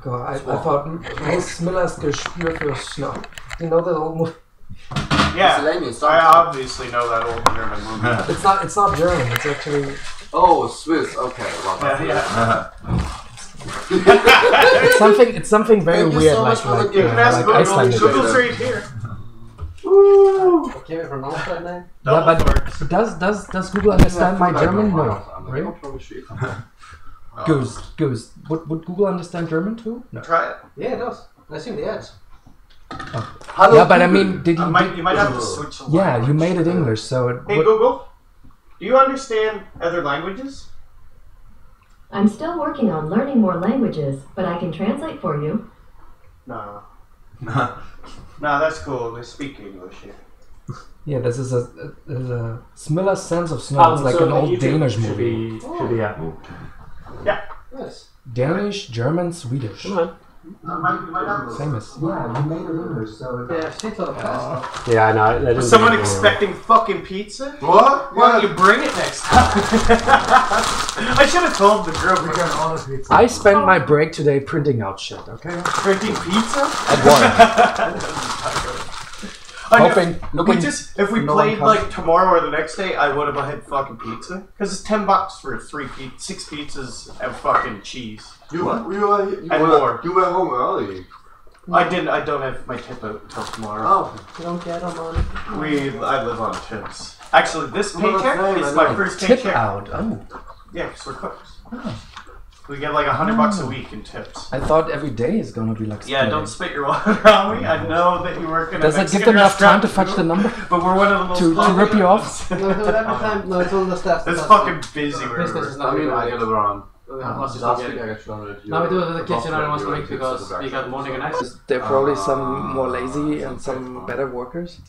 god, I thought Miller's Gespür für Schnapp. You know that old movie? Yeah, I obviously know that old German movie. It's not German, it's actually... Oh, Swiss, okay. Well, Yeah. It's something very weird, like Icelandic. Google's right here. Can you pronounce that name? Yeah, but does Google understand my German? No. Really? Goose. Would Google understand German too? No. Try it. Yeah, it does. I seen the ads. Oh. Yeah, but I mean, did you? You might have to switch. Yeah, you made it English, so. Hey Google, do you understand other languages? I'm still working on learning more languages, but I can translate for you. No. No, that's cool. They speak English here. Yeah, this is a Miller's Sense of Snow. It's like an old Danish movie. Should be Yeah. Yes. Danish, German, Swedish. Come on. Famous. Yeah, you made it English, so. Yeah, shit on fast. Yeah, I know. Was someone expecting fucking pizza? What? Why don't you bring it next time? I should have told the girl we got all the pizza. I spent my break today printing out shit, okay? Printing pizza? At work. Looking. If we played like tomorrow or the next day, I would have had fucking pizza. Because it's $10 for 6 pizzas and fucking cheese. You were home early. I don't have my tip out till tomorrow. Oh, You don't get them on. I live on tips. Actually, this paycheck is my first Tip paycheck. out. Oh. Yeah, because we're cooks. We get like $100 a week in tips. I thought every day is gonna be like. Yeah, don't spit your water on me. I know that you work in a Does that give them enough time to fetch the number? But we're one of the most to rip you off? No, every time. No, it's all the staff. It's fucking busy. Business is I not mean, really I get around. Last Last week I got shown it. Now we do it in the kitchen once a week because we got morning and night. There are probably some more lazy and some better workers.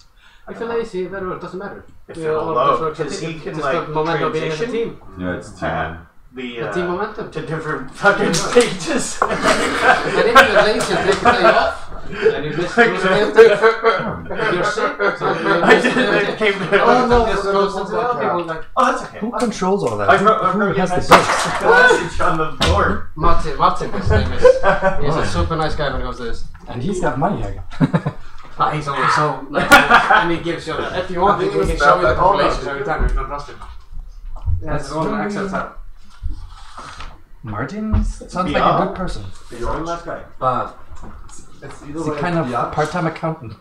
If you're lazy, it doesn't matter. If We you're all low, just work because he it's can just like the momentum of being in the transition. team. Yeah, it's team. The team momentum. To different fucking stages. And if you're lazy, take the day off. And you miss you're sick. So I didn't came to oh no, this goes into other people like oh, that's okay. Who controls all that? I Who has the message books? on the board. Martin, his name is. He's a super nice guy when it comes to this. And he's got money, I He's always so and he gives you if you want, he can show you the correlations every time if you don't trust him. That's the one Excel tab. Martin sounds like a good person. You're a nice guy. But He's a kind of part-time accountant.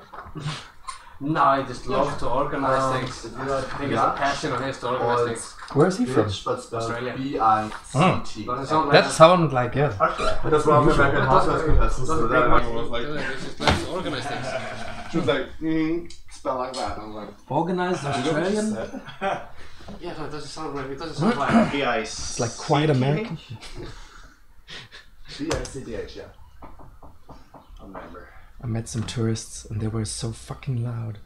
No, I just love to organize things. I think it's a passion of his to organize things. Where is he from? Australia. B-I-C-T. That sounds like it. Das war auch mir bei kein Haushaltsessen. So that I was like, Just like to organize things. she was like, spell like that. I was like, Organized Australian? Yeah, no, it doesn't sound right. It doesn't sound like It's like quite American. B-I-C-T-H, yeah. I remember. I met some tourists and they were so fucking loud.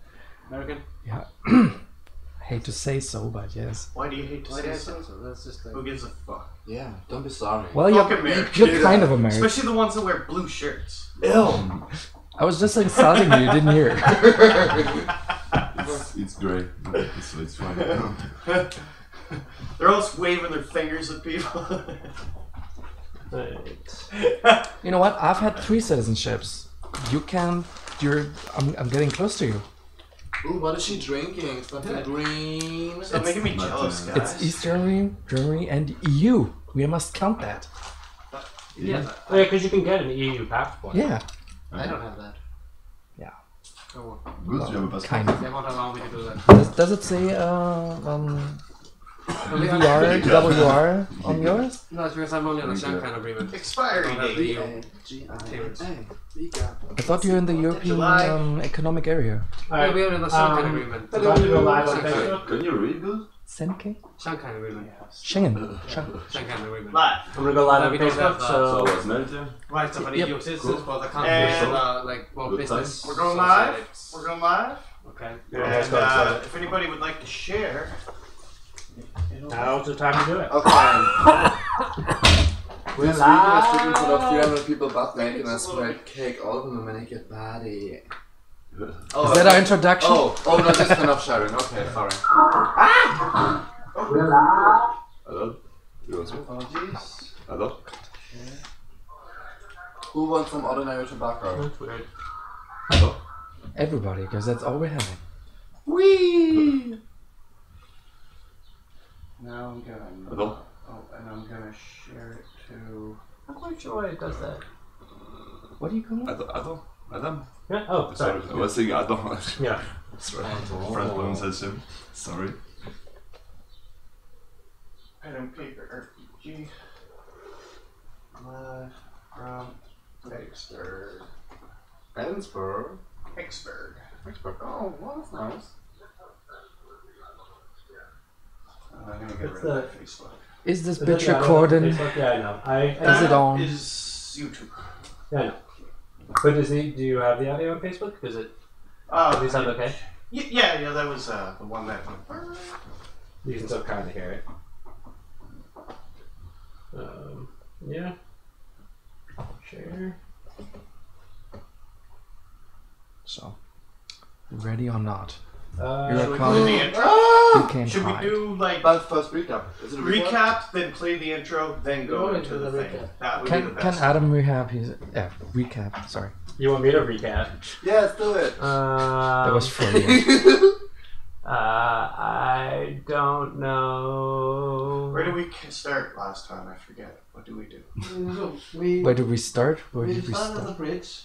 American. Yeah. I hate to say so, but yes. Why do you hate to say so? That's just Who gives a fuck? Yeah, don't be sorry. Well, Fuck you're American. kind of American. Especially the ones that wear blue shirts. Ew. I was just insulting you, you didn't hear. It's great. It's fine. They're always waving their fingers at people. You know what? I've had 3 citizenships. You can. I'm getting close to you. Ooh, what is she drinking? Something green. Stop making me jealous, guys. It's East Germany, and EU. We must count that. yeah. Oh, yeah, because you can get an EU passport. Yeah. I don't have that. Yeah. Oh, Good, you have a passport. Kind of. they won't allow me to do that. Does it say EVR, WR on yours? No, it's because I'm only on a Shanghai agreement. Expiry I don't have the date. EU. I thought you were in the European Economic Area. Yeah, we are in the Shanghai agreement. Do you want to go live on Shanghai. Facebook? Can you read this? Senke? Shanghai agreement. Schengen. Shanghai agreement. Live. I'm gonna go live on We don't have Facebook, that, so... what's melting? Right, so for the Yep. EU citizens, but the country And, like more good business. We're going live. We're going live. Okay. let's And go. if anybody would like to share, Now's the time to do it. Okay. We're speaking for the 300 people but making a spread cake all of them and make it body. Is that our introduction? Oh, no, that's enough sharing. Okay, sorry. Hello? You want some? apologies. Hello? Who wants some ordinary tobacco? That's weird. Everybody, because that's all we're having. Whee! Now I'm going. Attends. Oh, and I'm gonna share it to. I'm quite sure why it does that. What do you call it? Attends, Adam. Yeah. Oh, sorry. I was saying attends. Yeah. Sorry. French pronunciation. Sorry. Pen and paper RPG. From Pittsburgh. Edinburgh. Pittsburgh. Oh, well, that's nice. I'm gonna get It's rid of that Facebook. Is this Is bitch it- yeah, recording? Facebook? Yeah, I know. Is That it on? Is YouTube. Yeah, I know. But do you have the audio on Facebook? Does it at least sound okay? Yeah, that was the one that went. You can still kind of hear it. Yeah. Share. So, ready or not? Uh, You're Should we a play the intro? You can't Should we hide. do like But first recap. Is it a recap, then play the intro, then go Go into into the the thing? recap. That would be the Can best. Adam recap his recap? Sorry, you want me to recap? Yeah, let's do it. that was funny. I don't know. Where did we start last time? I forget. What do we do? So we Where did we start? Where we did we started at the start? bridge,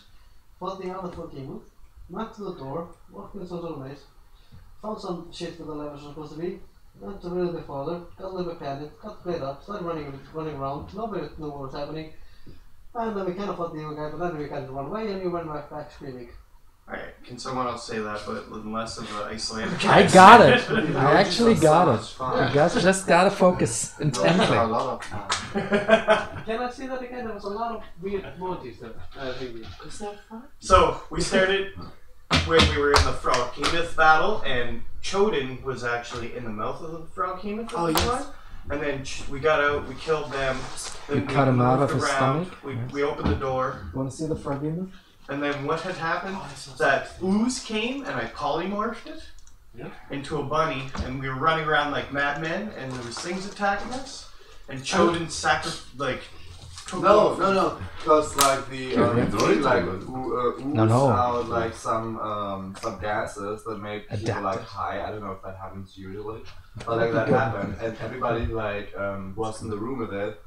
fought the other 4 demons, knocked to the door, walked in some sort of maze, found some shit where the levers were supposed to be, went a little bit further, got a little bit panicked, got split up, started running around, nobody knew what was happening, and then we kind of fought the evil guy, but then we kind of run away and we went back screaming. Alright, can someone else say that, but with less of the Icelandic I accent? got it. I actually So got much it. fun. You guys just gotta focus A intently. lot of fun. Can I say that again? There was a lot of weird emojis there. I think Is that fun? So, we started when we were in the Froghemoth battle, and Choden was actually in the mouth of the Froghemoth at Oh, the yes. time. And then we got out, we killed them. Then You we cut him out moved of his around, stomach? We opened the door. Want to see the frog in And then what had happened, that ooze came and I polymorphed it into a bunny, and we were running around like madmen, and there was things attacking us, and Choden took No, off. no. Because like the Okay, thing, like ooze No. out like some gases that make people like Adapted. high. I don't know if that happens usually, but like that happened, and everybody like was in the room with it.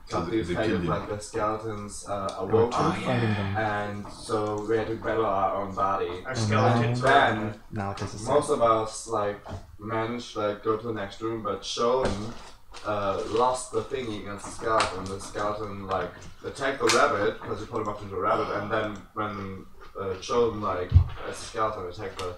Got the effect of like the skeletons awoke, Fighting them. and so we had to battle our own body. Our skeletons were Then Now this is most of us like managed like go to the next room, but Shonen lost the thingy against the skeleton. The skeleton like attacked the rabbit because he put him up into a rabbit, and then when Shonen like as a skeleton attacked the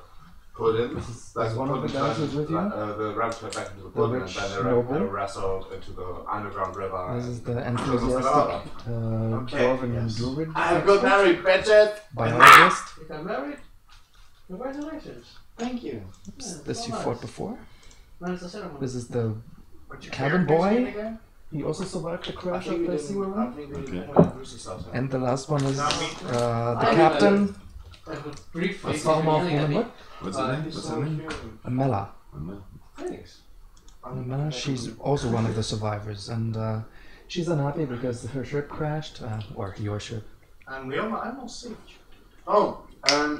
pudding, like one of the guys who's with you? the rabbit went back into the pudding, and rich then the noble? rabbit wrestled into the underground river. This is the and- enthusiastic Okay, dwarven yes. druid I've got married, bitches! biologist. if I'm married, congratulations. Thank you. Yeah, This you well, fought before. When's the ceremony? This is the What's your cabin character's boy? name again? He also survived the I crash think of we the didn't. sewer I room. think we Okay. didn't introduce yourself. And the last one is Not me. the captain, I would briefly a former of yelling at me. Moonwood, What's her name? What's her name? Amela. Thanks. Amela, she's also one of the survivors, and she's unhappy because her ship crashed, or your ship. And we almost saved you. Oh, and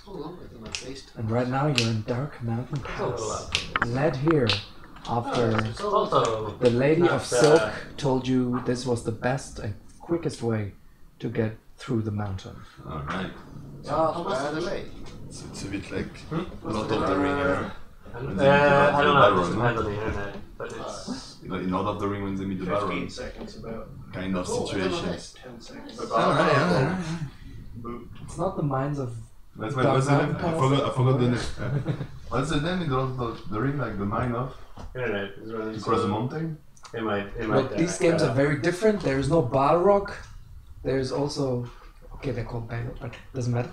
How long is my face? And right now you're in Dark Mountain It's a little Pass, out. led here after It's also the Lady not, of Silk told you this was the best and quickest way to get through the mountain. Alright. by the way. C'est vite like Lord of the Ring. I don't know. It depends on the internet, but it's In Lord of the Ring when they meet the 15 Baron. seconds about. Kind of situations. 10 seconds. Alright. It's not the minds of What's the name? I forgot the name. What's the name in the Lord of the Ring? Like the mine of? internet is running. To cross the mountain? It might. But these games are very different. There is no Balrog. There's also they're called Balrog, but doesn't matter.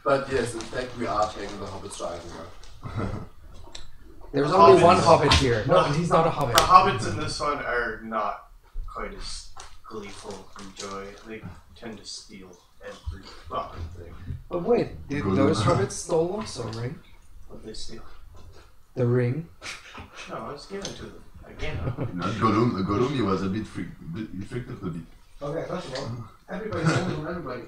But yes, in fact, we are taking the Hobbit's driving. There's The only hobbits. one Hobbit here. No, he's not a Hobbit. The hobbits in this one are not quite as gleeful in joy. They tend to steal every fucking thing. But wait, did Good. those Hobbits stole also, right? What they steal. The ring. No, I was given to them. Again. Gollum, he was a bit he freaked out a bit. Okay, first of all, everybody's holding from everybody.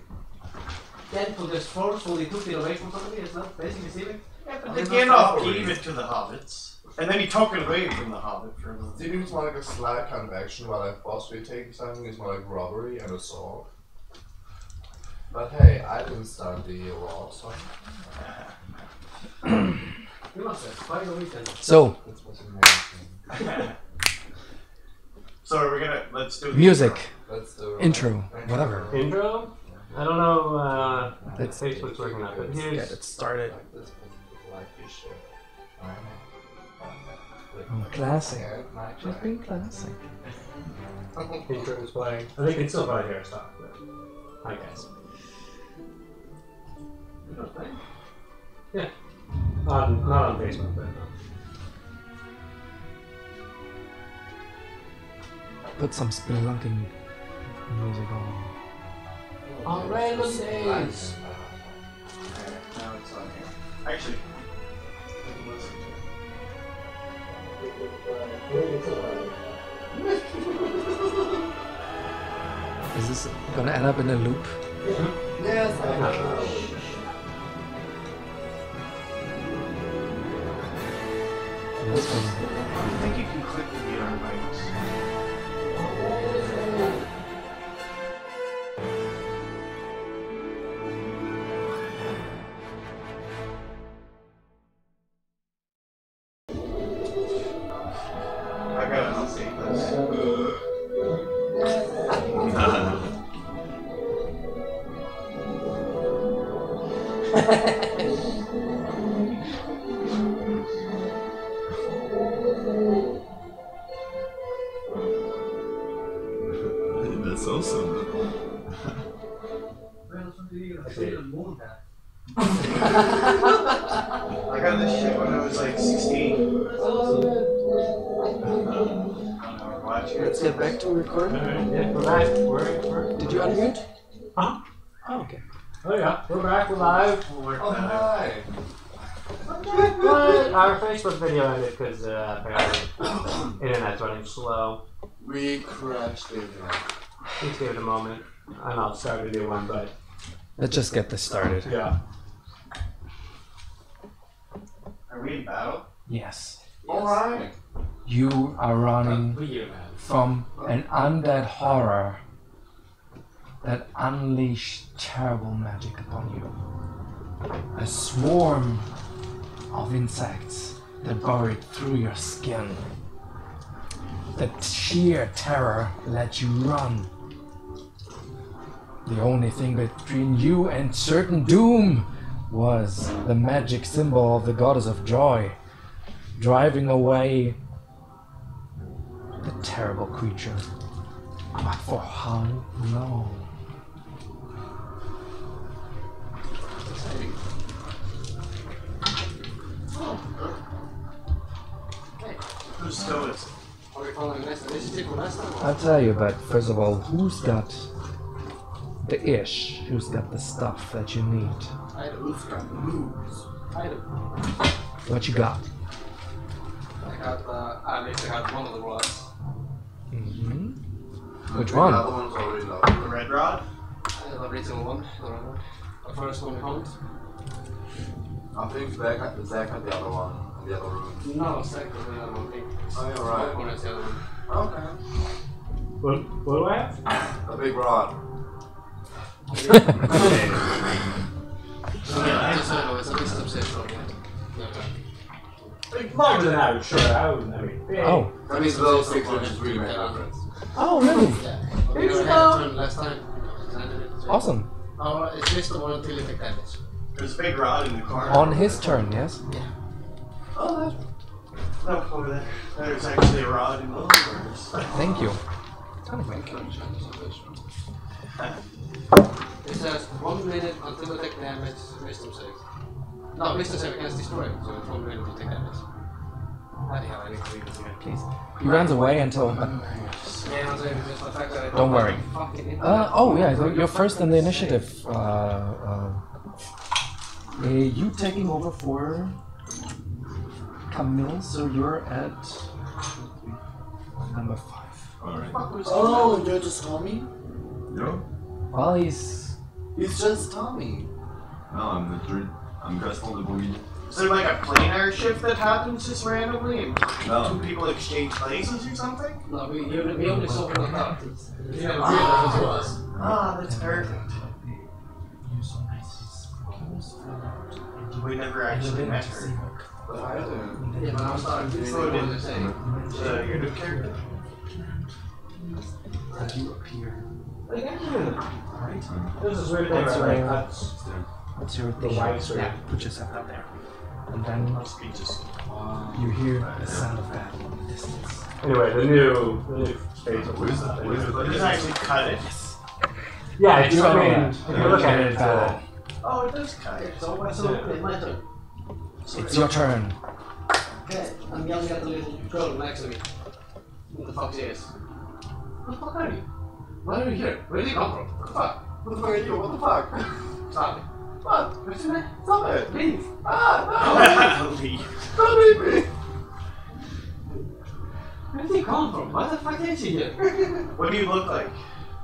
Then to just forcefully took it away from somebody is not basically stealing. Yeah, but the Gandalf gave it to the hobbits. And then he took it away from the hobbit for a little. Do you think it's more like a slight kind of action while I forcefully taking something is more like robbery and assault? But hey, I didn't start the war, so... You must have quite a weekend. So, So are we gonna, let's do the music, Let's do it. intro, whatever. Intro? I don't know if Facebook's working out, but Let's here's... get it started. Like this, like this shit. Oh, classic. Just being classic. Intro is playing. I think it's still probably here stuff, but I guess. Yeah. Not on Facebook, but Put some spelunking music on. On random days. Now it's on here. Actually, Is this gonna end up in a loop? Yes, I know. That's fun. I think you can click the VR mics. I gotta update this. That's awesome. I got this shit when I was like 16. Watching Let's get back to recording. yeah, we're back. We're Did you unmute? Huh? Oh, okay. Oh yeah, we're back. We're live. We'll work Oh, that out. hi. What? Our Facebook video ended because apparently internet's running slow. We crashed the internet. Please give it a moment, and I'll start a new one. But Let's just get this started. yeah, Are we in battle? Yes. Alright. You are running from an undead horror that unleashed terrible magic upon you. A swarm of insects that burrowed through your skin. The sheer terror let you run. The only thing between you and certain doom was the magic symbol of the goddess of joy, driving away the terrible creature. But for how long? Who's still is it? Are we following next initiative from last time? I'll tell you, but first of all, who's got the ish? Who's got the stuff that you need? I do. I do. What you got? I got at least I got one of the rods. Mm-hmm. Which The one? other one's already low. The red rod? The original one, the red one. The first one we found. I think Zach had the other one in the other room. No, second was the other one. Oh, you're right. One is the other one. Okay. what do I have? A big rod. Yeah, just so you know, it's a wisdom save for you. Larger than average, sure. I mean, big. Oh. That means those 6 inches really make a difference. Oh, really? Yeah. You know, I had a turn last time. Awesome. Oh, it's wisdom one until you take damage. There's a big rod in the corner. On his turn, yes? Yeah. Oh, no, over there. There's actually a rod in the corner. Thank you. It says 1 minute until you take damage, wisdom save. No, wisdom save against destroy, so it's 1 minute to take damage. Anyhow, I need to read this again. Please. He runs away until. Yeah, I'm saying just the fact that I Don't worry. fucking Oh yeah, you're first in the initiative. You taking over for Camille, so you're at number 5. Alright. Oh, you're just Tommy? Yo? Well, he's He's just Tommy. No, I'm the druid. I'm Gaston de Bourguignon. Is there like a planar shift that happens just randomly and No. two people exchange places or something? No, we only saw one out. We have a weird as was. Ah, that's perfect. We never actually met her. But I didn't. Yeah, but I'm starting to So what did they're saying. your new character? and you appear. This is weird. What's Like, your- that's What's your the thing? wide sword. Yeah, put yourself out there. And then Speeches. you hear the sound of battle in the distance. Anyway, the new phase of Where's the It doesn't actually cut it. Yeah, it's, I mean, Yeah. if you look at it, Battle. Oh, it does cut it. So okay, my turn. It's your turn. Okay, I'm yelling at the little girl next to me. What the fuck she is? What the fuck are you? Why are you here? Where did you come from? What the fuck? What the fuck are you? What the fuck? Stop it. What? What's your name? Stop it! Leave. Ah, Leave. no! Don't leave me! Where did you come from? Why the fuck is she here? What do you look like?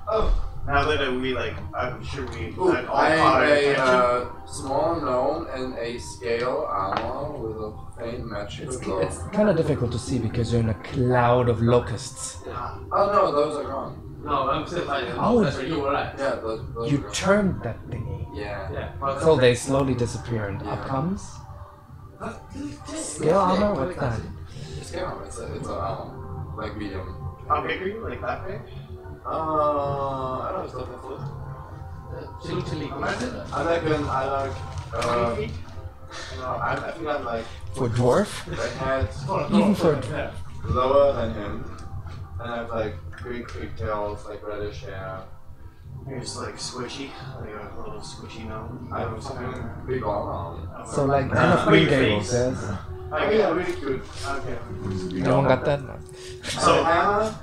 Oh, Now that I'm sure we ooh, had all I'm caught our a attention. small gnome in a scale armor with a faint magic glow. It's kind of difficult to see because you're in a cloud of locusts. Yeah. Oh no, those are gone. No, I'm still fighting. Oh. That's where you were at. Yeah, those You are gone. turned that thingy. Yeah. Yeah. But So they slowly disappear and up comes scale armor? What's that? It's scale armor. It's a armor. Like medium. How big are you? Like that big? I don't know, it's not that full. She looks really I like, How many feet? I think I'm like For dwarf? the head Even for lower than him. And I have like big pigtails, like reddish hair. You're just like squishy, like a little squishy gnome. I have some big arm. so like Anne of Green Big Gables, face. yes. Oh yeah, really cute. Okay. No one got that? No. So hammer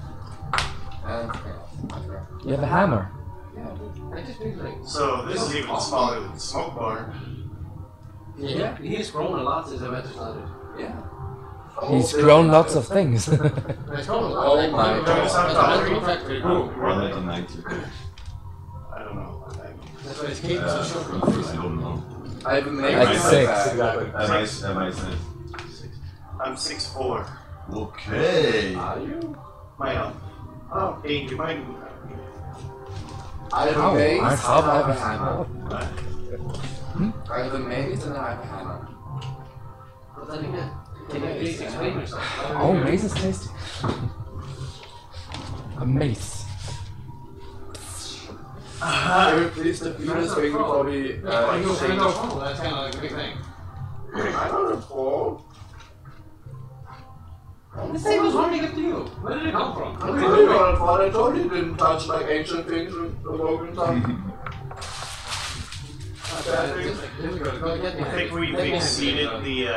and You have a hammer. I just feel like. So this is even smaller than Smoke Barn. Yeah. He's grown a lot since I met started. yeah. He's grown lots of things. He's grown a lot. Oh Like, my you know, God. it's not a factory. We're like a 90. I don't know what that means. That's why his cape is so short. I don't know. I have a name Like on my six. back. Exactly. Am I said? I'm 6'4". Okay. Are you? My oh, danger, my I have How? a mace, I I have have a a hammer. hammer. I have a mace and I have a hammer. But then again, can you please explain yourself? Oh, mace is tasty. A mace. Can you please defeat this thing before we I know, change? that's kind of like a big thing. I don't know, Paul. This thing was running up to you. Where did it come from? I really don't know, I told you didn't touch like ancient things with the broken tongue. I think we've exceeded the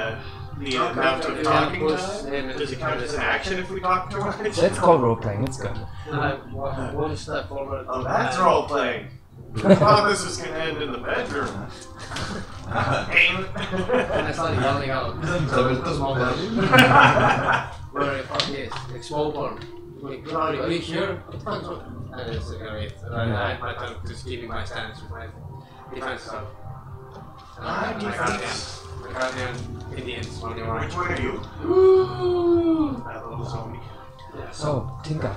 amount of talking time. Does it count as an action if we talk too much? It's called role playing. It's good. And I walked one step forward. Oh, that's role playing. I thought this was gonna end in the bedroom. Damn it. And I started yelling out. Small one. Where the fuck is? Like small one. Like, are you here? What the fuck is what? And it's like, alright. And I had my time just keeping my stance with my defense up. And my guardian Indians when you Which one are you? Woo! That little zombie. Yeah. So, Tinka.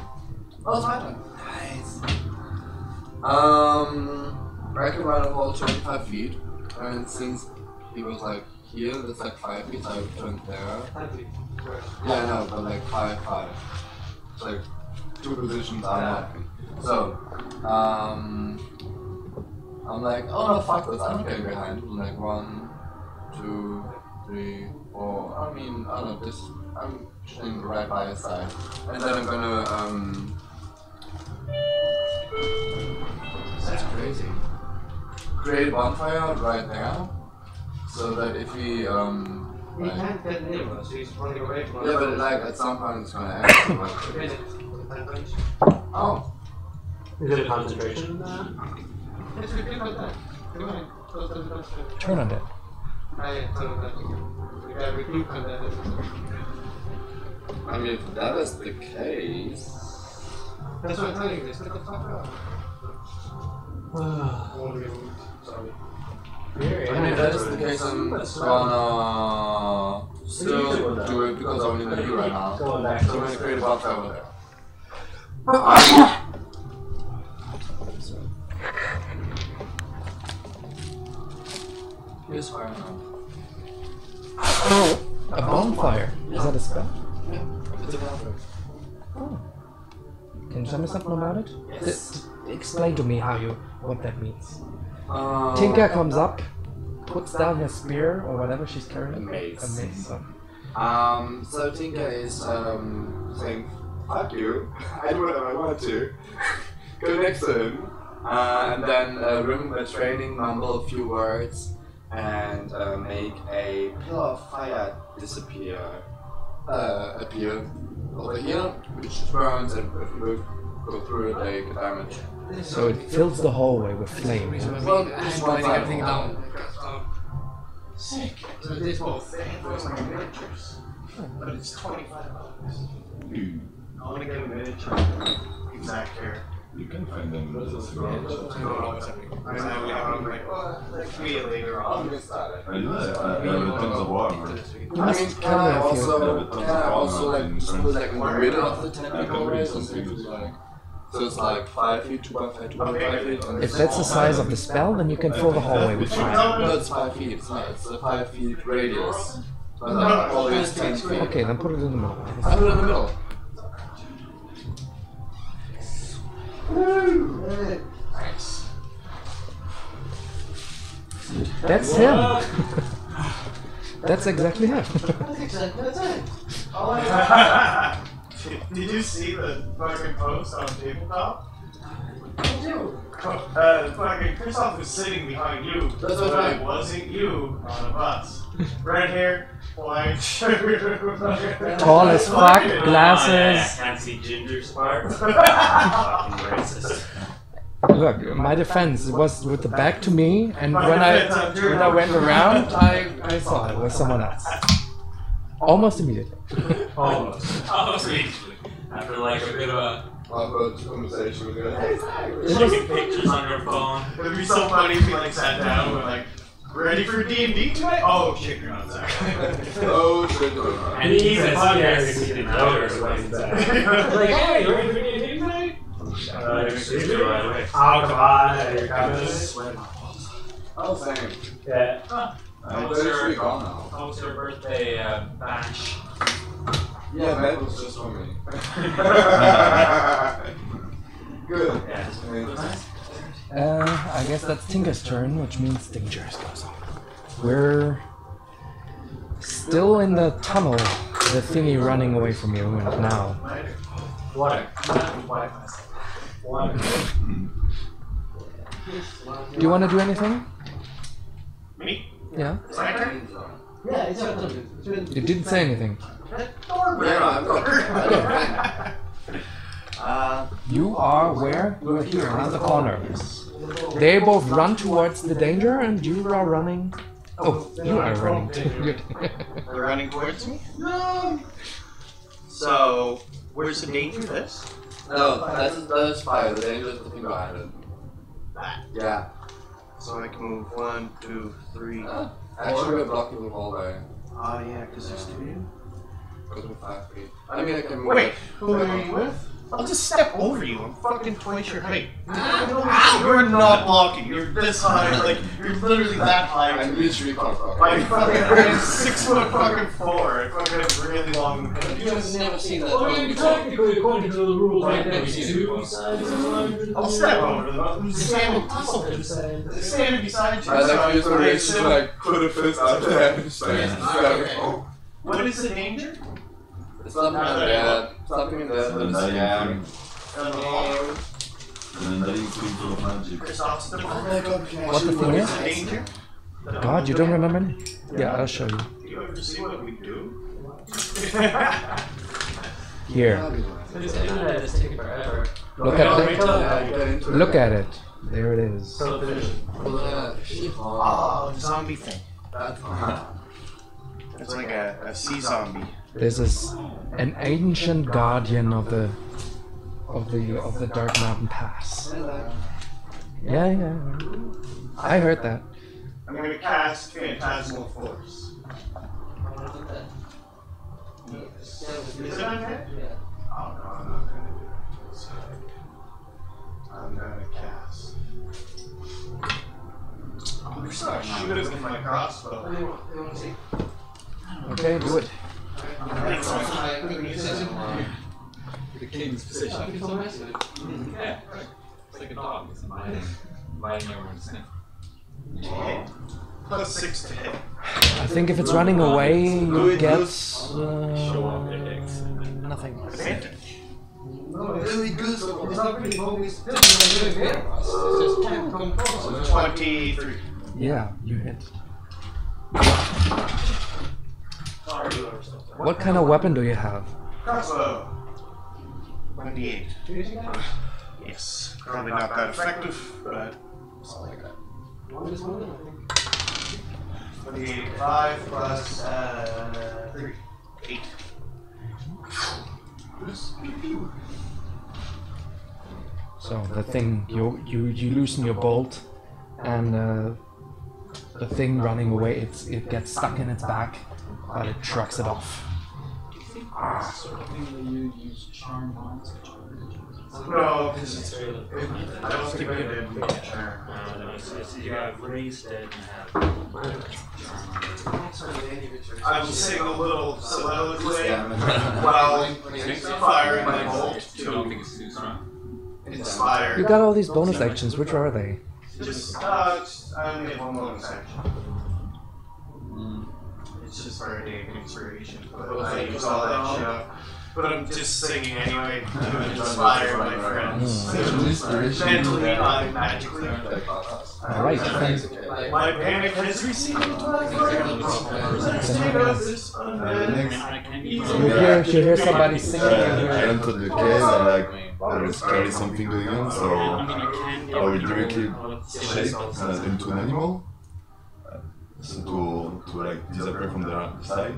Oh, it's my turn. Nice. I can run about 25 feet, and since he was like here, that's like 5 feet, so I turned there. Yeah, I know, but like 5. It's like 2 positions are not. So, I'm like, oh no, fuck this, I'm getting behind. I'm like 1, 2, 3, 4. I mean, I don't know, this. I'm sitting right by his side, and then I'm gonna That's crazy. Create a bonfire right there, so that if he He like, can't get near us, he's running away from us. yeah, but like at some point it's gonna end. Like, A minute. oh, Is it a concentration? It's a bit like that. Come on. Turn on it. I told that we got recruit on that. I mean, if that is the case. That's what I'm telling you, they split the fuck up. Sorry. I mean, if that is the case, I'm gonna still do it because I'm in the U right now. So I'm gonna create a box over there. Here's fire now. A bonfire. Is that a spell? Yeah, it's a bonfire. Oh. Can you tell me something about it? Yes. Explain to me what that means. Tinker comes up, puts down her spear or whatever she's carrying. A mace. A mace. So Tinker is saying, fuck you, I do whatever I want to. Go next to him, and then remember training, mumble a few words, and make a pillar of fire appear over here, which burns, and if you go through it, they get damage. So it fills the hallway with flame. Well, just one side of the wall. Sick. So this whole thing looks like miniatures. But it's $25. I want to get a miniature. Exact here. You can find them in the garage. I'm like, well, that can be later on. I do that. I have tons of water. I mean, can I also like put like in the middle of the technical race and things like. So it's like 5 feet, 2.5, 2.5 feet. And If that's the size of the spell, then you can fill the hallway with fire. no, it's 5 feet. It's not. It's a 5 feet radius. So like always 10 feet. Okay, then put it in the middle. I put it in the middle. Nice. That's him. That's exactly him. That's exactly it. Did you see the fucking post on Tabletop? Fucking Christoph was sitting behind you. That's but right. it wasn't you on a bus. Red hair, white shirt. Tall as fuck, I glasses. can't see Ginger's part. Fucking racist. Look, my defense, it was with the back to me, and when I went around, I saw it was someone else. Almost immediately. Almost immediately. After like a bit of a Awkward conversation with you. Hey, taking pictures on your phone. It'd be so funny if we like sat down and we're like, ready for D&D tonight? Oh shit, you're not Zach. oh shit. And he's as scared as he didn't know what he's like, hey, you ready for D&D tonight? Oh, come on, you're coming. Oh, same. Yeah. I'm literally gone now. How was your birthday bash? Yeah, that was just for me. Good. I guess that's Tinker's turn, which means Dangerous goes on. We're still in the tunnel, the thingy running away from you, and now. Water. Water. Do you want to do anything? Me? Yeah? It's my turn? Yeah, it's your turn. It's been- You didn't say anything. You are where? You're here, around the corner. They both run towards the danger, and you are running. Oh, you are running. Good. They're running towards me? No. So, where's the danger? This? No, that's fire. The danger is the thing behind it. That. Yeah. So I can move 1, 2, 3. Actually, we're blocking the hallway. Oh yeah, because there's 2. Goes with 5 feet. I mean, I can move. Wait, who are you with? I'll just step over you. I'm fucking twice your height. You're not blocking. You're this high. Like, you're literally that high. I'm literally confident. My fucking 6 foot fucking 4. I fucking have really long. You have never seen that. Well, I mean, technically, according to the rules, Right, there's never seen 2 it. sides of the I'll step over them. Standing beside you. I like so use the I wrist to sit- like put a fist out there and stand. Oh. What is the danger? It's something in there. Something in there. And That's then scary. and then you feel of magic. Chris the What the thing is? danger? God, you don't remember any? Yeah, I'll show you. Do you ever see what we do? Here. This internet is taking forever. Look at Wait it. till Look at it. There it is. So finish. Oh, zombie thing. That's fine. It's like a sea zombie. This is an ancient guardian of the Dark Mountain Pass. Yeah. I heard that. I'm going to cast Phantasmal Force. Is it undead? Oh no, I'm not going to do it. So, I'm going to cast. I'm just going to shoot it with my crossbow. Okay, do it. The king's position. Yeah, right. It's like a dog. It's inviting everyone to sniff. Plus 6 to hit. I think if it's running away, you get Show off their dicks. nothing. Really good. It's not really focused. It's just can't control. 23. Yeah, you hit. What kind of weapon do you have? Crossbow. 28. Yes. Probably not that effective, but something like that. 28, 5 plus 3. 8. So the thing, you loosen your bolt, and the thing running away, it gets stuck in its back, but it trucks it off. Do you think this sort of thing that you use charm on? No, because it's I don't think we did charm. You have raised it and have. I will sing a little soliloquy while firing my bolt You don't think it's too strong? You inspire. got all these bonus actions, which are they? I only have one bonus action. It's just for a day of inspiration, but I use all that shit up. But I'm just singing anyway to inspire my friends. Mentally, not magically. Alright, My panic has receded to my friends. State of this undead. you hear somebody singing in I here. entered the cave and like there is clearly something going on, so I will directly shape into an animal. So to like disappear from the side,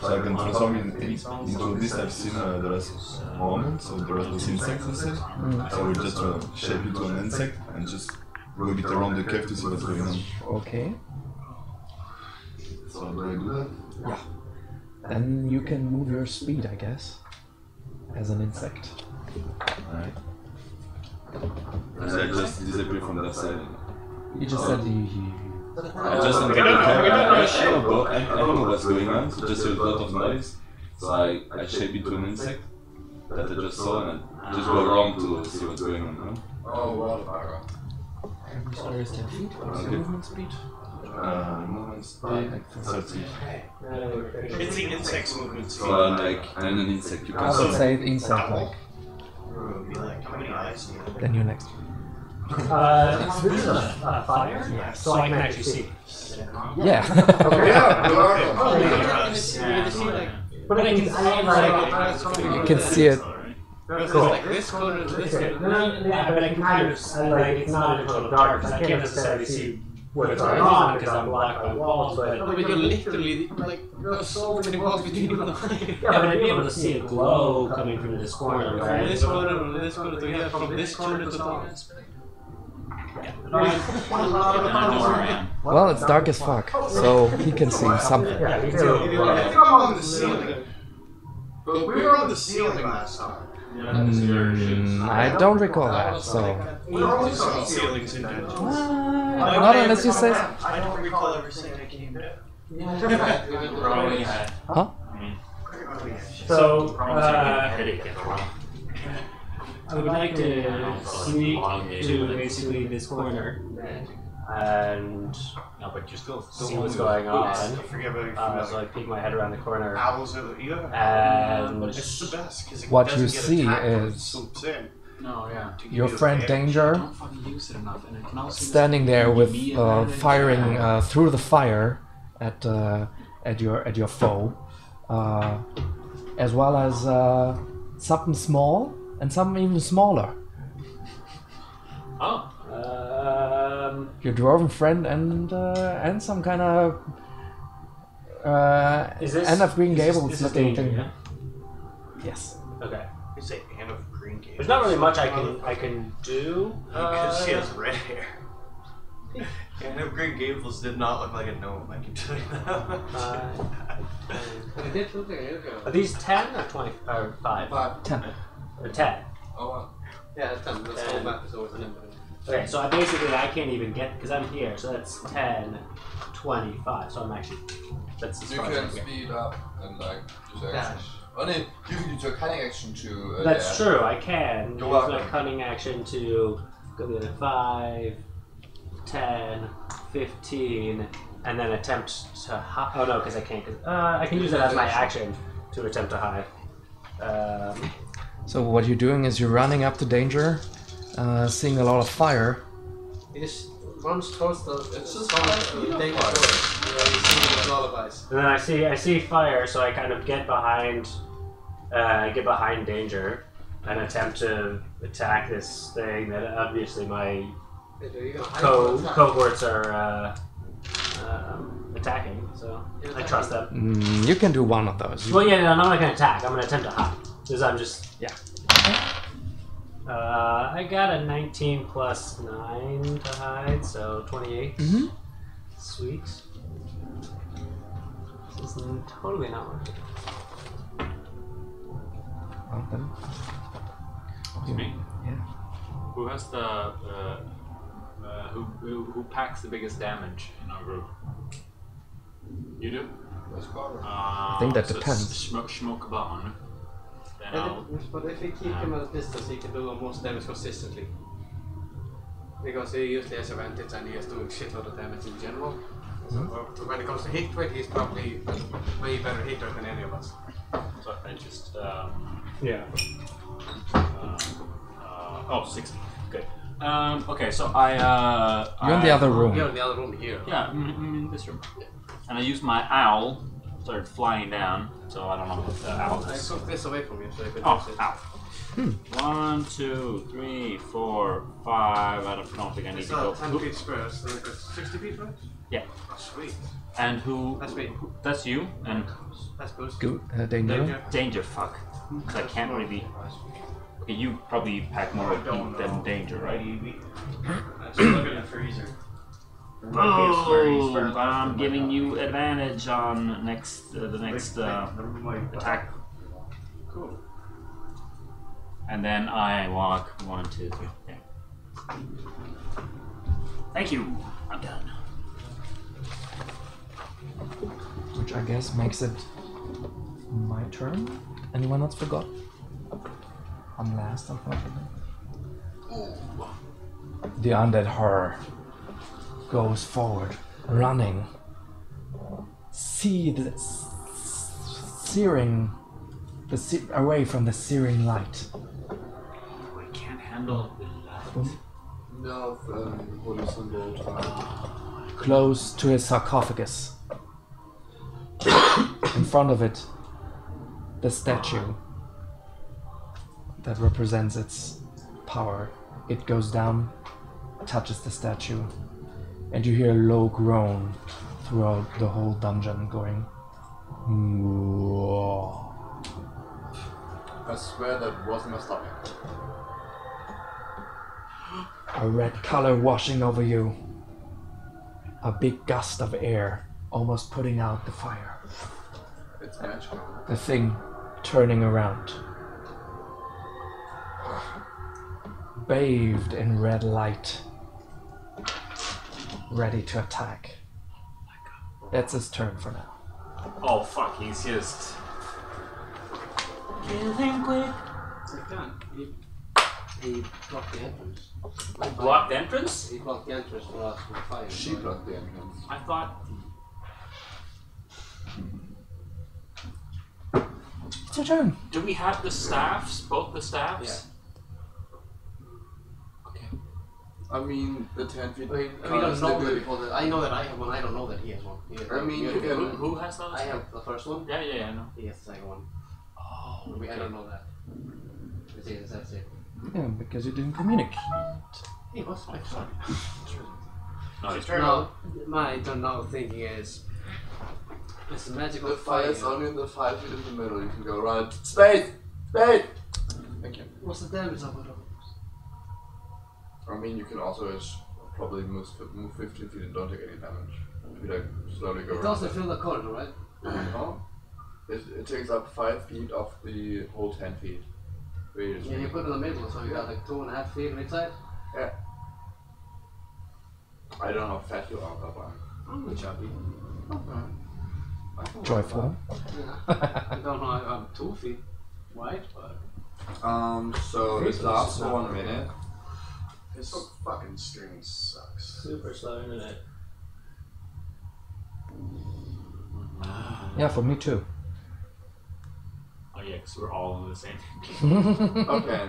so I can transform into this I've seen the last moment, so there was those insects, let's say. So I will just shape into an insect and just go a bit around the cave to see what's going on. Okay. So do I do that? Yeah. Then you can move your speed, I guess, as an insect. Alright. So I just disappear from that side. You just said you I just don't know. I don't know what's going on, so just a lot of noise. So I shape it to an insect that I just saw and I just go around to see what's going on. Huh? Oh, wildfire. Where is their feet? What's the movement speed? Movement speed 30. It's the insect's movement speed. So I'm an insect. You I can would say insect like. It would be like, how many eyes do you have? Then you're next. This is a fire? Yeah, so I can actually see. Yeah. But I can You can see it. Cool. Like this corner to this corner. Yeah, but I can kind of, like, it's not in total darkness. I can't necessarily see what's going on because I'm blocked by walls, but you're literally, like, there's so many walls between you and the yeah, but I'd be able to see a glow coming from this corner, right? From this corner to here, from this corner to the top. Well, it's dark as fuck, so he can see something. Yeah, me I too. think I'm on the ceiling. But we were on the ceiling last time. I don't recall that, so. We're always on ceilings in dungeons. Not unless you say so. I don't recall ever saying I came down. Probably had. Huh? So, I would like to sneak to basically this corner and No, but you're still see what's going on. I forget about you. So I peek my head around the corner Owls are the and it's the best because What you see is No, yeah. your friend Danger Don't fucking use it enough, and it can also standing there with firing through the fire at your foe, as well as something small and something even smaller. oh, Your dwarven friend and some kind of Is this End of Green Gables This is looking danger, thing. yeah? Yes. Okay. You say Anne of Green Gables. There's not really much I can do. Because she has red hair. Anne of Green Gables did not look like a gnome, I can tell you that. It did look like it. Are these 10 or 20 or 5? 10. Or 10. Oh, wow. Yeah, it's 10. That's all map is always a number. Okay, so I can't even get because I'm here. So that's 10, 25. So I'm actually that's as You far as I can can get. speed up and like use action. Dash. Oh no, you can use your cunning action to. That's true. I can use You're my welcome. cunning action to go to 5, 10, 15, and then attempt to hide. Oh no, because I can't. I can use it as my action to attempt to hide. So what you're doing is you're running up to danger, seeing a lot of fire. He just runs towards the. It's just towards like, the you know, danger fire. door. Where he's singing the lullabies. And then I see fire, so I kind of get behind danger and attempt to attack this thing that obviously my Are you gonna hide or attack? cohorts are attacking. So I trust them. You can do one of those. Well, yeah, no, I'm not gonna attack. I'm gonna attempt to hide because I'm just yeah. I got a 19 plus 9 to hide, so 28. Mhm. Sweet. This is totally not working. Well, then. It's me. Yeah. Who has the who packs the biggest damage in our group? You do. I think that depends. Smoke a bomb. Then But if we keep him at a distance, he can do the most damage consistently. Because he usually has advantage and he is doing shitload of damage in general. So when it comes to hit rate, he's probably a way better hitter than any of us. so I just Yeah. 60. Good. Okay, so I You're in the other room. You're in the other room here. Yeah, I'm in this room. And I use my owl, started flying down, so I don't know what the owl I is. took this away from you so you can Oh, use it. ow. 1, 2, 3, 4, 5. I don't think I need It's to go. 10 feet square, so it's 60 feet, right? Yeah. Oh, sweet. And who? That's me. That's you. And That's boost. Good. Danger. danger. Fuck. 'Cause I can't really. Okay, you probably pack more heat than danger, right? I'm just looking at the freezer. Oh, I'm giving you advantage on the next attack. Cool. And then I walk 1, 2, 3. There. Thank you. I'm done. Which I guess makes it my turn. Anyone else forgot? I'm last, unfortunately. The undead horror goes forward, running. See the searing, away from the searing light. I can't handle the light. No, holy symbol. Close to his sarcophagus. In front of it, the statue that represents its power. It goes down, touches the statue, and you hear a low groan throughout the whole dungeon going. "Whoa." I swear that wasn't my stomach. A red color washing over you. A big gust of air, almost putting out the fire. It's magical. The thing turning around. Bathed in red light. Ready to attack. That's his turn for now. Oh fuck, he's just killing quick. He can. He blocked the entrance. Blocked entrance? He blocked the entrance for us with fire. She blocked the entrance. I thought. It's your turn. Do we have the staffs? Both the staffs? Okay. I mean, the 10 feet. We don't know that before that. I know that I have one. I don't know that he has one. I mean, you can. Who has those? I have the first one. Yeah, I know. He has the second one. Oh, I don't know that. That's it. Yeah, because you didn't communicate. He was. I'm sorry. No, it's No, my don't know thinking is It's the magical The fire is fire. only in the 5 feet in the middle. You can go around. Space! Space! Thank you. What's the damage of it? I mean, you can also probably move 15 feet and don't take any damage. If you like slowly go It around. doesn't fill the corner, right? No. It takes up 5 feet of the whole 10 feet. Radius. Yeah, you put it in the middle, so you got like 2.5 feet on each side. Yeah. I don't know how fat you are, Papa. I'm chubby. Joyful. I don't know, I'm 2 feet wide, but... So this lasts for 1 minute. This fucking stream sucks. Super slow internet. Yeah, for me too. Oh yeah, because we're all in the same. Okay.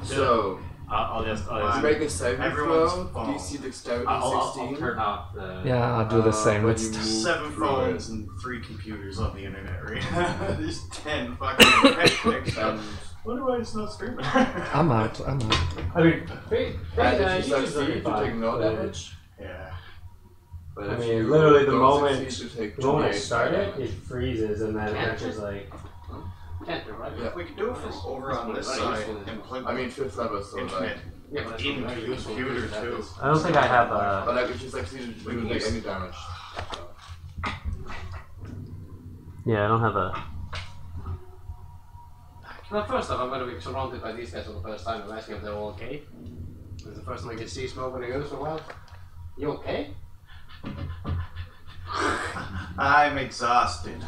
So, I'll just make a saving Everyone's throw. phone. DC Dexterity I'll 16. turn off the. Yeah, I'll do the same. when It's you move 7 through phones it. and 3 computers on the internet right now. There's 10 fucking internet connections. Wonder why it's not streaming. I'm out. I mean, And if you succeed, you take no but- damage. Yeah. But I if mean, you literally the don't moment succeed, you take the moment I 28 start it, damage. it freezes and then it's just like. Can't be, right? Yeah. We can do it from over on this side and plug I mean, 5th level, so like. internet Yeah, but that's into very the useful. computer too. I don't think I have a. But like, if you succeed, you don't take any damage. So. Yeah, I don't have a. Well, first off, I'm going to be surrounded by these guys for the first time. I'm asking if they're all okay. This is the first time I can see smoke when I go for a while. You okay? I'm exhausted.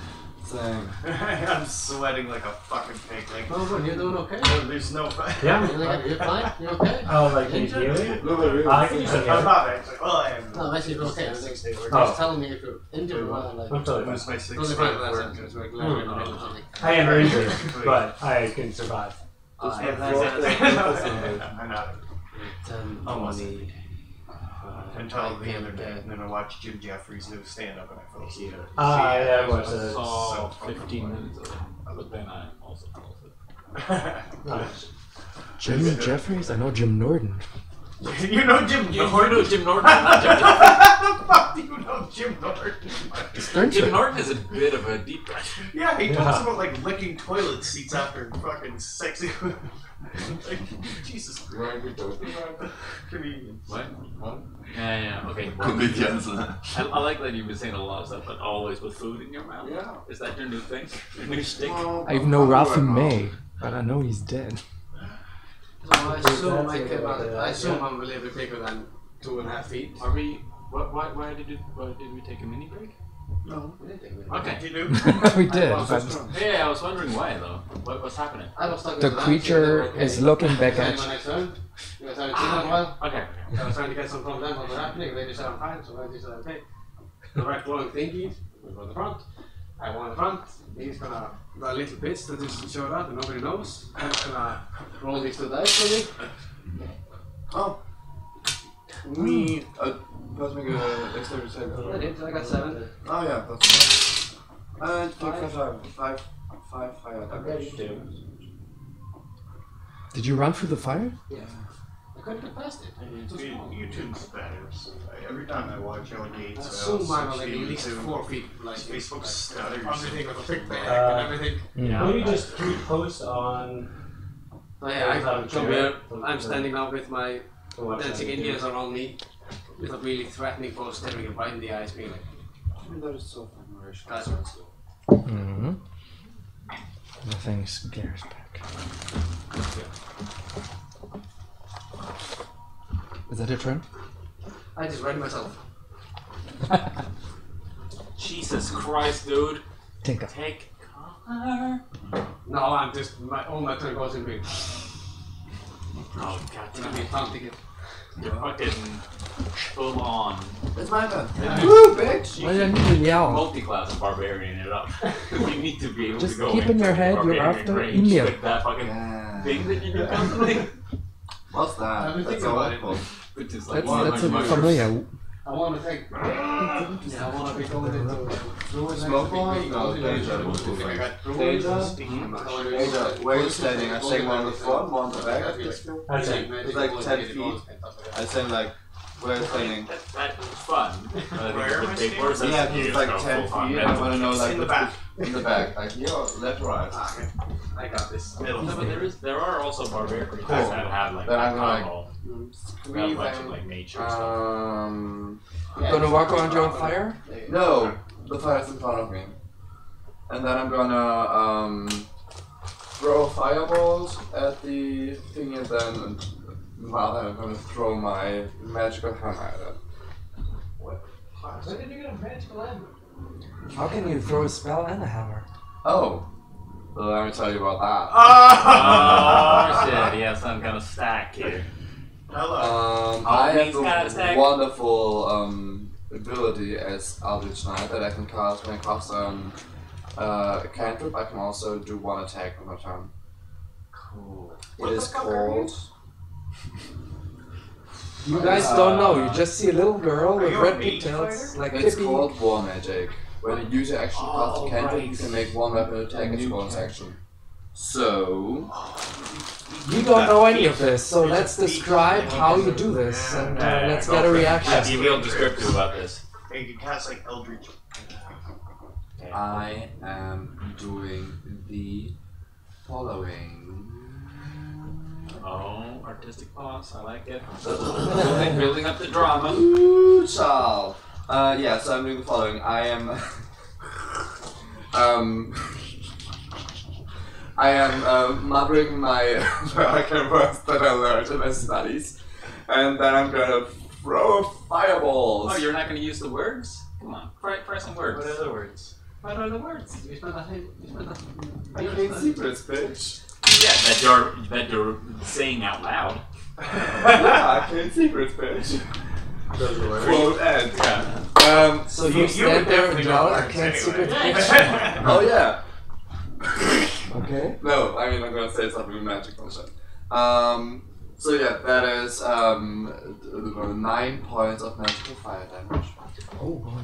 Same. I'm sweating like a fucking pig. Like, Oh, but you're doing okay? there's no. Yeah. You're fine? You okay? Oh, like you healing? No, but really. I can use I'm it. not actually. Well, I am. No, actually, you're okay. We're Oh. Just telling me if you're injured or not. Like, I'm totally It fine. was my 6th only day fine of last work. time, it's like laying on or something. I am injured, but I can survive. I'm not. 10, Almost. 20, Until the other day, and then I watched Jim Jeffries do stand-up and I fell asleep. Yeah, I watched I it. saw So 15 minutes of it, but then I also fell asleep. Nice. Jim Jeffries? I know Jim Norton. You know Jim Norton? know Jim Norton? Not Jim How the fuck do you know Jim Norton? Jim Norton is a bit of a deep cut. Yeah, he talks about like licking toilet seats after fucking sexy. Like, Jesus Christ. Comedian. What? Yeah, okay. Comedians. I like that you've been saying a lot of stuff, but always with food in your mouth. Yeah. Is that your new thing? Your new shtick? I even know Ralphie May, but I know he's dead. So I assume I'm a little bit bigger than 2.5 feet. Are we? Why did we take a mini break? No, we didn't take it. Okay. You do? We did, I was but strong. Yeah, I was wondering why though. What's happening? I was stuck the with creature okay. is looking back Then at my you. next turn, you guys haven't seen that in a while. Okay. I was trying to get some from them what was happening. They just said I'm fine, so I just said okay. The red glowing thingies we go in the front. I won the front. He's gonna got a little bitch that just showed up and nobody knows. I'm gonna roll these 2 dice for me. Oh. Me. Let's make a dexterity saving I throw. did. I got 7. Oh yeah, that's fine. Take 5 fire damage. Did you run through the fire? Yeah. I couldn't get past it. YouTube's better. So every time I watch Joe I Gates, assume mine are like at YouTube, least 4 feet. Like Facebook stutters. everything with a big bag and everything. Maybe just repost on. So yeah, I come here. I'm standing now with my dancing Indians around me, with a really threatening pose, staring him right in the eyes, being like, That is so fun. guys, Mm-hmm. Nothing scares back. Is that your turn? I just read myself. Jesus Christ, dude. Tinker. Take cover. No, I'm just, all my turn goes in being, Oh god it's gonna damn be it. a fun ticket. You're fucking full on. It's my turn. Yeah. Woo, bitch! Why did I need to yell? Multi-class barbarian it up. You need to be able Just to go keep in into your head you're barbarian after range Emil. with that fucking Yeah. thing that you do constantly. What's that? I've been That's thinking about it. awful. Which is like That's a 100 familiar. I want to take, yeah, I want to be going into druid Smoke one? No, Deja was I think I got Deja? sticky in my shirt. Deja, where are you standing? I say one on the front, one on the back of this. That's it. It's like 10 feet. I say like, where are you standing? That fun. Where am I Big standing? horses, Yeah, you he's just like go 10 feet. full-on I mental. want to know like in the back. in the back, like here, or left, or right. I got this. Middle. No, but there are also barbarian creatures Cool. that have like Then I'm gonna, combo. Squeeze Not much of and, like nature stuff. Gonna walk around your own fire? No, the fire's in front of me. And then I'm gonna throw a firebolt at the thing, and then I'm gonna throw my magical hammer at it. Where did you get a magical hammer? How can you throw a spell and a hammer? Oh, well, let me tell you about that. Oh shit, he has some kind of stack here. Hello. I he's got a have a stack. wonderful ability as Eldritch Knight that I can cast when I cast a cantrip. I can also do one attack on my turn. Cool. It is called. You guys don't know. You just see a little girl with you a red mage pigtails, fighter? like It's Pippi. called War Magic. When a user actually casts Oh, a cantrip, right. you can make one weapon attack as a bonus action. So, You don't know any of this, so let's describe how you do this, and let's get a Yeah, reaction. be real descriptive about this. And you can cast like Eldritch. I am doing the following. Oh, artistic pause, I like it. Building up the drama. Ooh, child. Yeah, so I'm doing the following. I am muttering my arcane words that I learned in my studies, and then I'm gonna throw fireballs. Oh, you're not going to use the words? Come on, try some words. What are the words? What are the words? Arcane secrets, bitch. Yeah, that you're saying out loud. Yeah, arcane secrets, bitch. Quote end. Yeah. So you stand there and yell, I can't secret bitch. Oh yeah. Okay. No, I mean I'm gonna say something magical shit. So yeah, that is 9 points of magical fire damage. Oh boy.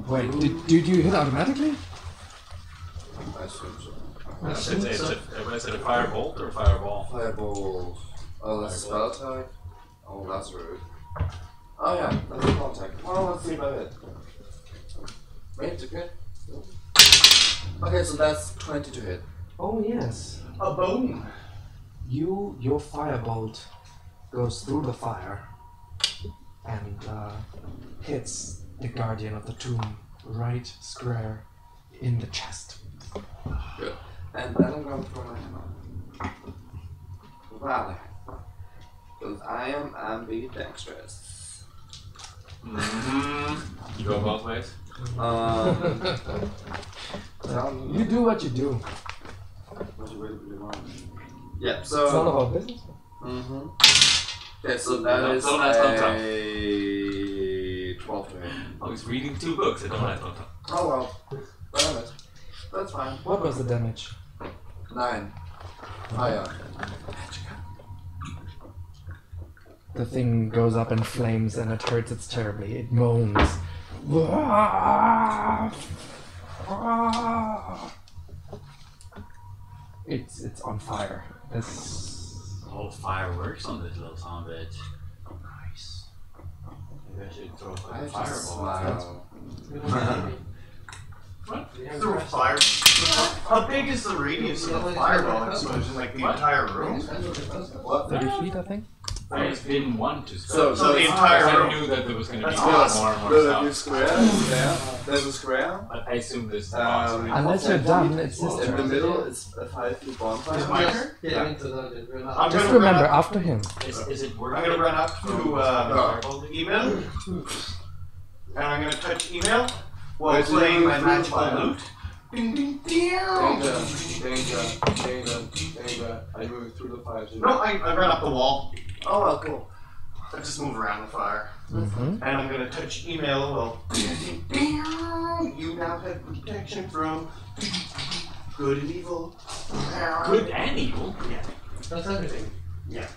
Wait, did you hit automatically? I assume so. It's a firebolt or fireball? Fireball. Oh, that's a spell attack. Oh, that's rude. Oh yeah, that's a spell attack. Oh, let's see about it. Wait, to crit? Okay, so that's 20 to hit. Oh yes. A bone. Your firebolt goes through the fire and hits the guardian of the tomb right square in the chest. Good. And then I'm going to throw my hammer. Wow. Because I am ambidextrous. Mm-hmm. You go both ways? You do what you do. Yeah, so. It's none of our business. Okay, so that is don't ask, don't tell. a 12 to hit. I was reading 2 books, I don't have to. Oh well. Damn it. That's fine. What was the damage? 9. Fire. The thing goes up in flames and it hurts it terribly. It moans. It's on fire. This Oh, fireworks on this little son of a bitch. Nice. Maybe I should throw a I just fireball. smile. Through a fire. How big is the radius of the fireball explosion? Like the entire room? What? 30 feet, I think. I just didn't want to spell. So the entire I room. knew that there was going to be That's more awesome. and more There's stuff. a square. Yeah. There's a square. But I assume this is Unless you're done, it's his In the turn. middle is a 5 feet Is bonfire. my turn? Yeah, into the we're not. I'm Just gonna remember, run up, after him. Is it worth I'm gonna it? run up to email, and I'm gonna touch email while Wait, so playing you my move magical fire. lute. Ding ding Danger, ding. danger. Are you moving through the fire too? No, I run up the wall. Oh, well, cool. I just move around the fire. Mm-hmm. And I'm gonna touch email while you now have protection from good and evil. Good and evil? Yeah. That's everything. Yeah.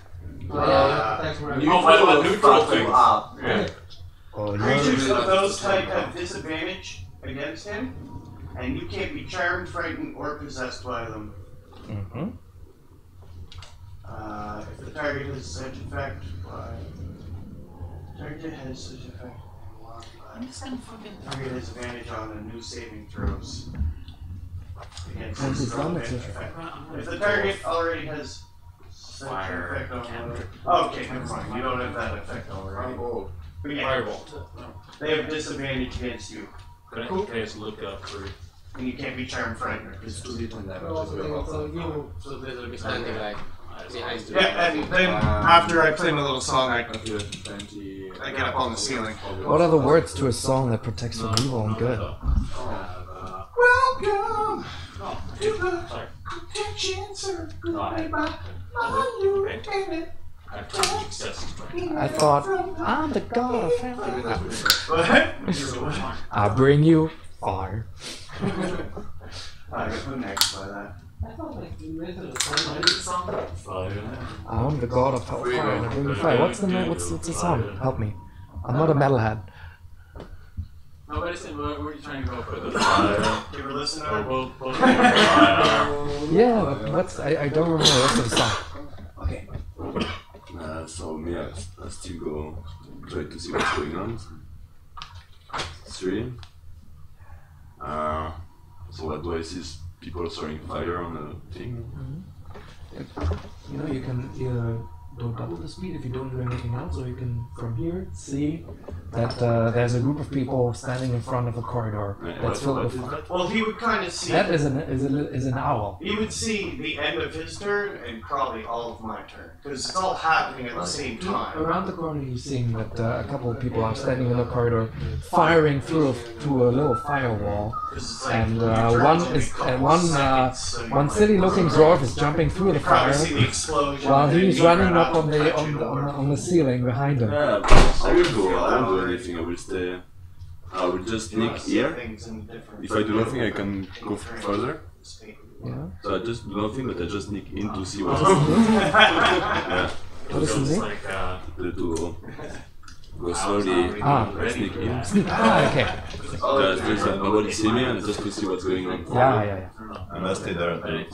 Thanks for Oh, by the way, neutral fuck you things. up. Yeah. Creatures of those type have disadvantage against him, and you can't be charmed, frightened, or possessed by them. Mm-hmm. If the target has such effect, target has such effect. I'm just gonna fucking. You get disadvantage on the new saving throws. Against What's this his gun relevant accessory? effect. If the target already has Fire effect on cantrip. okay, never mind. You don't have that effect already. But yeah, Firebolt. they have disadvantage against you. Can I just look up for? And you can't be charmed frightened because It's 2d10 damage No, as well. so you So there'll be standing like behind you. yeah, and then after I play my little song, I Okay, 20. I get up on the ceiling. What are the words to a song that protects from evil and good? Welcome to the Sorry. protection circle I- by monument. I have 2 successes. I thought, I'm the god of family. What? I bring you fire. I got put next by that. I thought like you mentioned the song. I'm the god of fire and I bring you fire. What's the song? Help me. I'm not a metalhead. No, but listen, where are you trying to go for this? You ever listen to it? Yeah, but what's I don't remember what's the song. Okay. So me, I still go try to see what's going on. 3. So what do I see? Is people throwing fire on the thing? You know, you can either do double the speed if you don't do anything else, or you can from here see that there's a group of people standing in front of a corridor that's filled with fire. Well, he would kind of see. That is an owl. He would see the end of his turn and probably all of my turn because it's all happening at the same time. Around the corner, you're seeing that a couple of people are standing in the corridor, firing through a little firewall, 'Cause it's like, and your turn's only a couple seconds, so you one might- silly-looking dwarf is jumping through the You probably fire see the explosion. while and he's you running run up out on and catch it on the ceiling behind him. Yeah, I will go. I won't do anything. I will stay. I will just You wanna sneak see here. things in different- If I do nothing, I can go further. Yeah. So I just do nothing, but I just sneak in to see what's going on. Yeah, What is his name? Like, to go slowly. Ah. I sneak in. Okay. Just nobody see me, and just to see what's going on. Yeah. I must stay there.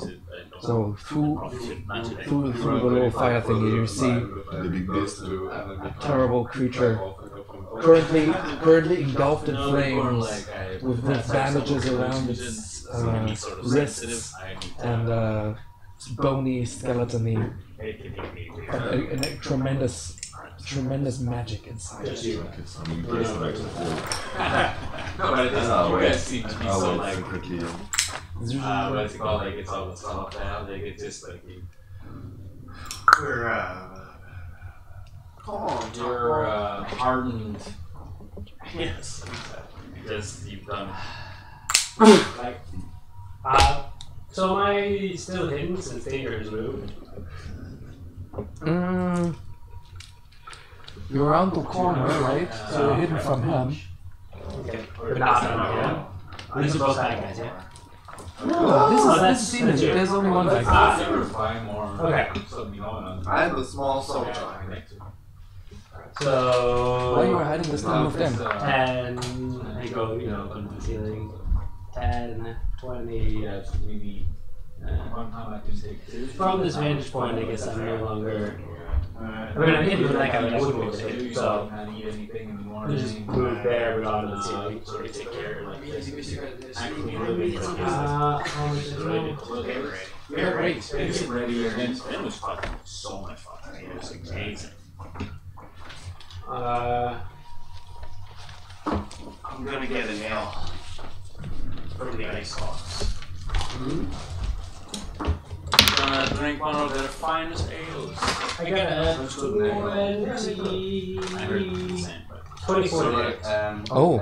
So through the little fire thing, you see The big beast. a terrible creature currently engulfed in flames with bandages around its wrists and bony skeleton-y, and a tremendous magic inside. I'm impressed actually. no, but it doesn't. You guys seem to be so like. secretly. What's it called? Like it's all stuff down. Like it's just like you. We're You're hardened yes. because you've done. Like, so am I still hidden since Danger has moved? You're around the corner, right? So you're hidden from him. Okay. But not from him. These are both bad guys, yeah? No, this is demon. There's only one bad guy. Never find more. Okay. Something going on. I have a small soldier. So. While you were hiding, this time with them. 10, I go, up to the ceiling. 10, 20. Yeah, so maybe one time I can take 2. From this vantage point, I guess I'm no longer. I mean, I'm hidden with that guy, but I wouldn't be able to hit him, so. Not eat anything in the We morning. just move there, we go on to the ceiling. Sort of take care of like Actually, living for Get ready. Get ready again. It was fucking so much fun. I mean, it was amazing. I'm gonna get a nail from the ice box. Gonna drink one of their finest ales. I got a That's good name. 20. I heard the same, but 24. Oh,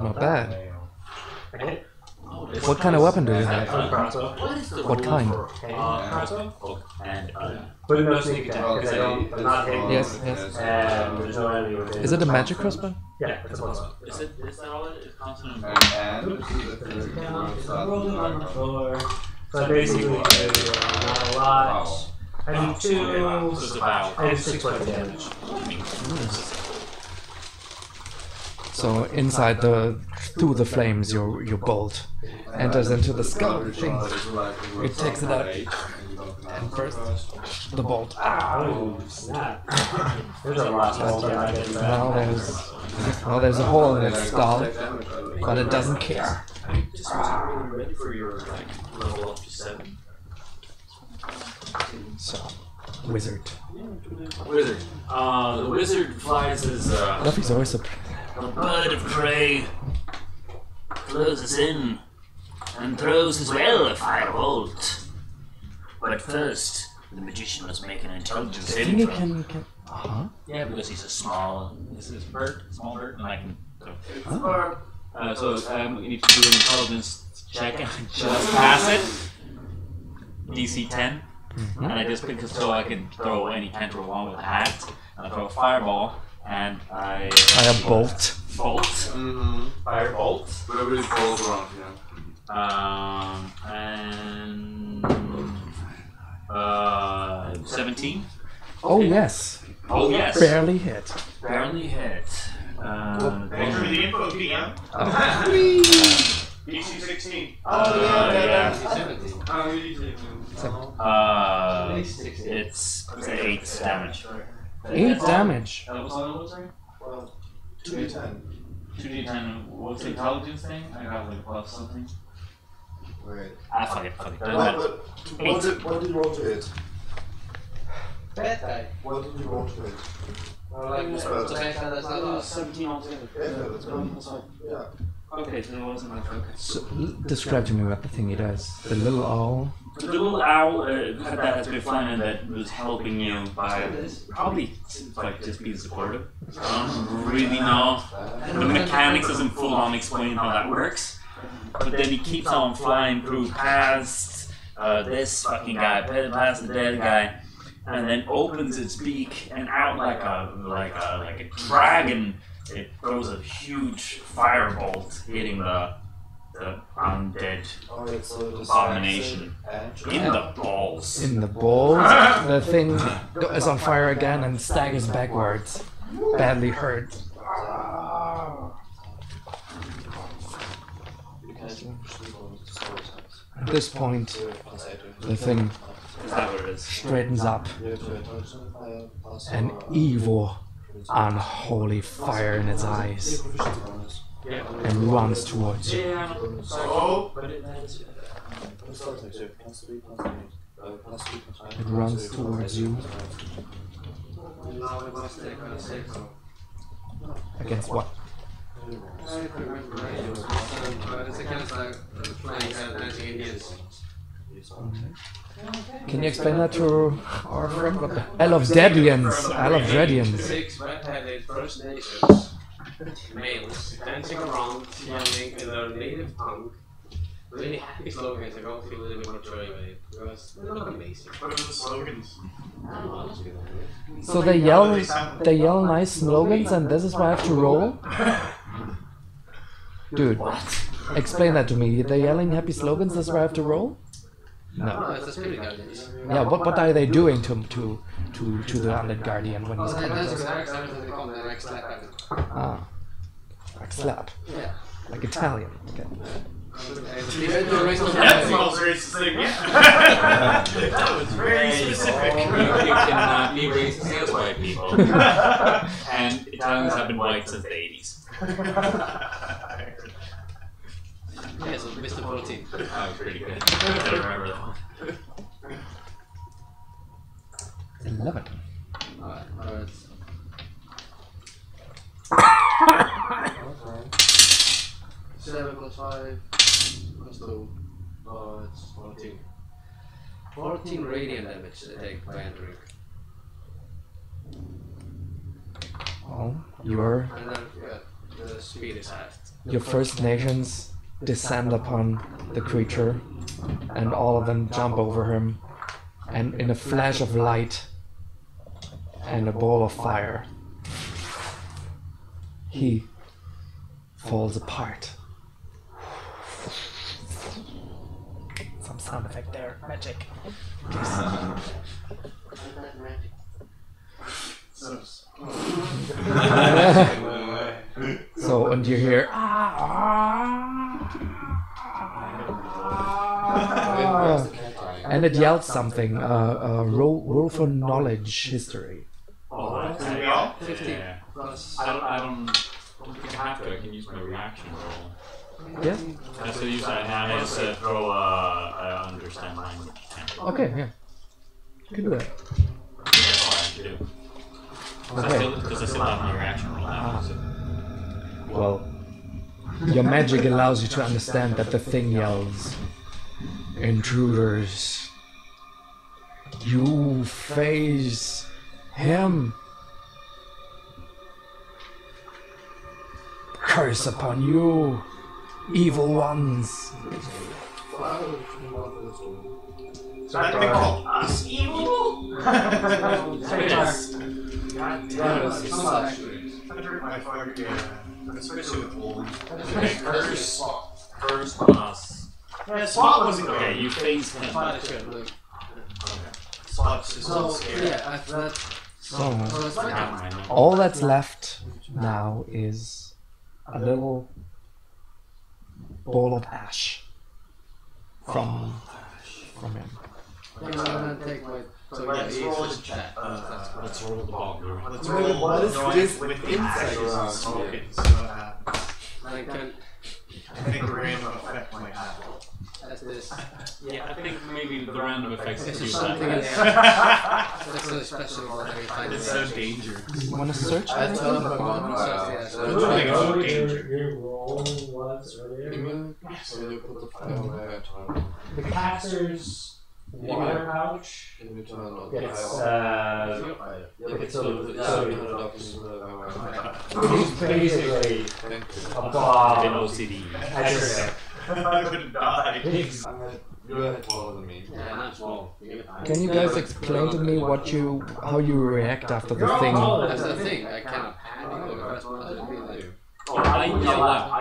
not bad. Okay. What kind of weapon do you have? Crossbow. What kind? Okay. Crossbow. And But no sneak attack, because I'm not hitting. Yes. And there's no enemy within. Is it a magic crossbow? Yeah, it's a crossbow. is that all it is? Consonant. Rolling on the floor. So I basically do not a lot. I do 2. So it's about. I do 6 points of damage. So inside through the flames, your bolt enters into the skull thing. It takes it out and first the bolt. Oh, snap. There's a lot of Now there's a hole in its skull, but it doesn't care. I just wasn't really ready for your level up to 7. So, wizard. Wizard. The wizard flies his Luffy's always a a bird of prey, closes in, and throws as well a firebolt. But first, the magician must make an intelligence I think saving he throw. can. Yeah, because he's a small bird, and I can. Oh. So you need to do an intelligence check and just pass it. DC 10. And I just pick it so I can throw any cantrip along with a hat. And I throw a fireball, and I have bolt. Bolt. Mm-hmm. Firebolt. Whatever it falls around, and 17. Oh yes. Oh yes. Barely hit. Barely hit. Thanks for the info, PM. DC 16. It's 8 damage. 8 damage. What was it? 2d10. 2d10. What's the intelligence thing? I got like plus something. Wait. Fuck it. Doesn't matter. What did you roll to hit? Bad guy. What did you roll to hit? Like, Spell. 17 altogether. Yeah, that's fine. Yeah. Okay, so it wasn't like okay. So, describe to me what the thingy does. The little owl. The little owl that has been flying and that was helping you by probably like just being supportive. I don't really know. The mechanics doesn't full on explain how that works. But then he keeps on flying through past this fucking guy, past the dead guy, and then opens its beak and out like a dragon. It throws a huge firebolt hitting the undead abomination in the balls. In the balls. The thing is on fire again and staggers backwards. Badly hurt. At this point, the thing Is that what it is? straightens up. An evil, unholy fire in its eyes. And runs towards you. It runs towards you. Against what? Can you explain that to our friend? What the Isle of Dreadians. Isle of Dreadians. 6 red-headed First Nations males dancing around, yelling in their native tongue. Really happy slogans. I don't feel a little bit more joy with it because they look amazing. What are the slogans? So they yell nice slogans, and this is why I have to roll? Dude, explain that to me. They're yelling happy slogans, this is why I have to roll? No, it's the spirit guardians. Yeah, what are they doing to the undead guardian when he's coming close? Ah, like slap. Yeah. Like Italian. Okay. That's the most racist thing yet. That was very specific. You cannot be racist against white people. And Italians have been white since the 80s. Yeah, so Mr. 14. That was pretty good. I don't remember that one. 11. Alright. 7 plus 5 plus 2. Oh, it's 14. 14 radiant damage they take by entering. Well, your And then the speed is halved. First Nations descend upon the creature, and all of them jump over him, and in a flash of light and a ball of fire, he falls apart. Some sound effect there, magic. So and you hear and it yells something. Roll for knowledge history. Oh, that's Can we all? 15 yeah. plus. I don't think I have to. I can use my reaction roll. Yeah. I still use that, and I just throw I understand language. Okay. Yeah. You can do that. That's all I have to do. Because I still have my reaction roll now. So. Well, your magic allows you to understand that the thing yells, "Intruders! You face him! Curse upon you, evil ones!" So that they call us evil? Yes. God damn it. My fire, yeah. Especially with wolves. Okay, curse on us. Yeah, Spot wasn't Okay, good. you face him. Spot's just so So, scared. yeah, after that. So, So it's like all that's left now is a little ball of ash from him. I'm gonna take my. So yeah, Let's roll he's his chat. Let's roll the ball, girl. Let's Wait, roll what is noise this with insect ashes and around smoke here? it and see what happens. I can. I think a random effect might happen. That's this. Yeah, I think maybe the random effects This do is something in that. the That's a special one every time. It's so dangerous. You want to search? I tell them You roll once earlier. So you put the fire away. I tell them. The caster's water pouch Can you turn on gets Thank he's basically you. a bomb An OCD. at your hip. I would have died. He's- You're taller than me. Yeah, and I'm small. You get Can you guys explain to me how you react after the thing? That's the thing. I cannot panic or that's what I feel like. Oh, I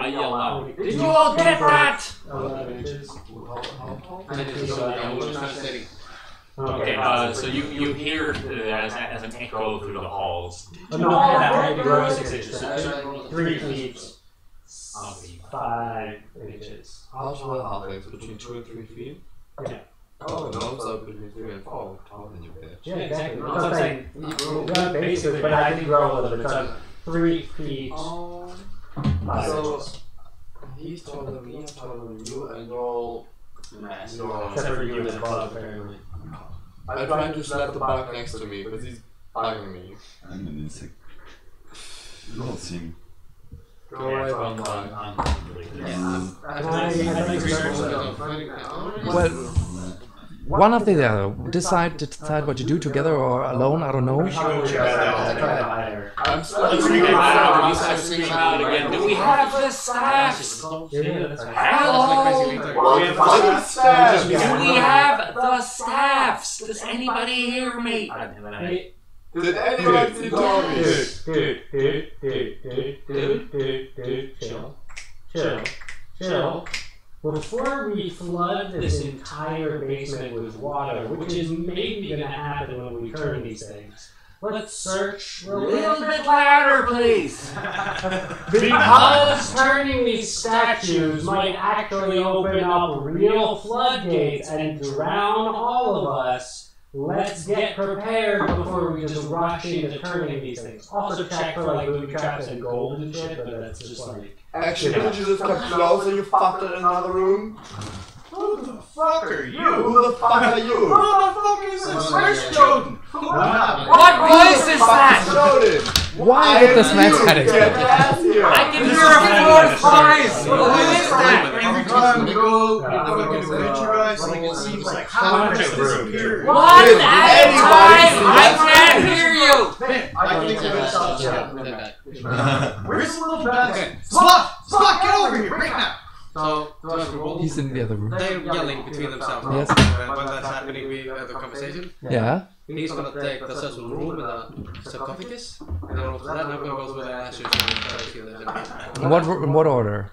yell out. Did you all get that? 11 inches. And it is so I was translating. Okay, so you hear as an echo through the halls. Oh, no, I had to grow 6 inches. So 3 feet, 5 inches. How tall are halflings? Between 2 and 3 feet? Yeah. Oh, no, so between 3 and 4. Taller than you, bitch. Yeah, exactly. That's what I'm saying. Yeah, basically, but I did grow a little bit. So I'm 3 feet, 5 So, inches. he's taller than me, I'm taller than you, and you're Except for you in the club, apparently. I'm trying to slap the bug next to me, because he's bugging me. I'm an insect. You don't seem. Go away, vampire. Well, one of the other. Decide what you do together or alone. I don't know. I'm slapping Let's you. scream out. Let's scream out again. Do we have the staffs? Hello? Do we have the staffs? Does anybody hear me? Did anyone see Tommy? Chill. Before we flood this entire basement with water, which is maybe going to happen when we turn these things, let's search A little bit louder, please. because turning these statues might actually open up real floodgates and drown all of us. Let's get prepared before we just rush into turning these things. Also check for like booby traps and gold and shit, but that's just like... Actually, did you just come closer, you fucked in another room? Who the fuck are you? Who the fuck are you? Who the fuck is this? Where's Joden? What voice is that? Jordan! Why did this man cut it? Get your ass here! I can hear a fourth voice. Who is that? Every time you go, you fucking visualize, like it seems like hundreds disappear. One at a time. I can't hear you. I think that's Where's the little bastard? Spot, get over here right now. So, He's in the other room. they're yelling between themselves. Yes. When that's happening, we have the conversation. Yeah. He's gonna take the central room with a sarcophagus, and then after that, I'm gonna go to the ashes and try to see if there's anything. In what order?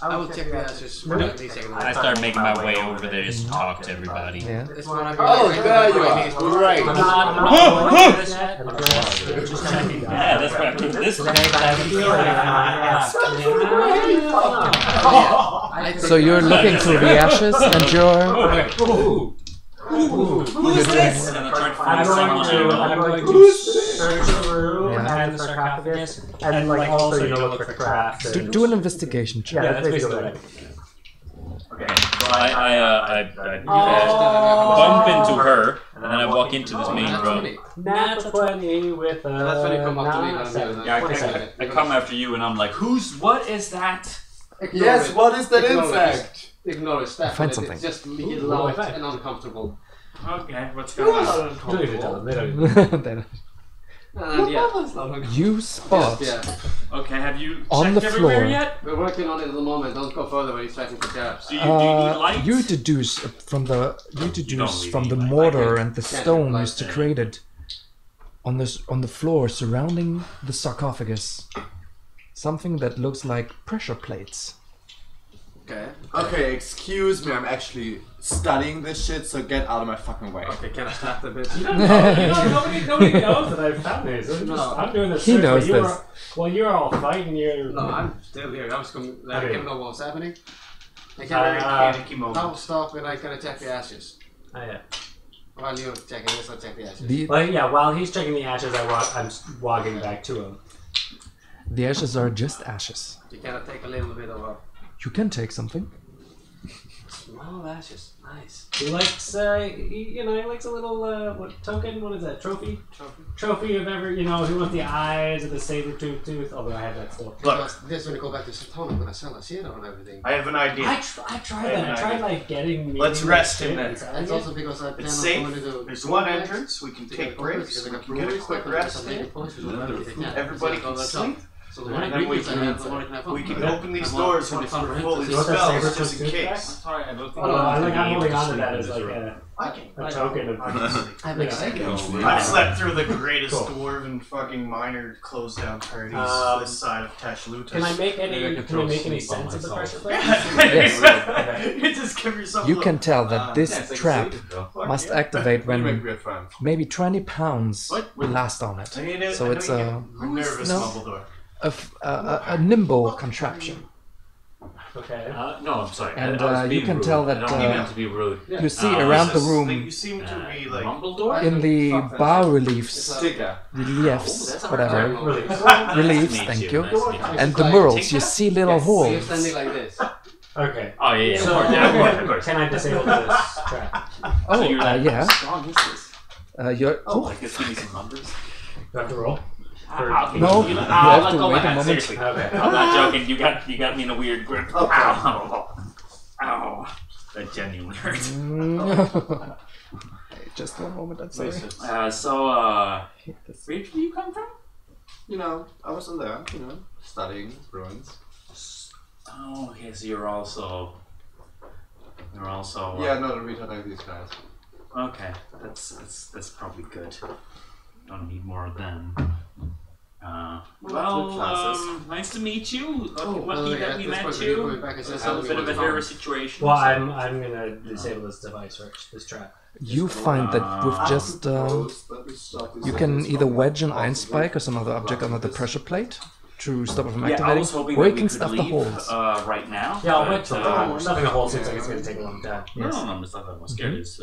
I will check the ashes for at least second. I start making my way over there just to talk to everybody. Yeah. This one I Oh, there you are. Right. I'm not going to this yet. I'm just checking that. Yeah, that's right. This is I feel like So you're looking through the ashes and you're... Who's this? And I try to find someone I I'm know. going to search the room Yeah. and the sarcophagus, and like also look for traps. Do an investigation check. Yeah, that's basically what I do. Okay, so I bump into her, and then I walk into this main room. Nat 20 with a That's when you come up to me. 7. Yeah, I come after you, and I'm like, what is that? Yes, what is that insect? Ignore it. Step Find on it. something. It's just Ooh, loud what? and uncomfortable. Okay, what's going on? Don't even tell them. They don't even. Then And yeah, you spot yeah. Okay, have you On checked the everywhere floor. yet? We're working on it at the moment. Don't go further when he's tracking for traps. Do you need lights? you deduce from the really from the need light. mortar and the Can't stone light used to there. create it on the floor surrounding the sarcophagus something that looks like pressure plates. Okay. Okay, excuse me, I'm actually studying this shit, so get out of my fucking way. Okay, can I stop the bit? Nobody knows that I've found this. I'm doing this. He search, knows but you this. were- Well, you're all fighting. You're. No, I'm still here. I was I Okay. can't know what was happening. I Very can't panicky moment. Don't stop and I gotta check the ashes. Oh, yeah. While you're checking this, I'll check the ashes. Well, yeah. While he's checking the ashes, I'm walking back to him. The ashes are just ashes. You cannot take a little bit of a You can take something. small ashes. Nice. He likes, he likes a little, what token? What is that? Trophy? Trophy of ever, he wants the eyes of the saber-tooth, although I have that still. Because this when you go back to Satana, I'm gonna sell a shit on everything. I have an idea. I tried that. I tried, like, getting... Let's maybe, rest like, him then. inside That's it. also because I It's cannot safe. go into There's one entrance. We can take breaks. We can get a quick rest in. Everybody can sleep. So the And one then we ingredients I can- have, the one I can have We fun. can open these doors when it's full of You want that spells, saber-tooth just in tooth back? case. Sorry, I don't think Oh, I'm holding on to sleep that in as this like room. I can. a token of... I have excited. I've slept through the greatest Cool. dwarven fucking minor closed down parties this side of Tashlutus. Can I make any? Maybe I could Can I throw make any sleep on sense of the myself. pressure plate? You just give yourself You a can tell that uh, this Yeah, it's like trap fuck must yeah. activate You make when weird friends. maybe 20 pounds What? last on it. I need it. So I know it's you a, get nervous no. Mumbledore. a nimble contraption. Okay. No, I'm sorry. And, I was you being can rude. tell that, I don't mean to be rude. You see around the Jesus, room You seem to be like. Mumbledore? in the bas reliefs, Sticker. reliefs, whatever, Really? reliefs, Nice to thank meet you, Nice to meet you. and the murals, you see little You're holes. standing like this. Okay. Oh, yeah, yeah. So, of course, yeah, of course. can I disable this trap? Oh, So you're like, yeah. how strong is this? You're. Oh, like, just give me some numbers. Do I have to roll? Okay, No, you you know, have let to go wait my a hand, moment. seriously. Okay. I'm not joking. You got me in a weird grip. Ow. Ow. That genuinely hurt. Just one moment, I'm sorry. Where do you come from? You know, I was in there, studying ruins. Oh, okay, so you're also... Yeah, no, the retard like these guys. Okay, that's probably good. Don't need more of them. Nice to meet you. Lucky that we met you. It's a bit of a nervous situation. Well, so- I'm gonna disable this device first. This trap. You find that with just you can either wedge an iron spike or some other object under the pressure plate to stop it from Yeah, I activating, was hoping or that you we can could stuff the leave holes. right now. Yeah, I'll but, wait till stuffing a hole seems like it's gonna take a long time. Yes. No, I'm just not that scared. It's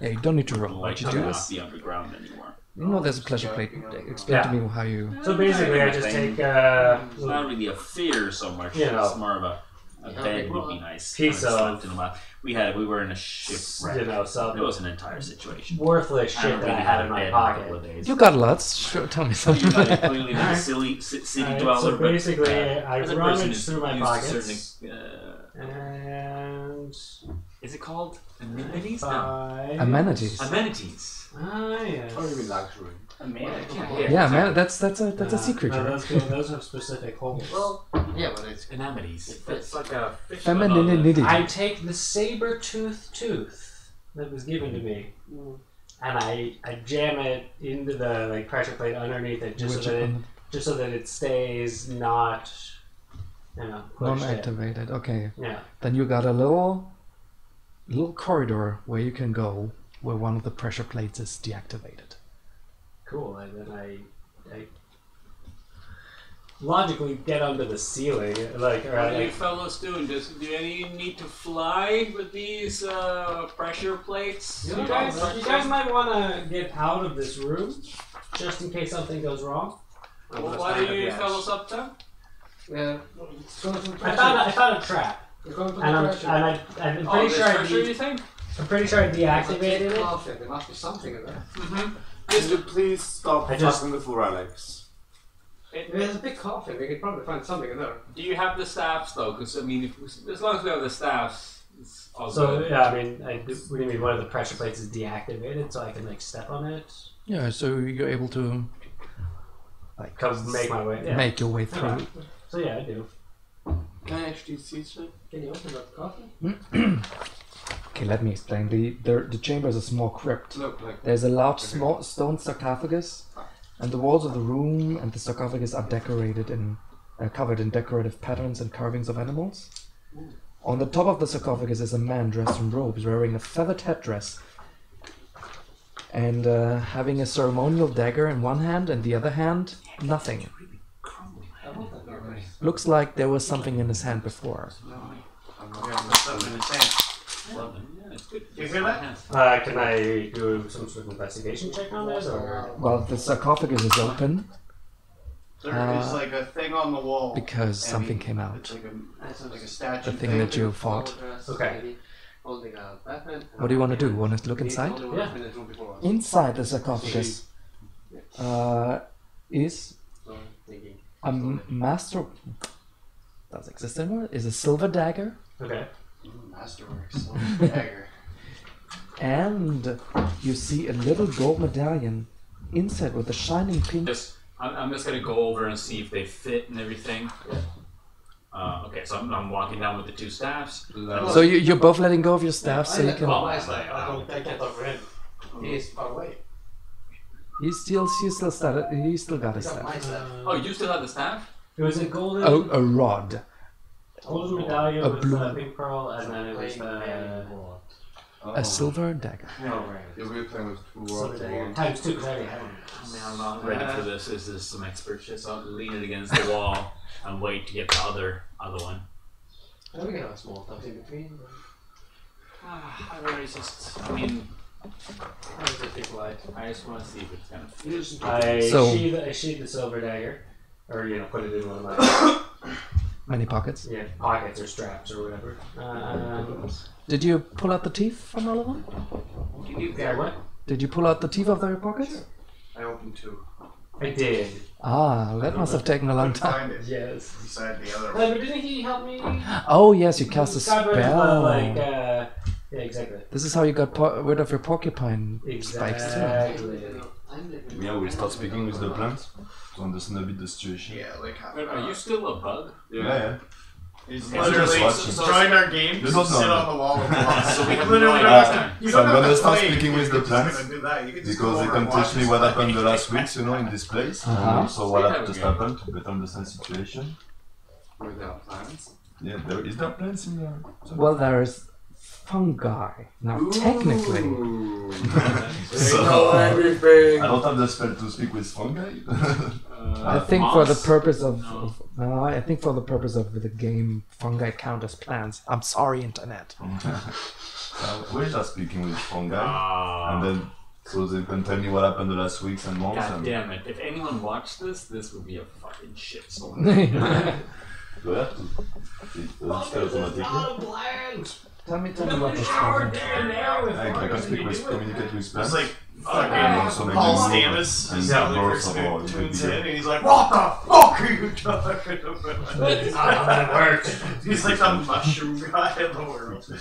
Yeah, you don't need to roll. like What you to do not is, be underground anymore. you know, there's a pleasure plate. Explain to me how you. So basically, I just take It's not really a fear so much. You know. It's more of a bed would be nice. Piece I haven't of- slept in a while. We were in a shipwreck. some It was an entire situation. worthless I shit don't that I really had had in a my bed in a couple pocket. of days. You got lots. Sure, tell me You something. got it clearly like a city Alright, dweller. so but, basically, I as a person rummaged who's through my used to pockets, certain, and is it called amenities? No. Amenities. Amenities. Ah, yes. Or even luxury. Yeah, man, that's a sea No, creature. those have specific holes. Yeah, but it's Amenities. it's like a Femininity. I take the saber-tooth tooth that was given to me, and I jam it into the pressure plate underneath it, just so that it stays not, pushed in. Non-activated. Okay. Yeah. Then you got a little corridor where you can go, where one of the pressure plates is deactivated. Cool. And then I logically get under the ceiling, like, or What are you like, fellows doing? Do any need to fly with these pressure plates? you guys might want to get out of this room, just in case something goes wrong. Well, what are you fellows up to? Yeah. I found a trap, and I'm pretty sure you think? I'm pretty sure I deactivated it. There must be something in there. Could you please stop fucking with relics? There's a big coffin. We could probably find something in there. Do you have the staffs though? Because I mean, as long as we have the staffs, it's all So good. yeah, I mean, what do you mean? One of the pressure plates is deactivated, so I can like step on it, Yeah, so you're able to like make my way. Yeah. make your way through. So yeah, I do. Can I actually see shit? Can you open that coffin? Okay, let me explain. The chamber is a small crypt. Look, like There's a large small stone sarcophagus, and the walls of the room and the sarcophagus are decorated in, covered in decorative patterns and carvings of animals. On the top of the sarcophagus is a man dressed in robes, wearing a feathered headdress, and having a ceremonial dagger in one hand, and the other hand, nothing. Looks like there was something in his hand before. You hear that? Can I do some sort of investigation check on this, or? Well, the sarcophagus is open There is like a thing on the wall. because Abby. something came out. It's like a statue. The thing that you fought. Okay. Holding a weapon. What do you want to do? Want to look inside? Yeah. Inside the sarcophagus is a master. Does exist anymore? Is a silver dagger, Okay. Masterworks. Dagger. and you see a little gold medallion inside with a shining pink. I'm just gonna go over and see if they fit and everything. Okay, so I'm walking down with the two staffs. So you're both letting go of your staff, so you can. I can't talk for him. He is far away. He still got his staff. Oh, you still have the staff? It was a golden, A rod. golden medallion a with blue- a pink pearl, and then it was A silver dagger. no, right. Yeah, we're playing with two Silver words. dagger. Times two, because I already had one. Man, I'm not ready for this. This is some expert shit, so I'll lean it against the wall and wait to get the other one. And we can have a small talk in between. I really just, I mean, I just think like. I just want to see if it's gonna fit. I sheathe the silver dagger, or put it in one of my Many pockets. pockets or straps or whatever. Did you pull out the teeth from all of them? Yeah, what? Did you pull out the teeth of their pockets? I opened two. I did. Ah, that must have taken a long Couldn't time. find it. Yes. Beside the other one. But didn't he help me? Oh yes, you cast a God, spell. Yeah, exactly. This is how you got rid of your porcupine spikes too. Exactly. Yeah, we start speaking with the plants to understand a bit the situation. Yeah, like half. Wait, are you still a bug? Yeah. He's Yeah, literally just watching. joined our game. You Just don't sit know. on the wall and watch. So we have Literally no don't idea. have to. You So don't I'm have gonna to start play speaking if with you're the just plants, gonna do that. You can just Because go they over can and teach watch me us what play. happened the last weeks, in this place. Uh-huh. So what just happened to better understand situation. Without plans. Yeah, is there plants in there? Well, there's fungi. Now, technically, So, I don't have the spell to speak with fungi. I think for the purpose of no, I think for the purpose of the game, fungi count as plants. I'm sorry, internet. We're just speaking with fungi, and then so they can tell me what happened the last weeks and months. God And damn it. If anyone watched this would be a fucking shitstorm. do I have to? It's automatically. Tell me what this fungi. I can speak with, communicate with It's plants. like And so fucking maybe Paul more Stamets and just now more like support tunes would tunes be in there. and he's like, what the fuck are you talking about? That's not how that works. He's like the mushroom guy in the world.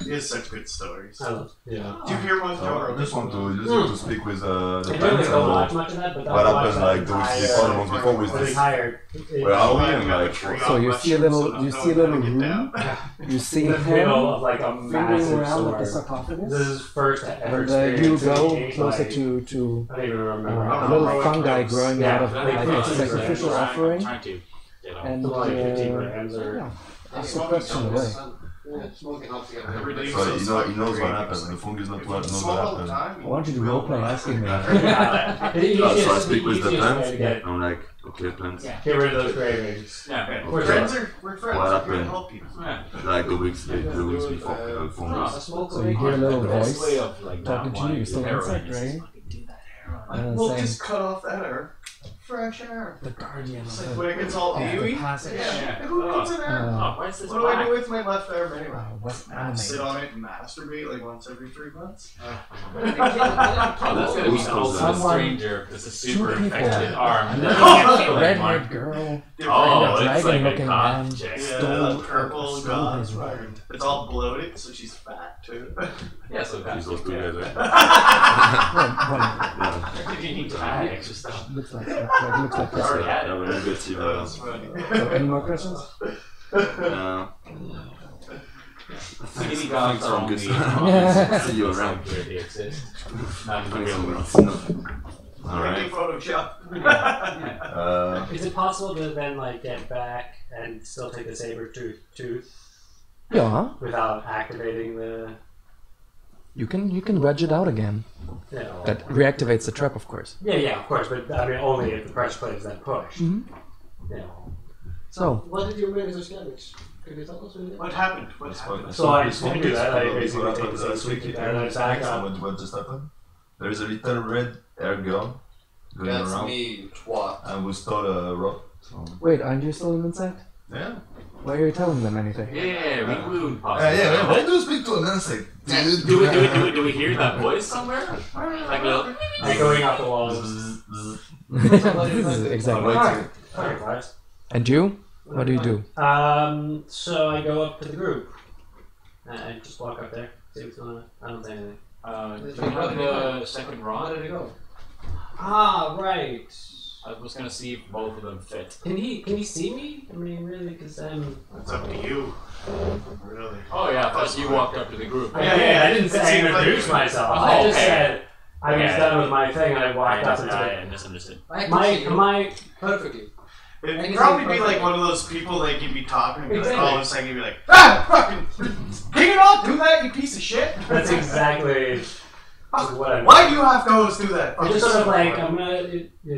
He has such good stories. Yeah. Do you hear one, So I Toro? just want to use it to speak with the I plants don't watch and much of that, but what happened I like the weeks before, the months before with When he this. hired. Where are we and like So you see a little room. You see In the middle him of like a fingering massive around with the storm. sarcophagus, This is first ever and experience. you go in closer like, to I don't even remember. a little fungi growing Yeah, out of like like a sacrificial offering, Trying to get off. and Like 15 grams or. yeah, it's a question away. Smoking helps you get So rid he knows what happens. The fungus knows what happens. I want you to roleplay asking me. So I speak with the plants. I'm like, okay, plants. Get rid of those cravings. Yeah. We're friends. We're friends. What We're here to happened? help people. Yeah. Like the weeks before fungus. So you hear a little voice way of like talking to you. You're still insect, right? Do that heroin. And We'll saying, just cut off that air. Fresh air. the guardian It's of like the, when it gets all of the ooey. passage. Yeah. Who needs an air? Uh, Why is this What do I black? do with my left arm anyway? What's Sit animated? on it and masturbate like once every 3 months. Oh, that's gonna be the Someone- stranger. This is super two people. infected arm. And And then then a red-haired girl Oh, and a it's like a dragon-looking man cop chick. stole, purple stole god. his ride. It's all bloated, so she's fat too. Yeah, so that's These those together. Well, Yeah. You need to add extra stuff. looks like this. Already had Yeah, it. we're good team. That was funny. So, any more questions? Skinny gods are only See you around. where they exist. Not in the real world. Alright. Alright. Photoshop. Is it possible to then like get back and still take the saber tooth Yeah, without activating the? you can wedge it out again. You know, That reactivates the trap, of course. yeah, of course, but I mean only if the pressure plate is then pushed. Mhm. You know. So, What did you manage to damage? Can you tell us? What happened? What happened? So I just do that. I basically take the saber tooth and then back up. What just happened? There is a little red air gun going That's around, me, twat. and we stole a rock. So. wait, aren't you still an insect? Yeah. Why are you telling them anything? Yeah, we wound Yeah. Why do you speak to an insect? Do we hear that voice somewhere? Like a little. Echoing out the walls. This is exactly. Okay, guys. And you? What do you do? So I go up to the group. I just walk up there. See what's going on. I don't say anything. Do we have the second Where rod? did it go? Ah, right. I was gonna see if both of them fit. Can he see me? I mean, really? Because I'm. It's up to you. Really. Oh yeah, I thought you walked up to the group. I didn't say I seemed like- introduced myself. Oh, I just okay. said I was Okay. done with my thing and I walked up into I misunderstood. I can see you my perfectly. It'd probably be like one of those people like you'd be talking and like, all of a sudden you'd be like, fucking, can you not do that, you piece of shit? That's exactly what I'm. Why do you have to always do that? I'm just sort of like I'm gonna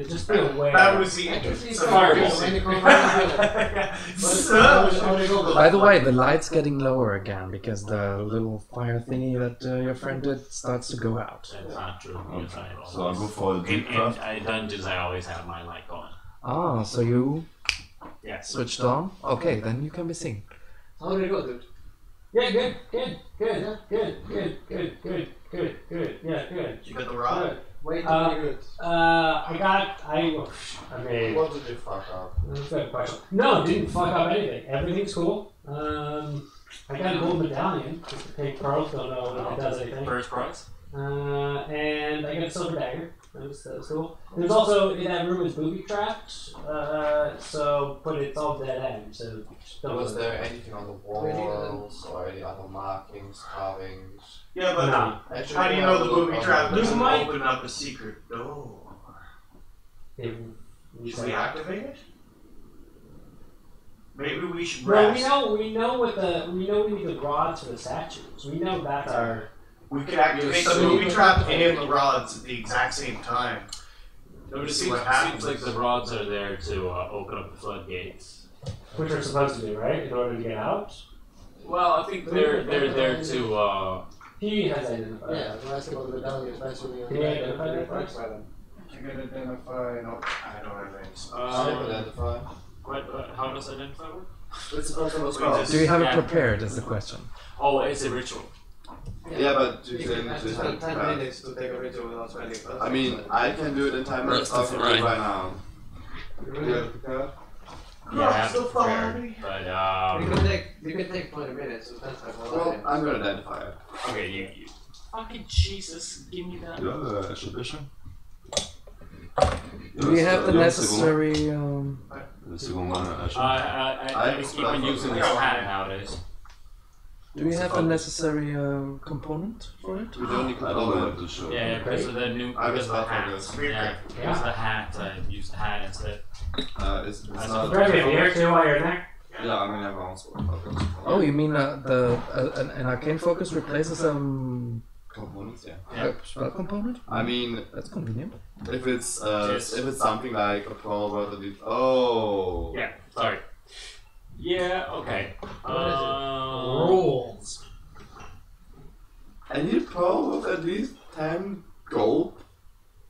just be aware. That was the I can see so fireballs. fireballs. Any coronavirus. By the way, the light's getting lower again because the little fire thingy that your friend did starts to go out. That's not true. You're right. So I'll go for a deep In craft. dungeons, I always have my light going. Ah, so you Yeah. switched on? Okay, then you can be seen. How did it go, dude? Yeah, good. Yeah, good. You got the rod? Way too Uh, many good. I mean, What did you fuck up? that's a good question. No, didn't fuck up anything. Everything's cool. I got a gold medallion, just to pay pearls, don't know if it does anything. First prize. And I got a silver dagger. That was cool. There's also in that room is booby trapped. But it's all dead end. So don't Was there anything on the walls or any other markings, carvings? Yeah, but No. Actually, how do you we know have the to look booby on trap the- doesn't might- open up a secret door? Should we activate it? Maybe we should Well, rest. we need the rods for the statues. We know that's our. We could activate the booby trap and the rods at the exact same time. No, but it See what seems happens. like the rods are there to open up the floodgates. Which we're supposed to do, right? In order to get out. Well, I think they're there to. He has identified. Yeah, when I asked about the medallion, especially Can you identify that for us? You can identify. No, I don't have names. Identify. How does identify work? It's the person who's Oh. Do you have it prepared is the question. Oh, it's a ritual. Yeah, but you You can have to just spend 10 have minutes to take a ritual without spending first. I mean, I can do it in time minutes. I can do it right now. You really have to prepare. Yeah, I have to the prepare. body. But You can take 20 minutes to spend Well, I'm gonna identify it. okay, you fucking Jesus, give me that. You have a exhibition? Do we have the necessary? The second one, I keep on using this hat nowadays. Do we have the necessary component for it? We don't need I don't know component. what to show. Yeah, because of the new, I because of the was hat. not Yeah, because of the hat, I used the hat instead. It's I not. Grab me a beer too while you're in there. Yeah, I mean, I have also focus. Oh, you mean an arcane focus replaces Components, yeah. a spell component? I mean, That's convenient. if it's something like a pearl worth at least. Oh. Yeah, sorry. Yeah, okay. Rules. I need a pearl worth at least 10 gold.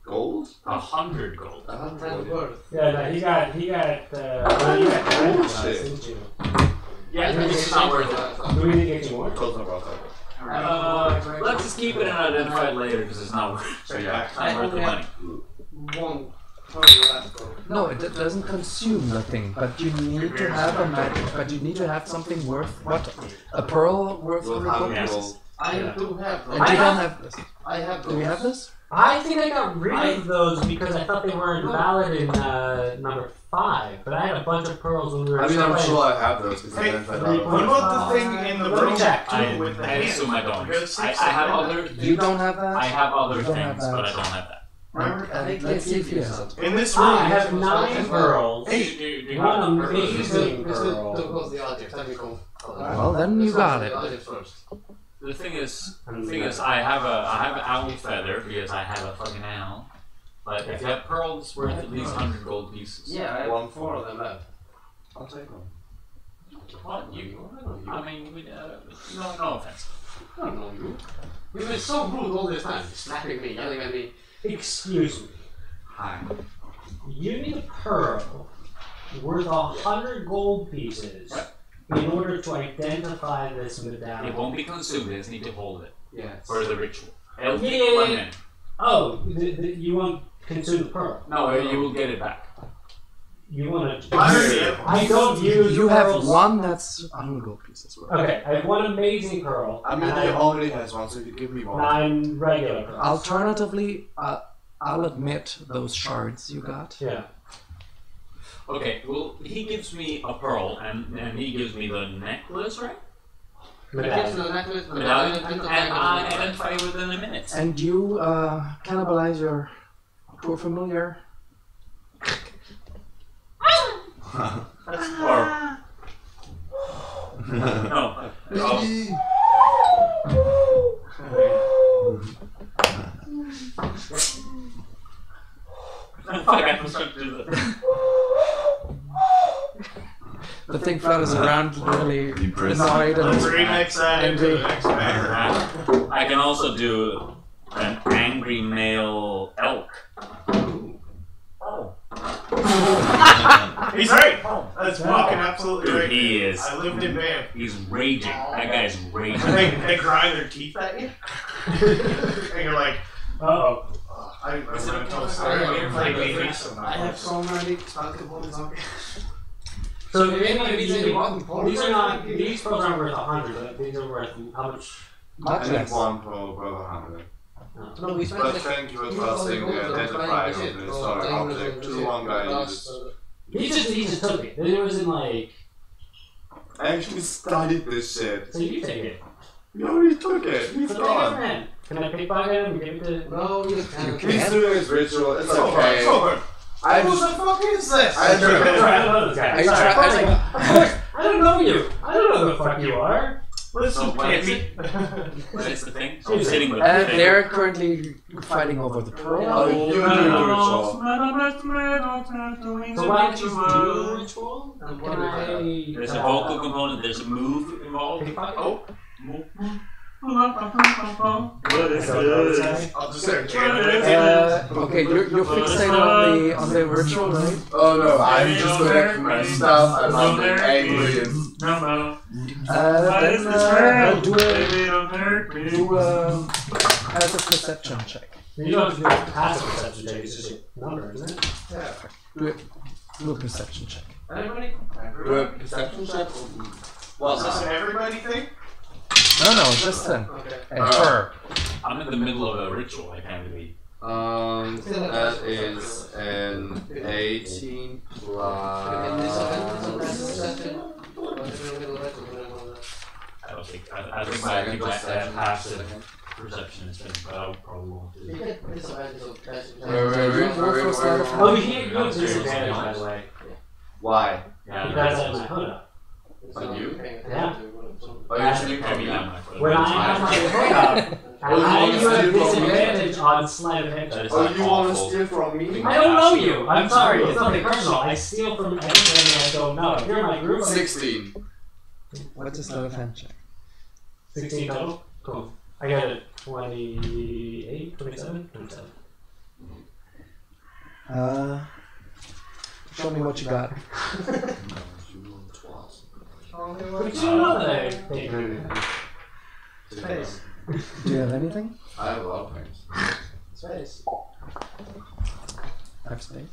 Gold? 100 gold. 10 worth. Yeah, no, he got you got 10 Bullshit. didn't you? Yeah, it's not worth it. Do we need to get you more? Totally about that. Let's just keep it and identify it later because it's not worth it. So yeah. It's not worth the money. One pearl left. No, it doesn't consume nothing, but you need to have a magic. But you need to have something worth what? A pearl worth We'll 100 gold have pieces? gold. I do have. And you don't have this. I have Do we have this? I think I got rid of those because I thought they weren't valid in number 5, but I had a bunch of pearls when we were I mean, I'm playing. sure I have those because Hey, I identified what What all of about the thing in the Let me room check. too with the I hand? assume I don't. Because I have other. You don't have that? I have other You don't have things, but I that. don't have that. Remember? Let's see if you have it. In this room, I have 9 pearls. Hey, One amazing Let's pearl. close the object. Then we go. Well, then you got it. The object first. the thing is, I have an owl feather because I have a fucking owl. But if you have pearls worth at least 100 gold pieces. Yeah, I have One 4 of them left. I'll take one. What you? I mean, no offense. I don't know you. You've been so rude all this time, slapping me, yelling at me. Excuse me. Hi. You need a pearl worth 100 gold pieces in order to identify this It medallion. won't be consumed. I just need to hold it Yes. for the ritual. It'll take Yeah. 1 minute. Oh, you won't consume the pearl. No, you will get it back. You want to. Understand. I don't use You have pearls. one that's 100 gold pieces worth. Okay, I have 1 amazing pearl. I mean, and he I have already has one, so if you give me one. 9 regular pearls. Alternatively, I'll admit those shards you got. Yeah. Okay, well, he gives me a pearl, and he gives me the necklace, right? Medallion. Medallion, and I identify it within a minute. And you cannibalize your poor familiar. Or no. Fuck, I'm supposed to do that. The thing flutters around, really Impressive. annoyed let's and remix that into the next bag. I can also do an angry male elk. Oh. He's right. That's fucking absolutely Dude, right. he is. I lived in Banff. He's raging. That guy's raging. They grind their teeth at you, and you're like, Uh-oh. I'm gonna tell a story about my baby. I have so many spell components on me. So Maybe these are not. These pearls aren't worth 100. But these are worth how much? much I need less. one per 100. No, we spent But like thank you for 2,000 trusting gold the on identifier buying of shit, the bro. historic Playing object with to the one guy. last, He just took it. It wasn't like. I actually studied this shit. So you take it. You already took it. He's So take it gone. from him. Can I pickpocket him and give it to? No, you can't. He's doing his ritual. It's So hard, okay. so hard. I Who just. the fuck is this? I Sorry, I don't know this guy. Are you Sorry, trying- of course, I don't know you. I don't know who the fuck you are. Listen, So what is Cappy. What is the thing? I'm sitting with the And thing. they're currently fighting over the pearl. Oh, you're doing the ritual. So why don't you do the ritual? And Can what I? There's a vocal component, there's a move involved. Pickpocket? Oh. What is this? I'll just start jamming. Okay, you're fixated on the ritual, right? Oh no, I'm just collecting my stuff and I'm being angry and Then do a passive perception check. You don't have to do a passive perception check. It's just a number, isn't it? Do a perception check. Everybody? do a perception check. Is this an everybody thing? No, just then. Okay. And her. I'm in the middle of a ritual, I can't believe. That is an 18 I don't think, I think I have passive perception is but I probably won't do it. Oh, you can't go disadvantage, by the way. Why? Yeah, Because of my hood up. On you? Yeah. Oh, you're shooting for me. When I have my hood up, I have disadvantage on sleight of hand checks. Oh, you want to steal from me? I don't know you. I'm sorry. It's nothing personal. I steal from everything I don't know. If you're my group, 16. What's a sleight of hand check? 16 total. Cool. I got it. 28, 27, 27. Show me what you got. But you know that Space. Do you have anything? I have a lot of things. Space. I have space.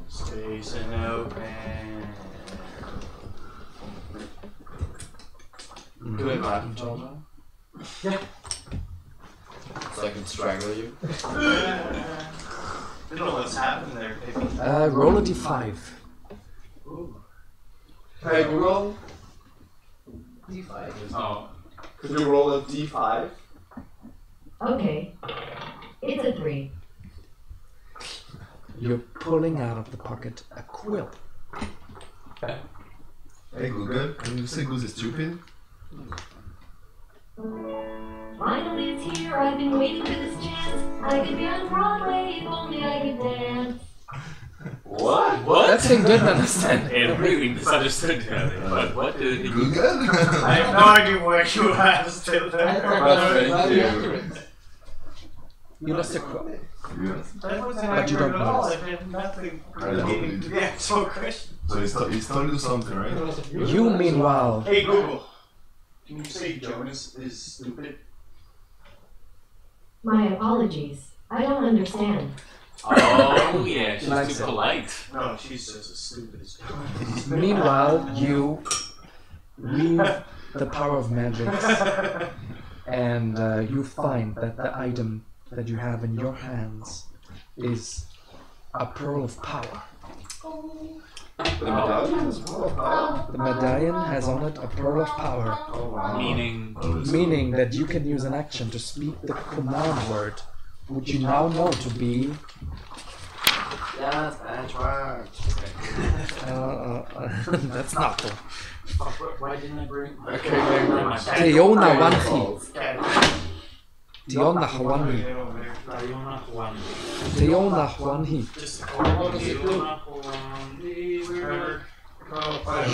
Space and open. Do we have advantage on that? Yeah. So I can strangle you? I don't know what's happening there, Pippi. Roll a d5. Hey Google, D5. Oh, could you roll a d5? Okay. It's a 3. You're pulling out of the pocket a quill. Hey Google, can you say Goose is stupid? Finally, it's here. I've been waiting for this chance. I could be on Broadway if only I could dance. what? What? That thing didn't understand. It really misunderstood him. But what did he... Google? I have no idea where you are still there. You lost a quill. Yeah. That wasn't But you don't accurate at all. notice. I had nothing I don't relating to know. the actual question. So he told you something, right? You, meanwhile, Hey Google, can you say Jonas is stupid? My apologies. I don't understand. Oh, yeah, she's Likes too it. polite. No, she's just as stupid as Jonas. meanwhile, you read the power of magic, and you find that the item that you have in your hands is a pearl of power. The medallion is full of power. The medallion has on it a pearl of power, Oh wow. Meaning... meaning that you can use an action to speak the command word, which you now know to be Yes, that's right. that's not the Why didn't I bring... Okay, wait. Teona Wanhi. Teona Hawani. Teona Hawani.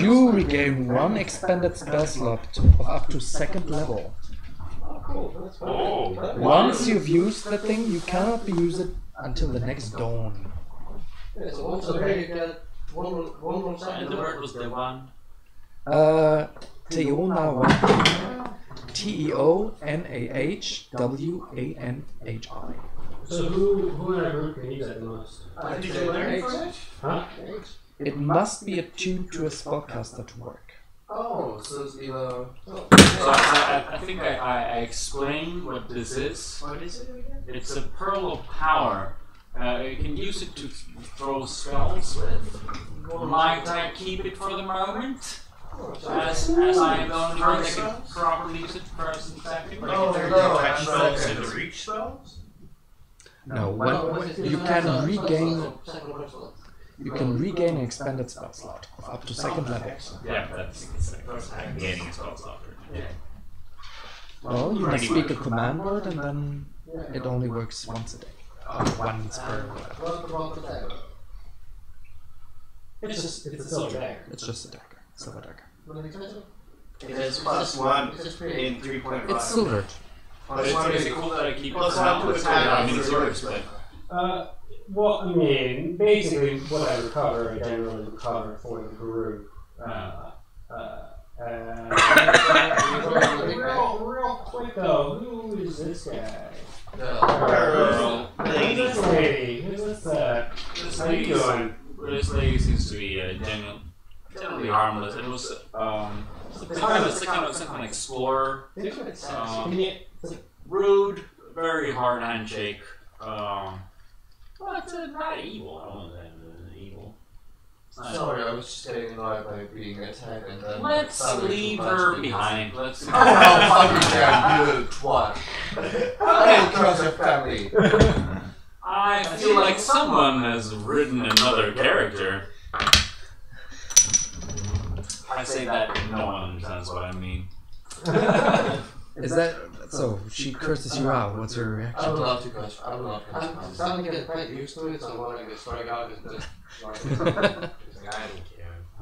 You regain one expended spell slot of up to 2nd level. Oh, Once you've used the thing, you cannot use it until the next dawn. Yeah, so once a day you get one more second. and the word was the one. Teona Wanhi. Teonahwanihi. So who in our group can use that the most? Did you learn from it? Huh? It must be attuned to a spellcaster to work. Oh, so it's either... So I think I explained what this is. What is it again? It's a pearl of power. You can use it to throw spells with. Might I keep it for the moment? As I am going to try to properly use it first and second. Like if they're touch spells and reach spells? No, when you can regain an expended spell slot of up to 2nd level. Yeah, that's gaining a spell slot. Well, you must speak a command word and then it only works once a day. Once per whatever. It's a silver dagger. It's just a dagger. Silver dagger. It has +1 in 3.5. It's silvered. But it's cool that I keep it Plus around one to with attack. I mean, it's yours, but Well, I mean, basically, what I recover, I generally recover for the group. Real quick though, who is this guy? Girl. This lady. Who's this? How you doing? this lady seems to be generally harmless. It was it's kind of an explorer. Rude, very hard handshake. But not evil. I don't know evil. Sorry, I was just getting annoyed by being attacked and then... Let's leave her behind. Let's. Oh, how you can, you twat. I don't trust your family. I feel like someone has written another character. I I say that no one understands what I mean. Is that so? She curses you out. What's your I reaction? would love to curse. I would love to curse. I'm starting to get quite used to it, so I'm wondering if strike out is just like, I don't care.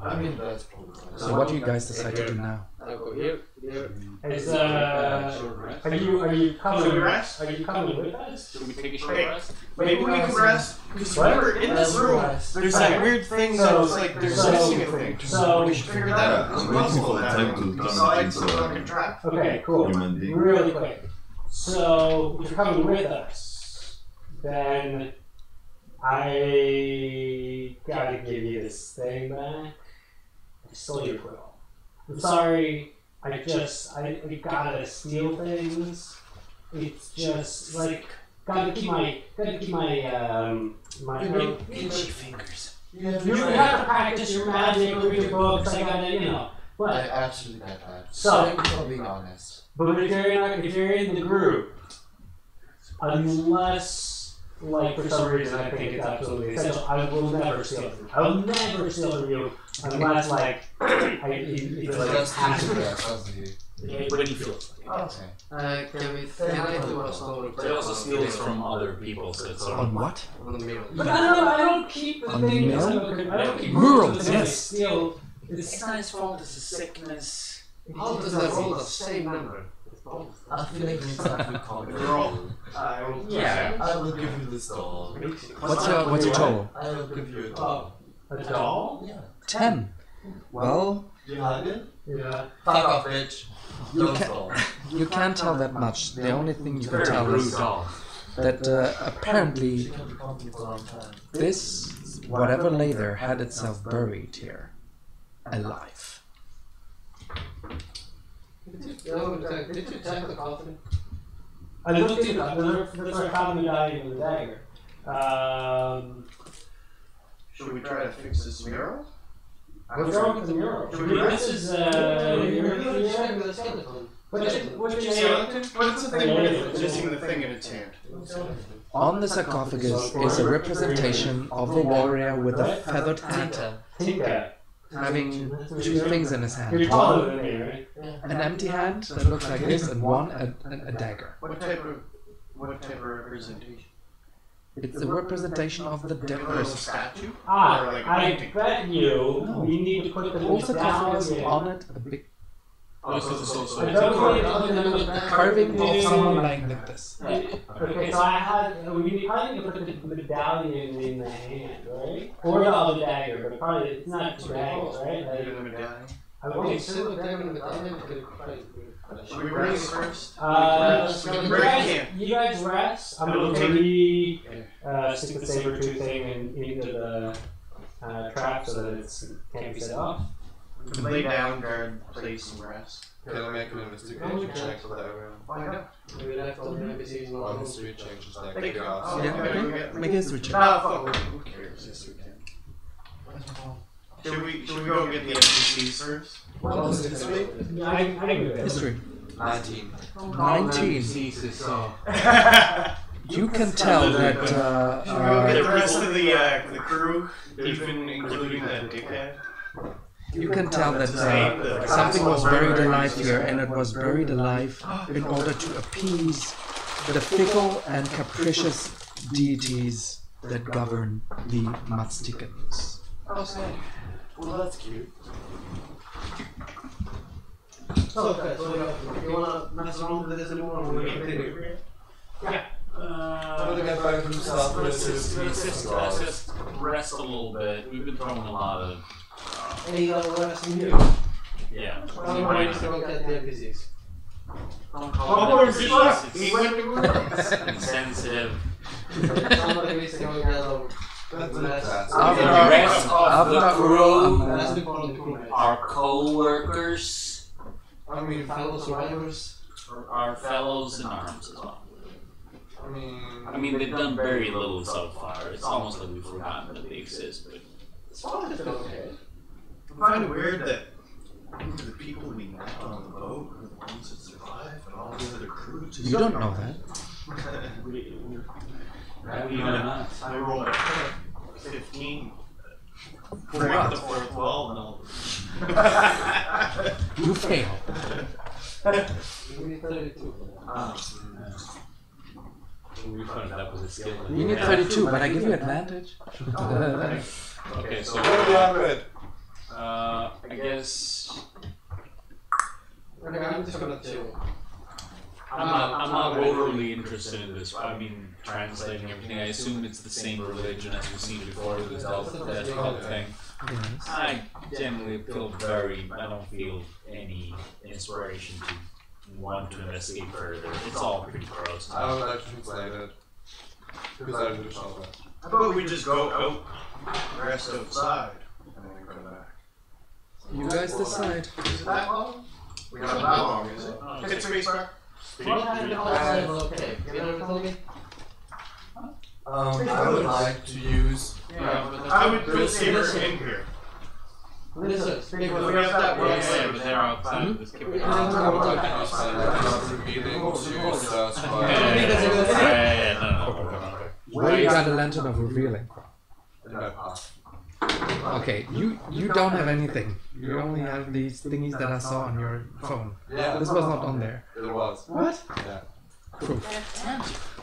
I mean, that's probably fine. So what do you guys decide to do now? I'll go here, here. Is, are you coming? Should we rest? Are you coming with us? Should we take a short Okay. rest? Maybe we can rest because What? remember in this room there's that weird thing that's like there's missing a thing. So We should figure that Yeah, out. It's I'm waiting possible for the that time to besides the turn fucking into trap. okay, cool. human being. Really quick. So if you're coming with us, then I gotta give you this thing back. I stole your quill. I'm sorry. I gotta steal things. It's just like gotta keep my Itchy fingers. You have to practice your magic, read your books. I gotta, But I absolutely got that. So- Thank you for being honest. But if you're in the group, unless like for some reason I think it's absolutely essential, I will never steal from you. I will never steal from you unless like it's like Just has to be. Okay, when you feel. Okay. Can I do a story? But it also steals from other people, so it's sort On of. what? On the mirror. But I don't keep the On the things. mill? I don't keep Murals, the yes. Steal. It's not his fault, it's a sickness. How does that roll the same number? I feel like it's not to call it. Yeah. I will give you this doll. What's your total? I will give you a doll. A doll? Yeah. 10. Well, You have it? Yeah. Fuck off, bitch. You Don't can- doll. you can't tell that much. The only thing you can Very tell rude is doll. that apparently She can be company for a long time. this, whatever lay there, had itself buried here, alive. Did you check the coffin? I looked at that's where I found the medallion and the dagger. Should we try to fix this mural? What's wrong with the mural? This is Check the skeleton. what's your name? Skeleton? What's the thing with it? Missing the thing in its hand. On the sarcophagus is a representation of a warrior with a feathered hat, Tinka. having two things in his hand. You're taller One, than me, right? an empty hand that looks like this, and one, a dagger. What type of representation? It's a representation of the dead A little person. statue? Ah, Or like a I painting? bet you No. we need to put the The sarcophagus medallion. on it, a big Oh, so it's also I don't need other than the carving of someone lying like this. Okay, so I had we probably need to put the medallion in the hand, right? Or the other dagger, but probably it's not two daggers, right? Like, the medallion. I Okay, would so the dagger and the diamond can Should we bring it first? you guys rest. I'm gonna stick the saber tooth thing into the trap so that it can't be set off. Lay down, guard, place, and rest. Can I make an investigation check for that room? Find out. We left all the NPCs in On the history changes like Thank you. chaos. Oh, Yeah, okay. make a history check. Ah, fuck. Who cares? Yes, we can. Should we go get the NPCs first? What was the history? Yeah, I can do that. History. 19. 19. You can tell that Should we go get the rest of the crew, even including that dickhead? you can tell that something was buried alive here, and it was buried alive in order to appease the fickle and capricious deities that govern the Matstikans. Okay. Well, that's cute. So, okay, so you wanna mess around with this anymore or we continue? Yeah. I'm gonna get back to stuff. Let's just rest a little bit. We've been throwing a lot of. Hey, you gotta rest in here. Yeah. I'm going to go get the NPCs. Insensitive. Somebody needs to go get them. That's an attack. The rest of the crew, That's the part of the crew. our co-workers, I mean, fellow survivors. our fellows in arms as well. I mean, they've done very little so far. It's almost like we've forgotten that they exist, but It's probably okay. I find it weird that the people we met on the boat are the ones that survived, and all the other crews. You don't know that. we know not. I rolled a 15. Break the fourth wall, and You fail. You need 32. We found that was a skill. You need 32, but I give you advantage. Okay, so What do you have it? I guess Okay, I'm just gonna chill. I'm not overly interested in this. I mean, translating everything. I assume it's the same religion as we've seen before, the death cult thing. Yes. I generally I don't feel any inspiration to want to investigate further. It's all pretty gross. I don't like to translate it. Because I do all that. How about we just go out, rest outside, and then we come back? You guys decide. Is it that long? We got that long, is it? Hit space bar. Okay, can you tell me? I would like to use. I would put Saber in here. Listen, speak We with have that one Yeah, Saber. but they're outside of this cave. I would like to use my revealing to satisfy. No. Where you got a lantern of revealing? In my path. Okay, you don't have anything. You only have these thingies that I saw on your phone. Yeah. This was not on there. It was. What? Yeah.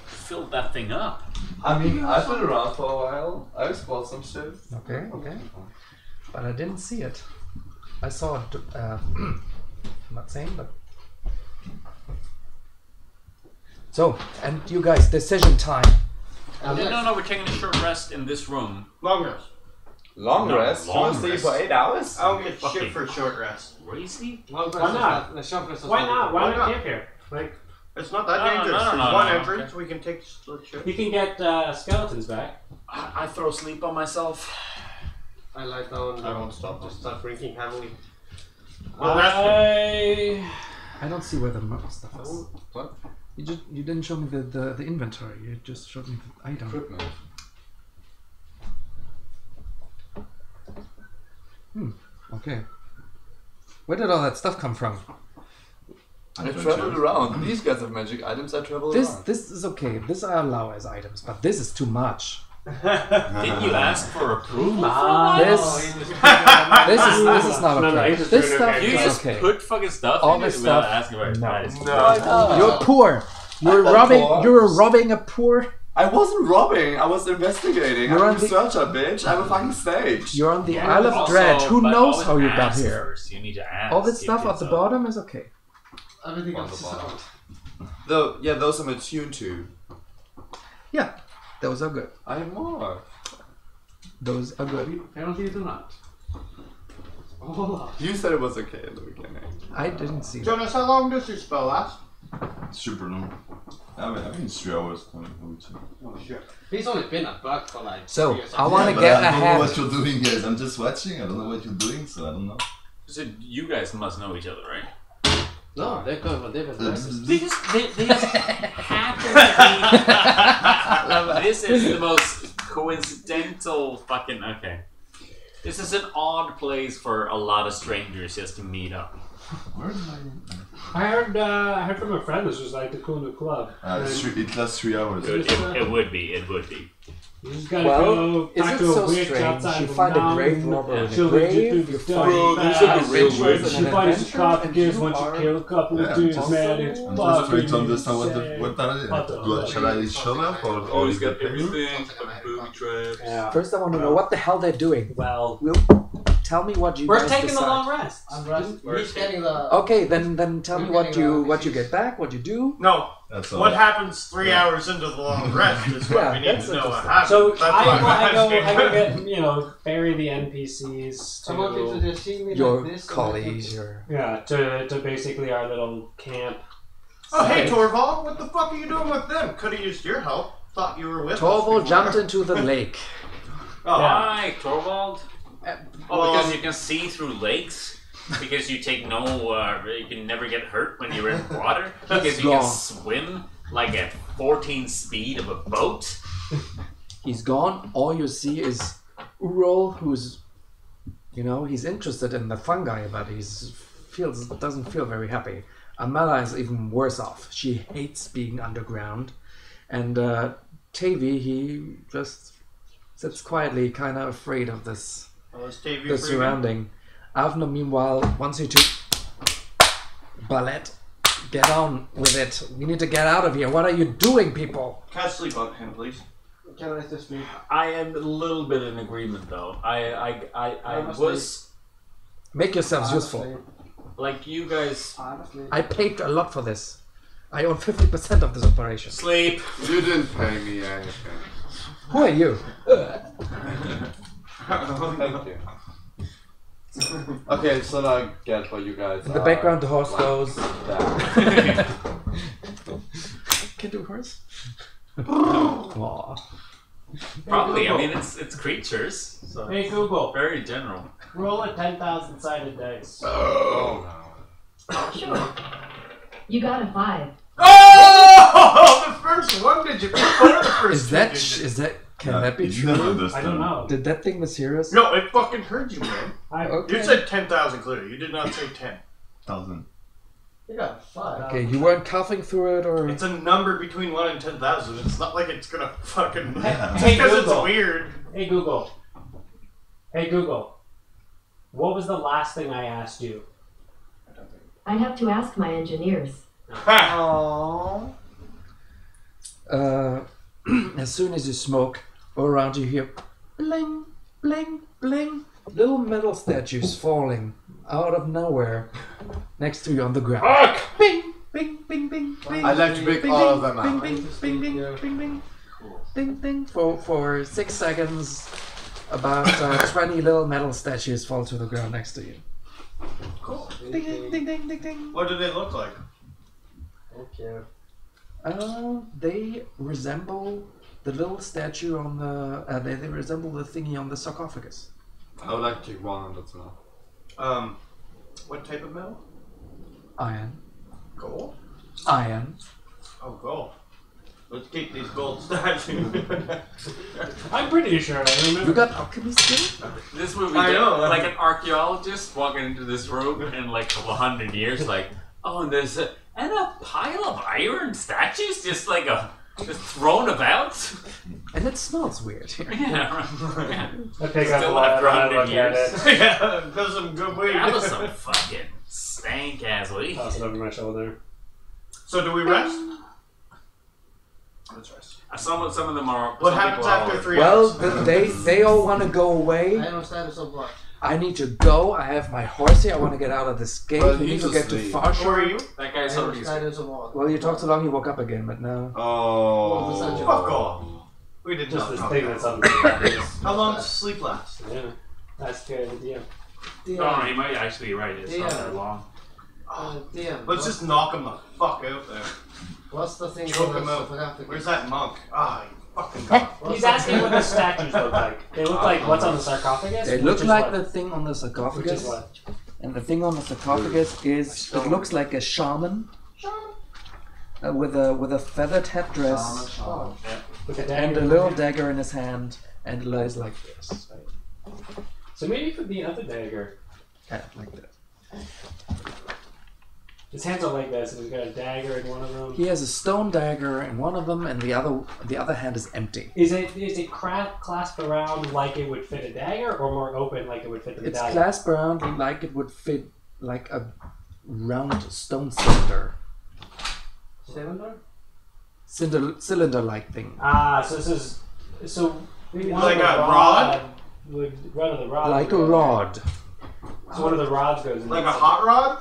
Filled that thing up. I mean, I've been around for a while. I've spot some shit. Okay, okay. But I didn't see it. I saw it. I'm not saying, but. So, and you guys, decision time. No, we're taking a short rest in this room. Long rest. Long No, rest? You long want to sleep rest. for 8 hours? I don't get Fucking- shit for a short rest. Crazy? Why not? Why not? Why Why not not? camp here? Like, It's not that No, no, dangerous. no, no, There's no, one no, entrance. We can take split shit. you can get skeletons back. I throw sleep on myself. I lie down. I won't stop. Just start drinking heavily. Well, that's I don't see where the stuff is. What? You didn't show me the inventory. You just showed me the item. Equipment. Okay. Where did all that stuff come from? I traveled around. These guys have magic items. I travel around. This is okay. This I allow as items, but this is too much. Didn't you ask for approval? This is not No, okay. he's just This doing stuff okay. You is just okay. put fucking stuff All in this it without stuff, asking for no. advice. No. You're poor. You're not robbing. poor. You're robbing a poor. I wasn't robbing. I was investigating. You're I'm on a the- researcher, bitch. I'm a fucking stage. You're on the Isle of Dread. Who but knows always how you got ask here? First. You need to ask. All this if stuff at it's the a- bottom is okay. Everything On the else is bottom. out. Yeah, those I'm attuned to. Yeah, those are good. I have more. Those are good. Apparently you do not. Oh, You said it was okay in the beginning. I didn't see that. Jonas, how long does your spell last? Super long. I think it's 3 hours. I would say. oh shit. He's only been at work for like So, 3 years. I want to But get I don't know ahead. what you're doing, guys. I'm just watching. I don't know what you're doing, so I don't know. So you guys must know each other, right? No, they're going for different places. They just happen to be. This is the most coincidental fucking. Okay. This is an odd place for a lot of strangers just to meet up. Where's my? I heard from a friend this was like the cool new club. It lasts 3 hours. It would be. It would be. You just gotta Well, go is talk it to a so witch strange? outside You of a find a mountain. grave robber in a She'll lead you grave. through You the find dark there's like a path. real adventures witch. and She an finds adventure, sarcophagus and once you are- kill a couple Yeah, of dudes, also- man. It's I'm just trying to fucking understand insane. what are they? Shall I show up or is it paid? booby traps. Yeah. First, I want to know what the hell they're doing. Well, Tell me what you we're guys taking a decide. long rest. He's getting the. Okay, then tell me what you get back, what you do. No. That's all. What happens 3 hours into the long rest is what Yeah, we need that's to know what interesting. happens. So That's I why go asking. get bury the NPCs I want you to to just see me Your like this. colleagues, your to basically our little camp. Oh, hey, Torvald, what the fuck are you doing with them? Could have used your help. Thought you were with us Torvald before. jumped into the lake. Oh, Hi, Torvald. well, Because you can see through lakes. Because you take no, you can never get hurt when you're in water. Because you can gone. swim like at 14 speed of a boat. He's gone. All you see is Urol, who's, he's interested in the fungi, but doesn't feel very happy. Amela is even worse off. She hates being underground. And Tavi, he just sits quietly, kind of afraid of this is Tavia the free? surrounding. Avner, meanwhile, wants you to... Ballet, get on with it. We need to get out of here. What are you doing, people? Cast sleep on him, please. Can I just sleep? I am a little bit in agreement, though. I was Make yourselves I'm useful. asleep. like you guys. I'm asleep. I paid a lot for this. I own 50% of this operation. Sleep. You didn't pay me anything. Who are you? Thank you. Okay, so now I get what you guys In the are background, the horse like goes. that. Can do horse? Aw. Probably. I mean, it's creatures, so Hey Google, very general. roll a 10,000 sided dice. Oh no. Sure. You got a 5. Oh! The first one digit before the first Is that can that be It true? never does I don't that. know. Did that thing mysterious? No, it fucking heard you, man. Okay. You said 10,000 clear. You did not say 10. 1,000. You got 5. Okay, you weren't coughing through it, or It's a number between 1 and 10,000. It's not like it's gonna fucking. Yeah. Just Hey, because it's Google. weird. Hey Google. Hey Google. What was the last thing I asked you? I'd have to ask my engineers. Ha! as soon as you smoke, all around you hear bling, bling, bling, little metal statues falling out of nowhere next to you on the ground. Bing, bing, bing, bing, bing. I'd like to pick bing, all of bing, them bing, out. bing, bing, bing, bing, bing, ding, ding. For 6 seconds, about 20 little metal statues fall to the ground next to you. Cool. Ding, ding, ding, ding, ding, ding. What do they look like? Okay. They resemble the little statue on the. They resemble the thingy on the sarcophagus. I would like to kick one and that's enough. What type of metal? Iron. Gold? Iron. Oh, gold. Let's keep these gold statues. I'm pretty sure I remember. You got alchemy skill? This movie, I know. like an archaeologist walking into this room in like a couple hundred years, like, oh, and there's a pile of iron statues just thrown about. And it smells weird here. Yeah. I pick up Still one after and I 100 look at years. it. Yeah, does some good weed. That was some fucking stank ass weed. Toss it over my shoulder. So do we rest? Let's rest. Some of them are. What some happens people are after like- 3 Well, hours? they all want to go away. I know status of what? I need to go. I have my horse here. I want to get out of this gate. Well, we need he's to get to asleep. Who are Farshore. you? That I guy's know already. status of what? Well, you talked so long, he woke up again, but no. Oh. Fuck off. We did Just not this talk thing about that's it. on the How long does sleep last? Yeah. That's good idea. No, you might actually be right. It's not Yeah. that long. Oh, damn. Let's just knock him the fuck out there. What's the thing Choke called him out. sarcophagus? Where's that monk? Ah, you fucking god. He's asking what the statues look like. They look like what's on the sarcophagus? They which look is like what? the thing on the Which is sarcophagus. what? And the thing on the sarcophagus is, it looks like a shaman. With a feathered headdress With a and dagger. a little dagger in his hand, and it lies like this. So maybe for the other dagger. Yeah, like that. His hands are like this, and he's got a dagger in one of them. He has a stone dagger in one of them, and the other hand is empty. Is it clasped around like it would fit a dagger, or more open like it would fit the It's medallion? clasped around like it would fit like a round stone cylinder-like thing. Ah, so this is maybe one Like of the a rod? would one of the rods Like a would go rod. there. So one of the rods goes in Like a this. hot rod?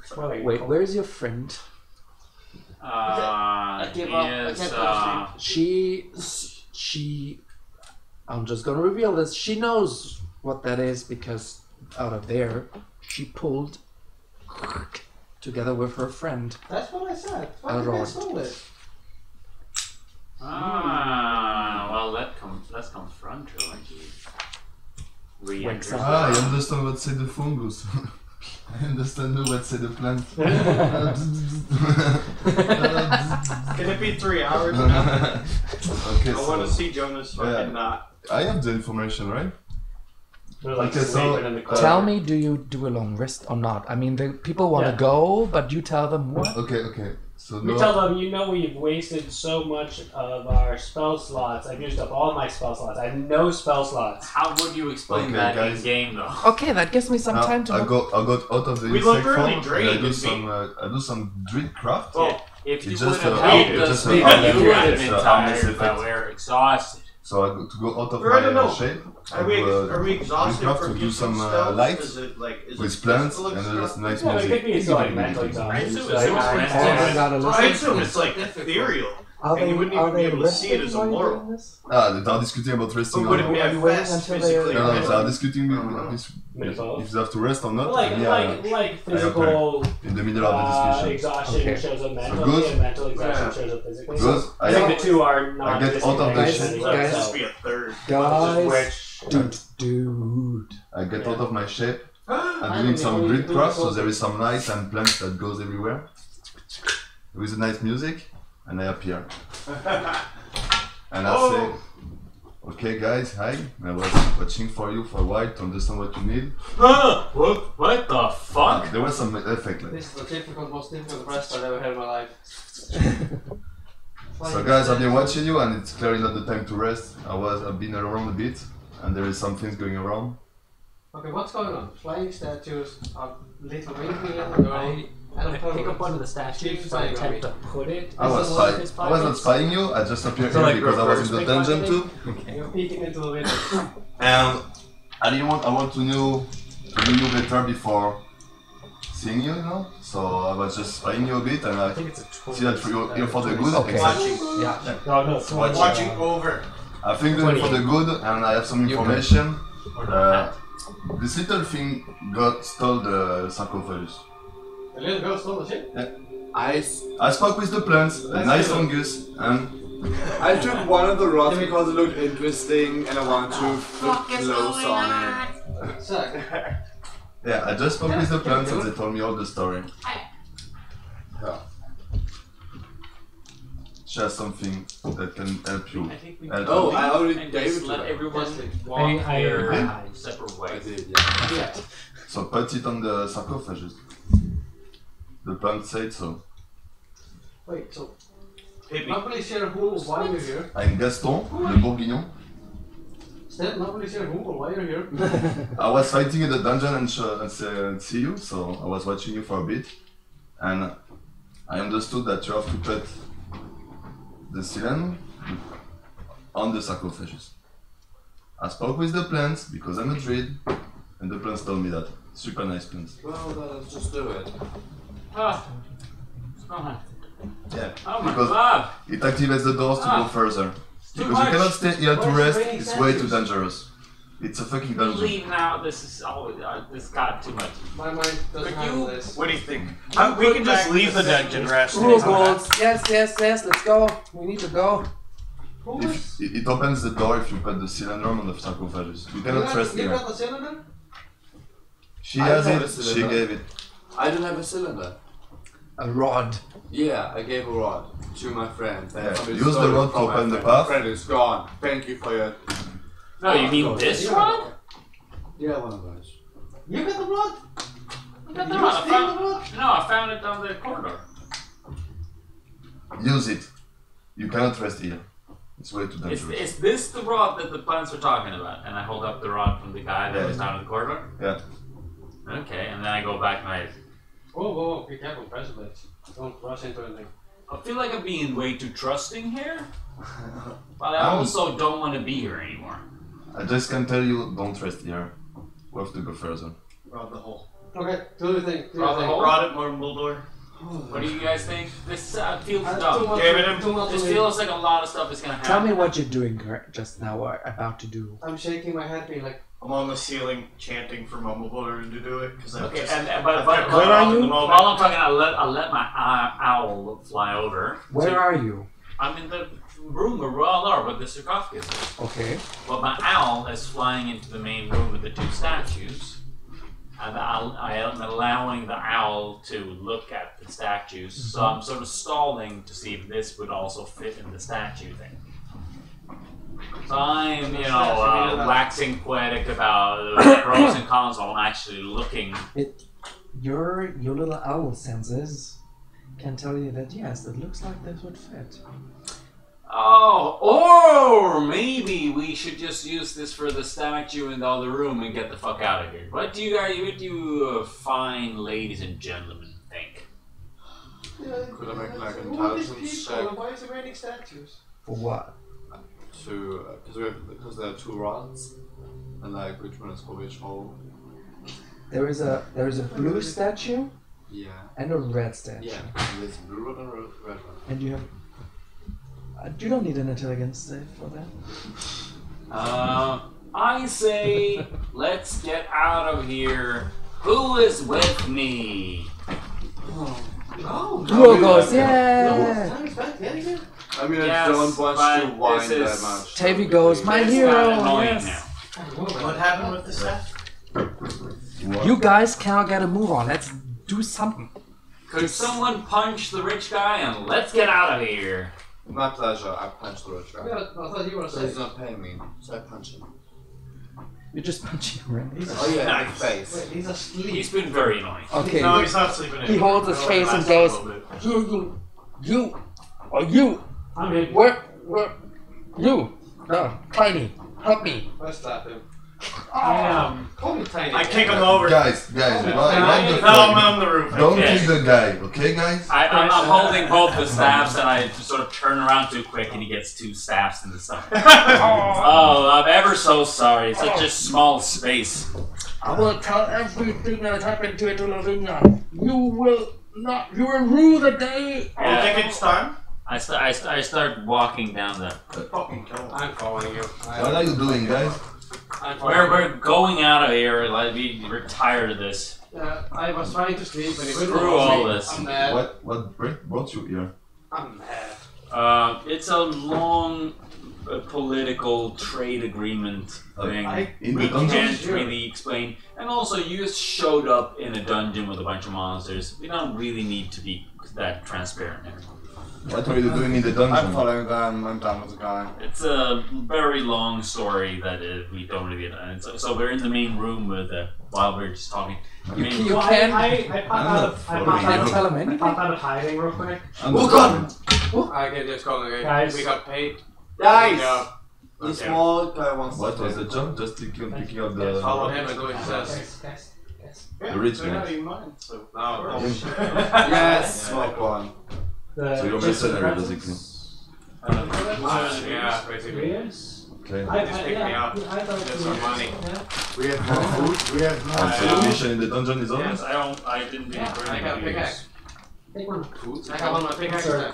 It's more like a Wait, cold- where's your friend? I give up. I He is, can't go to She. I'm just gonna reveal this. She knows what that is because out of there, she pulled together with her friend. That's what I said. A Fucking rod. I stole it. Well, let's confront her when she re-enters. Wakes up. Ah, I understand what say the fungus. I understand what say the plant. Can it be 3 hours now? Okay, I want to so see Jonas fucking not. I have the information, right? They're like Okay, so, sleeping in the corner. Tell me, do you do a long rest or not? I mean, the people want to Yeah. go, but you tell them what? Okay. So We tell them, you know, we've wasted so much of our spell slots. I've used up all my spell slots. I have no spell slots. How would you explain Okay, that guys. in game though? Okay, that gives me some time to I look. got out of the We look insect really form. drained, And I do didn't we? some druid craft. Well, If you It's would just have a- helped it's us, just a- maybe it's you would have a been harmless tired, but effect. we're exhausted. So I to go out of Or I don't my know. shape. Are we exhausted craft from to do using some spells? light Is it like is with it plants physical and there's exhaustion? nice Yeah, it music. could be like mental exhaustion. assume Like, it's I- mental. Gotta I listen. assume it's like ethereal. Are And you they, wouldn't are even be they able to see it resting as a while you're moral. doing this? They're discuting about resting. But would it be Are a you waiting fest until they- physically? No, or no, mentally? they're discuting Mental. if they have to rest or not. Like, yeah, like physical in the middle of the discussion. exhaustion Okay. shows up mentally, good. and mental exhaustion shows up physically. Because I think the two are not I get out of the Guys, shape. guys. Just be a third. Guys, dude. I get out of my shape. I'm doing some grid craft, so there is some light and plants that goes everywhere. With nice music, and I appear. And I say, okay guys, hi. I was watching for you for a while to understand what you need. What the fuck? There was some effect like. This is the most difficult quest I've ever had in my life. So guys, I've been watching you, and it's clearly not the time to rest. I've been around a bit, and there is some things going around. Okay, what's going on? Flying statues are little winking I pick up one of the statues and attempt to put it. I was not spying you. I just appeared So, here like, because I was in the reverse dungeon too. You're peeking into the window. And I want to know you better before seeing you, you know. So I was just spying you a bit, and I I think it's a see that you're for the good. Okay. Exactly. Yeah. No, no, it's Watching. Watching over. I think you're for the good, and I have some information. This little thing stole the sarcophagus. The little girl stole the shit? I spoke with the plants, a nice fungus, and took one of the rods because it looked interesting and I wanted to look close on it. Suck. yeah, I just spoke with the plants and they told me all the story. Yeah. Share something that can help you. I think we Help Oh, you. I already and gave just it to let them. everyone Yes, walk I- their separate I ways. did, yeah. So put it on the sarcophagus. The plant said so. Wait, so Hippie. nobody share who or why you're here. I'm Gaston, le Bourguignon. Still, nobody share who or why you're here. I was fighting in the dungeon and see you, so I was watching you for a bit. And I understood that you have to put the cylinder on the sarcophagus. I spoke with the plants because I'm a druid, and the plants told me that. Super nice plants. Well, then let's just do it. Ah. Oh, Yeah, oh my because god! it activates the doors to go further. Too Because you much. cannot stay here to Where's rest, the raining it's way too statues? dangerous. It's a fucking dungeon. Leave now. This is all. This got too much. My mind doesn't But handle you- this. What do you think? We can just leave the dungeon rest. Rule goals. Yes, let's go. We need to go. Who If, is? it opens the door if you put the cylinder on the sarcophagus. You cannot trust You here. got the cylinder? She I has have a it, she cylinder. gave it. I don't have a cylinder. A rod. Yeah, I gave a rod to my friend. Yeah, Somebody use the stole it rod to from my open the friend. path. My friend is gone. Thank you for your... No, you mean this rod? Yeah, one of those. You got the rod? I got Did the you rod. I steal found- the rod? No, I found it down the corridor. Use it. You cannot rest here. It's way too Is, dangerous. is this the rod that the plants were talking about? And I hold up the rod from the guy that Yeah. was down in the corridor? Yeah. Okay, and then I go back and Whoa, whoa, be careful, press it. Don't rush into anything. I feel like I'm being way too trusting here. But I also don't want to be here anymore. I just can tell you, don't rest here. We have to go further. Rod the hole. Okay, do the thing. Do Rod the the thing. hole? Rod it, Mumbledore. What do you guys think? This feels Too dumb. much- Give it him. too much This of it. feels like a lot of stuff is gonna happen. Tell me what you're doing just now or about to do. I'm shaking my head, being like, I'm on the ceiling chanting for Mumbledore to do it because I Okay, just. but I've got Where caught are up in you? the moment. while I'm talking, I'll let my owl fly over. Where are you? I'm in the room where we all are, with the sarcophagus is. Okay. But my owl is flying into the main room with the two statues. And I am allowing the owl to look at the statues. So I'm sort of stalling to see if this would also fit in the statue thing. So I'm, waxing poetic about the pros and cons while I'm actually looking. Your little owl senses can tell you that yes, it looks like this would fit. Oh, or maybe we should just use this for the statue in the other room and get the fuck out of here. What do you fine ladies and gentlemen think? Could I make like an Who are these intelligence people? check Why is there raining statues? For what? to because there are two rods and like which one is for which hole? There is a blue statue Yeah. and a red statue. Yeah. And there's blue rod and red rod. And you have. You don't need an intelligence save for that. I say let's get out of here. Who is with me? Oh, Blue goes, yeah! Time's back then again? I mean, Yes, I don't want but to whine this that is- much. Tavy goes, my It's hero! kinda annoying Yes. now. What happened with the staff? You guys cannot get a move on. Let's do something. Could someone punch the rich guy and let's get out of here? My pleasure. I punched the rich guy. Yeah, I thought you were So he's saying. not paying me, so I punch him. You're just punching him, right? Oh yeah, in the face. Wait, he's asleep. He's been very annoying. Okay. No, he's not sleeping. He holds his face and goes, you, I'm in. where, you, no, Tiny, help me. I slap him. I Call me tiny. I kick him over. Guys, why No, the I'm on the roof. Don't Yes. kill the guy, okay, guys? I'm holding both the staffs and I just sort of turn around too quick and he gets 2 staffs in the stomach. Oh, I'm ever so sorry. Such a small space. I will tell everything that happened to Lavinia. You will rue the day. You think it's time? I start walking down the... Fucking kill him. I'm following you. What are you doing, guys? I'm following We're going out of here. Like, we're tired of this. I was trying to sleep and he wouldn't Screw let all me. this. I'm mad. What brought you here? I'm mad. It's a long political trade agreement thing. In We the dungeon? can't really explain. And also, you just showed up in a dungeon with a bunch of monsters. We don't really need to be that transparent here. What are you doing in the I'm dungeon? following them. I'm done with the guy. It's a very long story that we don't really. And so we're in the main room with while we're just talking. I mean, You can. I pop out of Tell him anything. pop out of hiding real quick. Oh God! I can just call again. Guys. We got paid. Guys! Yeah. The Okay. small guy wants What to was take the job? Just picking up the... Follow him and do what he says. Guys. Yeah, The rich they're not guy. even mine, so. No. Yes, smoke one. So you're mercenary, basically. Yeah, basically. Yes. Okay. Just pick me up. Get some money. We have more food. We have more And so your mission in the dungeon is over? yes, I didn't really Yeah, bring I got a any pickaxe. Take one. I got one of my pickaxes Sure. now.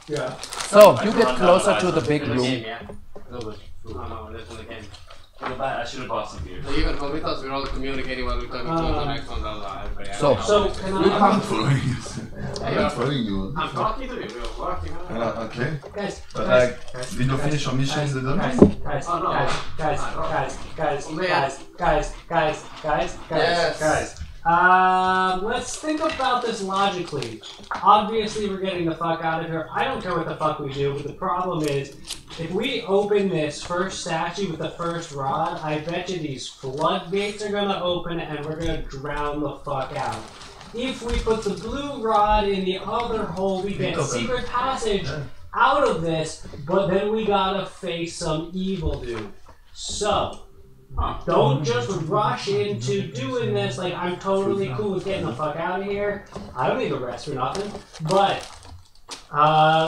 Yeah. So, you get closer to the big In the room. game, yeah. A little bit. Oh no, that's in the game. I should have bought some beer. So you can come with us. We're all communicating while we're talking to the next one. So can I'm I, not following you. I'm not following you. I'm talking to you. We're walking around. Okay. guys, But like, did you finish your mission in the dungeon? guys, Oh, no. guys. Let's think about this logically. Obviously, we're getting the fuck out of here. I don't care what the fuck we do, but the problem is, if we open this first statue with the first rod, I bet you these floodgates are gonna open and we're gonna drown the fuck out. If we put the blue rod in the other hole, we get secret passage out of this, but then we gotta face some evil dude. So, don't just rush into doing this like I'm totally cool with getting the fuck out of here. I don't need a rest for nothing. But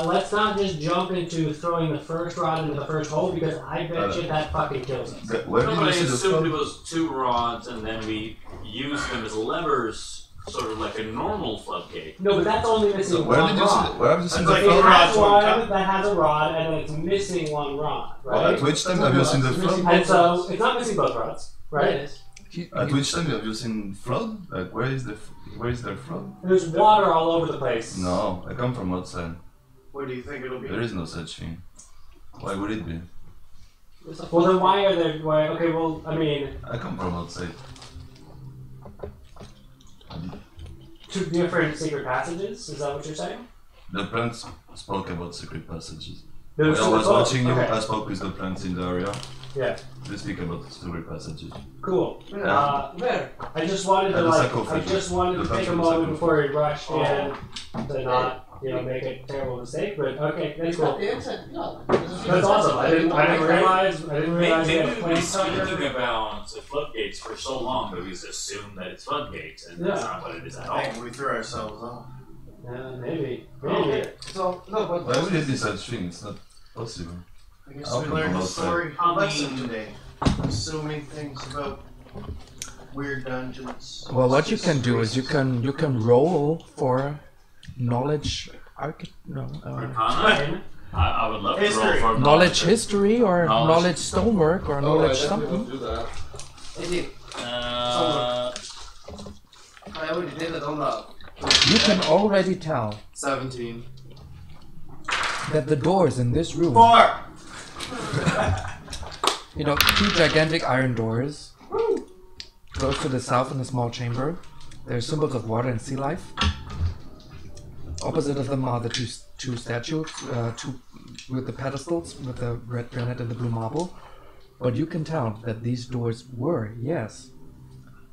let's not just jump into throwing the first rod into the first hole because I bet you that fucking kills us. Where did No, but you I see the assumed it flood? was 2 rods and then we used them as levers, sort of like a normal floodgate. No, but that's only missing Where one did you see? rod. Where have you seen the Like It flood? has rods, one one cup. that has a rod and then it's missing one rod, right? At which time have you seen the flood? And so it's not missing both rods, right? At which time have you seen flood? Like where is there flood? There's water all over the place. No, I come from outside. Where do you think it'll be? There is no such thing. Why would it be? Well, then why are there? Why? Okay, well, I mean, I come from outside. 2 different secret passages. Is that what you're saying? The plants spoke about secret passages. There's When I was both. watching you, Okay. I spoke with the plants in the area. Yeah. They speak about story passages. Cool. Where? I just wanted to At the like. I sarcophagus. just wanted The to take a Bachelor moment sarcophagus. before we rushed in to not, make a terrible mistake. But okay, that's cool. The inside, yeah. That's awesome. I didn't realize. I didn't realize Maybe that we've been plane speaking about the floodgates for so long that we just assume that it's floodgates, and that's not what it is at all. I think we threw ourselves off. Yeah, maybe. So, no, but Why would it be such thing? It's not possible. I guess I'll we come learned a outside. story I lesson mean- today. Assuming things about weird dungeons. Well, what you can do is you can roll for knowledge, Arcana? I would love to History. roll for knowledge history or Knowledge. knowledge stonework or knowledge I definitely something. don't do that. 18. I already did it on the... You can already tell 17. that the doors in this room, 4! two gigantic iron doors, close to the south in a small chamber. They're symbols of water and sea life. Opposite of them are the two statues, two with the pedestals, with the red granite and the blue marble. But you can tell that these doors were, yes,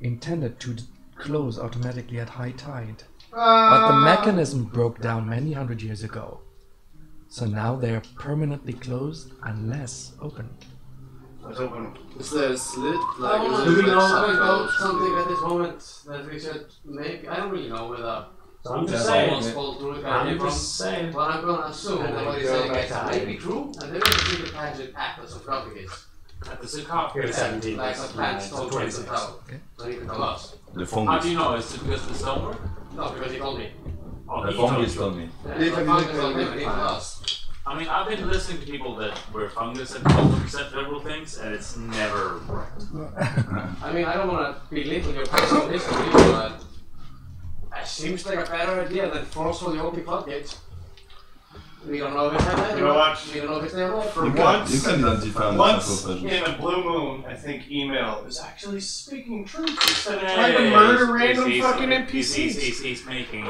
intended to close automatically at high tide. But the mechanism broke down many hundred years ago. So now they're permanently closed unless opened. Let's open. Is there a slit? I Like, want is to it like know something at this moment that we should maybe... I don't really know whether... So I'm just Yeah, saying. yeah. Possible to look at I'm it from... just saying. But I'm gonna assume And that then what he's go saying back is to maybe hiding. true, and then we can see the pageant act as a propagates. at the sarcophagus. Here's 17. Like a plant So told 26. to tell. Then you can tell us. The How fungus. do you know? Is it because of the stonework? No, because he told me. Oh, The he told fungus you. told me. Yeah, They the can fungus look told at me, the but he plant. told us. I mean, I've been listening to people that were fungus and told several things, and it's never right. I mean, I don't want to belittle your personal history, but it seems like a better idea than forcefully open floodgates. We don't know if it's happening. You know what? We don't know if it's there or not. For You once, can identify on the once sarcophagus. in a blue moon, I think email is actually speaking truth instead of Hey, trying to murder he's- random he's- fucking he's- NPCs. He's making a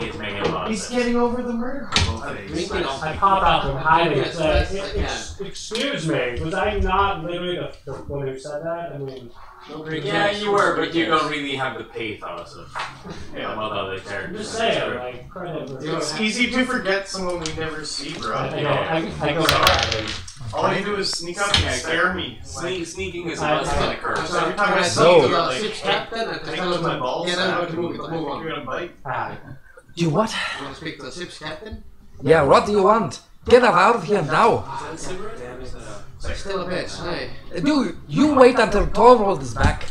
lot of He's sense. getting over the murder I phase. mean, I pop out from hiding and Yes, say, yes, excuse me, was I not literally the one who said that? I mean, Yeah, you were, but you don't really have the pathos of Yeah. some other I'm characters. just saying, like, credit. It's easy to forget someone we never see, bro. I go hiding. All you do is sneak up and stare me. Sneaking is a I- lesson in a I'm curse. sorry, Every time I I see say you, to the like, ship's captain and Take tell with my him, balls. get out back. of the move, move on. You're gonna bite. You what? You want to speak to the ship's captain? Yeah, what do you want? Get us out of here now! Still a bitch, hey. Dude, you wait until Torvald is back.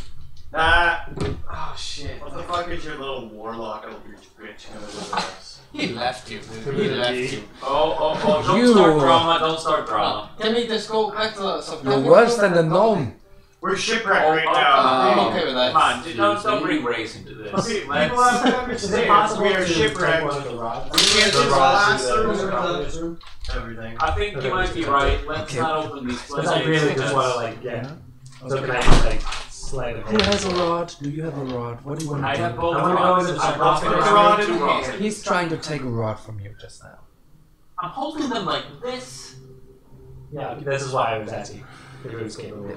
Oh shit. What the fuck is your little warlock little bitch gonna do with us? He left you, dude. He left you. Oh, don't You- start drama, don't start drama. Can we just go back to the You're worse than the gnome. We're shipwrecked Oh, right now. I'm okay with that. Come on, don't bring race into this. See, people Let's- have to Is it understand. possible We are to take shipwrecked. one of the rods? We can't The just rods blast in through this room? everything. I think you might be right. Let's Okay. not open these Because I really just want to, like, Yeah. So can I just, like, slide Who has a rod? Do you have a rod? What do you want I to have do? both I wanna go rods. into the I'm dropping sarcophagus. around Rod two in rods. hand. He's trying to take a rod from you just now. I'm holding them like this. Yeah, this is why I was asking if it was capable.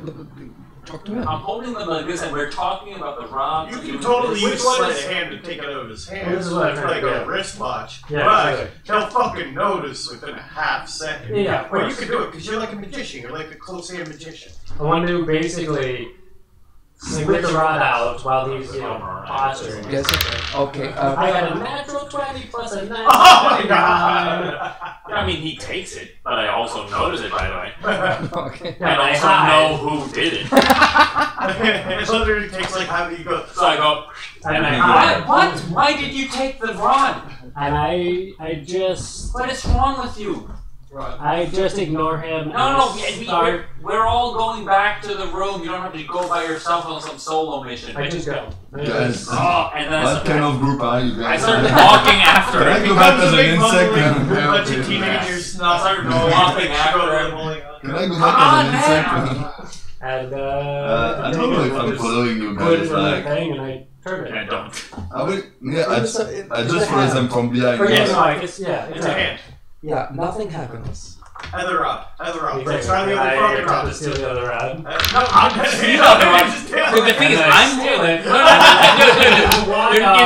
Talk to him. I'm holding them like this, and we're talking about the rods. You can doing totally this. use Which one sleight is? of hand to take it out of his Well, hand. this is what I'm It's trying like to a do. wristwatch. Yeah, but exactly. he'll fucking notice within a half second. Yeah, of But you course. can do it because you're like a magician. You're like a close-hand magician. I want to basically whip the rod out while he's, posturing. Yes. Okay. I got a natural 20 plus a 9. Oh my god! I mean, he takes it, but I also notice it, by the way. Okay. And I also know who did it. It literally takes like how do you go? So I go, And I hide. what? Why did you take the rod? And I just What is wrong with you? I just ignore him. No, and start. we're all going back to the room. You don't have to go by yourself on some solo mission. I just go. Guys, Oh, and then what kind of group are you I guys? started walking after Can I him. go back as Becomes a an big insect? mumbling and- bunch of teenagers. I started walking after him. Can I go back as an insect? And I don't know if I'm following you put it guys. in the Like, thing, and I turn it. I don't. I will. Yeah, I It's just a- follow them from behind. Yeah, Yes. no, it's It's a hand. Yeah, nothing happens. Other rod. Exactly. Try the I other fucking attempt rod. to steal the other rod. No, I'm gonna Steal the other rod. The thing is, I'm stealing.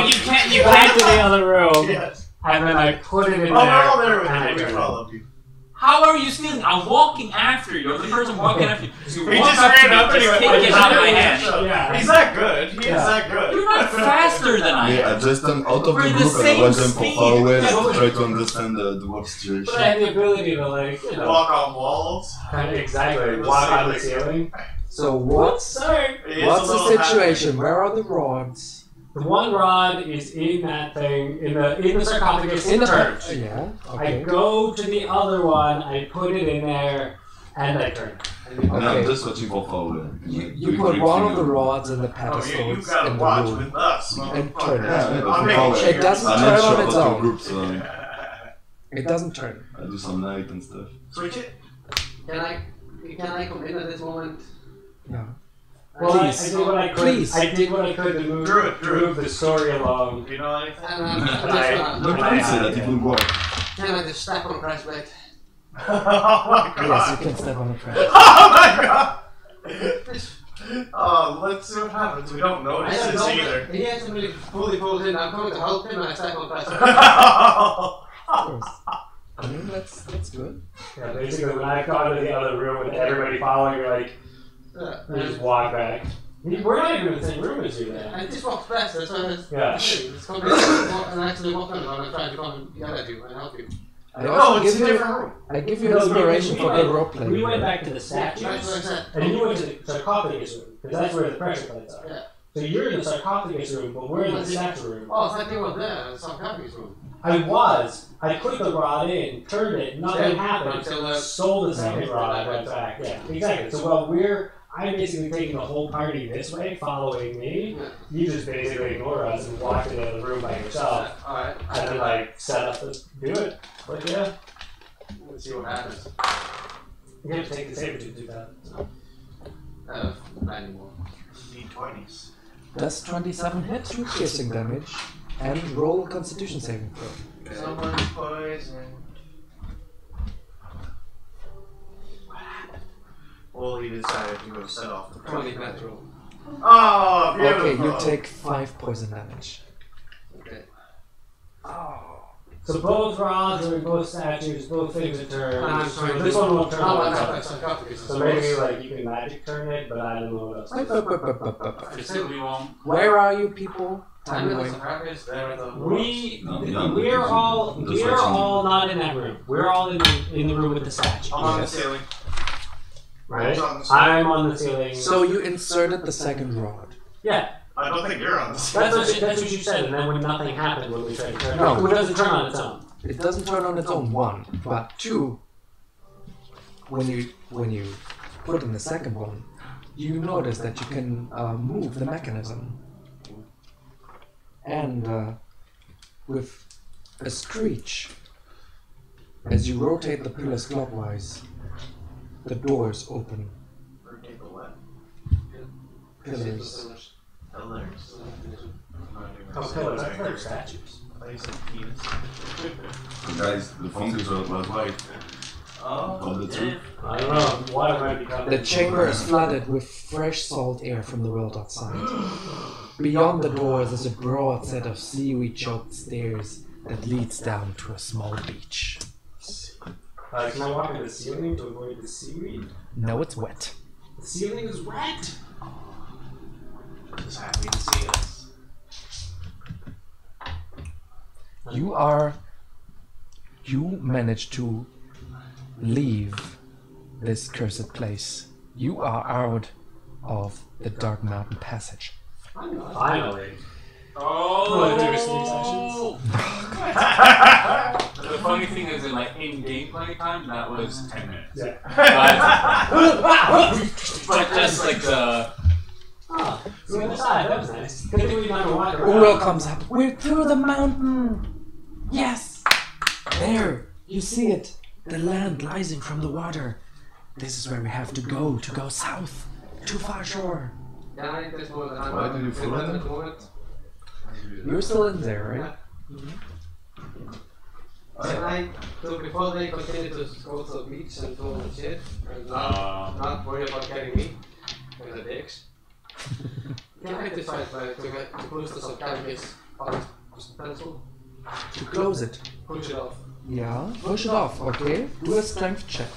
You can't to the other room, Yes. and then I put it in Oh, there. we're all there with and I you. We turn it. follow you. How are you stealing? I'm walking after you. I'm the person walking after you. So you He walk just up to ran me, up and he just went, take it out of my hand. Yeah. He's that good. He is that good. You're not faster than I Yeah, I am. just stand out of We're the the group and I same watch them from speed. far away Yeah, to but- try to understand the work situation. But I have the ability to, like, you know, Walk on walls. kind of exactly walk on the ceiling. So what's Sorry. He is what's a the little situation? happy. Where are the rods? The one rod is in that thing, in the sarcophagus. In the turned. Yeah. I Okay. go to the other one, I put it in there, and I turn it. And Okay. I'm just watching from far away. You put one of the rods in the Oh, you pedestals gotta in watch the room. with us, And motherfucker. turn it. Yeah, I'm but from making far away. sure It doesn't I'm turn not on sure its about own. the group, so It doesn't turn. I do some night and stuff. Switch it. Can I come in at this moment? Yeah. Well, I Please. did what I could. Please. I did what I could to move, Druid. the story along. Do you know anything? And I'm I- just Don't I- say that, it will work. can I just step on Christ's blade? Oh my Yes, god. you can step on a trap. Oh my god. Oh, let's see what happens. We don't notice this either. He hasn't really fully pulled in. I'm coming to help him and I step on Christ's blade. Of course. I mean, that's good. Yeah, basically, when I got into the other room with everybody following me, like, we just walk back. We're not even in the same room as you then. I just walked past, that's what I was Yeah. It's coming and I actually walked under and I'm trying to come and yell at you and help you. I No, also it's a give you different room. I give you inspiration for good role playing. We went back to the That's what I statues, said. and you went to the sarcophagus room, because that's where the pressure plates are. Yeah. So you're in the sarcophagus room, but we're in the statue room. Oh, it's like you were there in some company's room. I put the rod in, turned it, nothing happened, Until sold the second rod, I went back. Yeah, exactly. So while I'm basically taking the whole party this way, following me, you just basically ignore us and walk into the room by yourself, Alright, and then like set up to do it. But yeah, let's see what happens. you have to take the saber to do that. Not anymore. D20s. Does 27 hit you piercing damage and roll Constitution saving throw. Someone's poison. Well, he decided to go set off the 20 natural. Oh, beautiful. Okay, you take 5 poison damage. Okay. So both rods are in both statues, both things are turned. I'm sorry, this one won't turn. Oh, on I'm itself. not sarcophagus. So maybe like you can magic turn it, but I don't know what else. I said we won't. Where are you people? Tell I'm me in the where. sarcophagus, they're in the We're all not in that room. We're all in the room with the statue. I'm on the Yes. ceiling. Right? Who's on the ceiling? I'm on the ceiling. So you inserted the second rod. Yeah, I don't think you're on the ceiling. that's what you said. And then when nothing happened when we tried to turn it, No. it doesn't turn on its own. It doesn't turn on its own, 1, but 2, when you put in the second one, you notice that you can move the mechanism. And with a screech, as you rotate the pillars clockwise, the doors open. Rotate the what? Pillars. Pillars. Oh, pillars. I thought they were statues. I used to penis. Guys, the fingers was white. Oh, the truth. I don't know. Water might be coming. The chamber is flooded with fresh salt air from the world outside. Beyond the doors is a broad set of seaweed-choked stairs that leads down to a small beach. Can I walk into the ceiling to avoid the seaweed? No, it's wet. The ceiling is wet. just happy to see us. You managed to leave this cursed place. You are out of the Dark Mountain Passage. Finally. Oh! Do sneak The funny thing is, in like in-game play time, that was 10 minutes. Yeah. But just like the Oh, the other side. That was nice. Good thing we got to walk around. Uro comes up. We're through the mountain. Yes. There. You see it. The land rising from the water. This is where we have to go south. To far shore. Can I just move the hand? Why do you Can follow I them? just move it? You're still in there, right? So before they continue to go to the beach and do all the shit, and not worry about getting me with the dicks. Can I decide to close the sarcophagus pencil? To close it. Push it off. Yeah, push it off, okay? Do a strength check.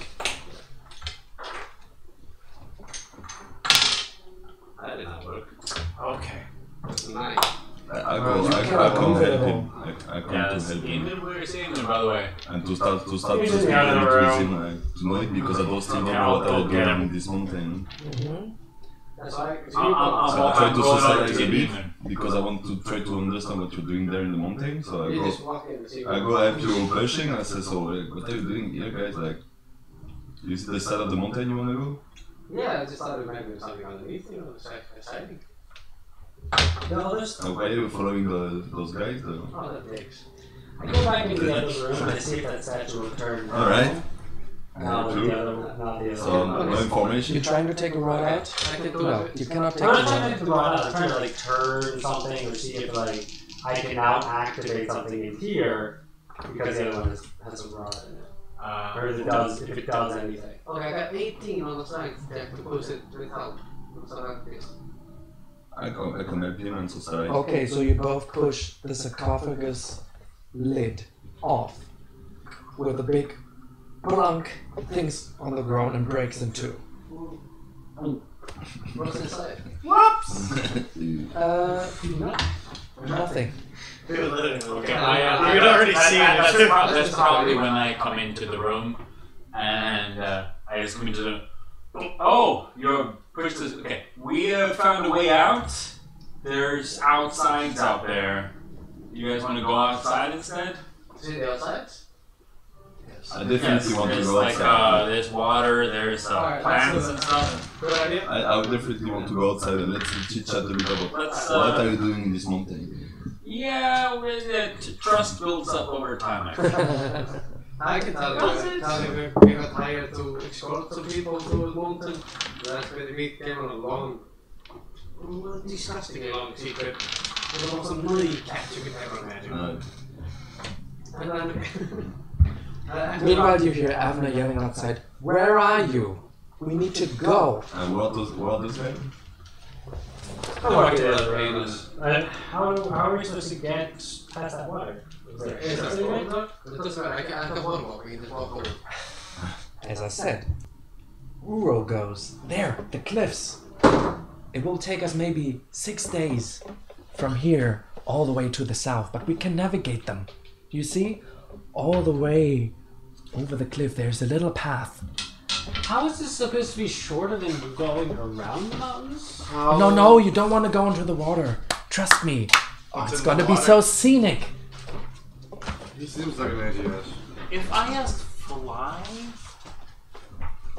That did not work. Okay. That's 9. I come help him. I come to help him. We're seeing them, by the way. And to start He's to in speak the other with room. him, to know it because I don't still don't Yeah, know what I'll I go do get him. in this mountain. That's why. So I try to going socialize to a get bit him. because I want to try to understand what you're doing there in the mountain. So You just walk in and see I go help you pushing. I say, so what are you doing here, guys? Like, is it the side of the mountain you want to go? Yeah, I just thought maybe there's something underneath, you know, it's like exciting. No, there's. Why are you following those guys? Though? Oh, that dicks. I go back into the other room and see if that statue will turn. All right. Not True. the other, not the other. So no information. You're trying to take a rod out? I can do No, it. you cannot take I'm a not trying to rod take the rod out. I'm trying to like turn something or see if like I can now activate something in here because the other one has a rod in it. Or if it does anything. Okay, I got 18 on the side there to push it without. So like this. I can help him and socialize. Okay, so you both push the sarcophagus lid off with a big plunk, things on the ground and breaks in two. What's inside? Whoops! Nothing. Okay, You'd already seen it. That's probably when I come into the room, and I just come into the. Oh, you're pushed this. Okay, we have found a way out. There's outsides out there. You guys want to go outside instead? See the outside? I definitely want to There's go like outside. there's water, there's Alright, plants let's do and that. stuff. Good idea. I would definitely want to go outside and let's chit chat a bit about Let's, what are you doing in this mountain. Yeah, trust builds up over time. I think. I can tell you we got hired to escort some people to the mountain. That's where we came on a long, disgusting long sea trip. With the most annoying cat you could ever imagine. And then, Meanwhile, you hear Avner yelling outside, "Where are you? We need to go." And what those guys? I'm walking to the other room. How are we supposed to get past that water? Is there is anything? it doesn't matter, I can water walk, we can just walk over. As I said, Uro goes there, the cliffs. It will take us maybe 6 days from here all the way to the south, but we can navigate them. You see, all the way over the cliff, there's a little path. How is this supposed to be shorter than going around the mountains? No, you don't want to go into the water. Trust me. Oh, it's going to be so scenic. He seems like an idiot. If I asked fly,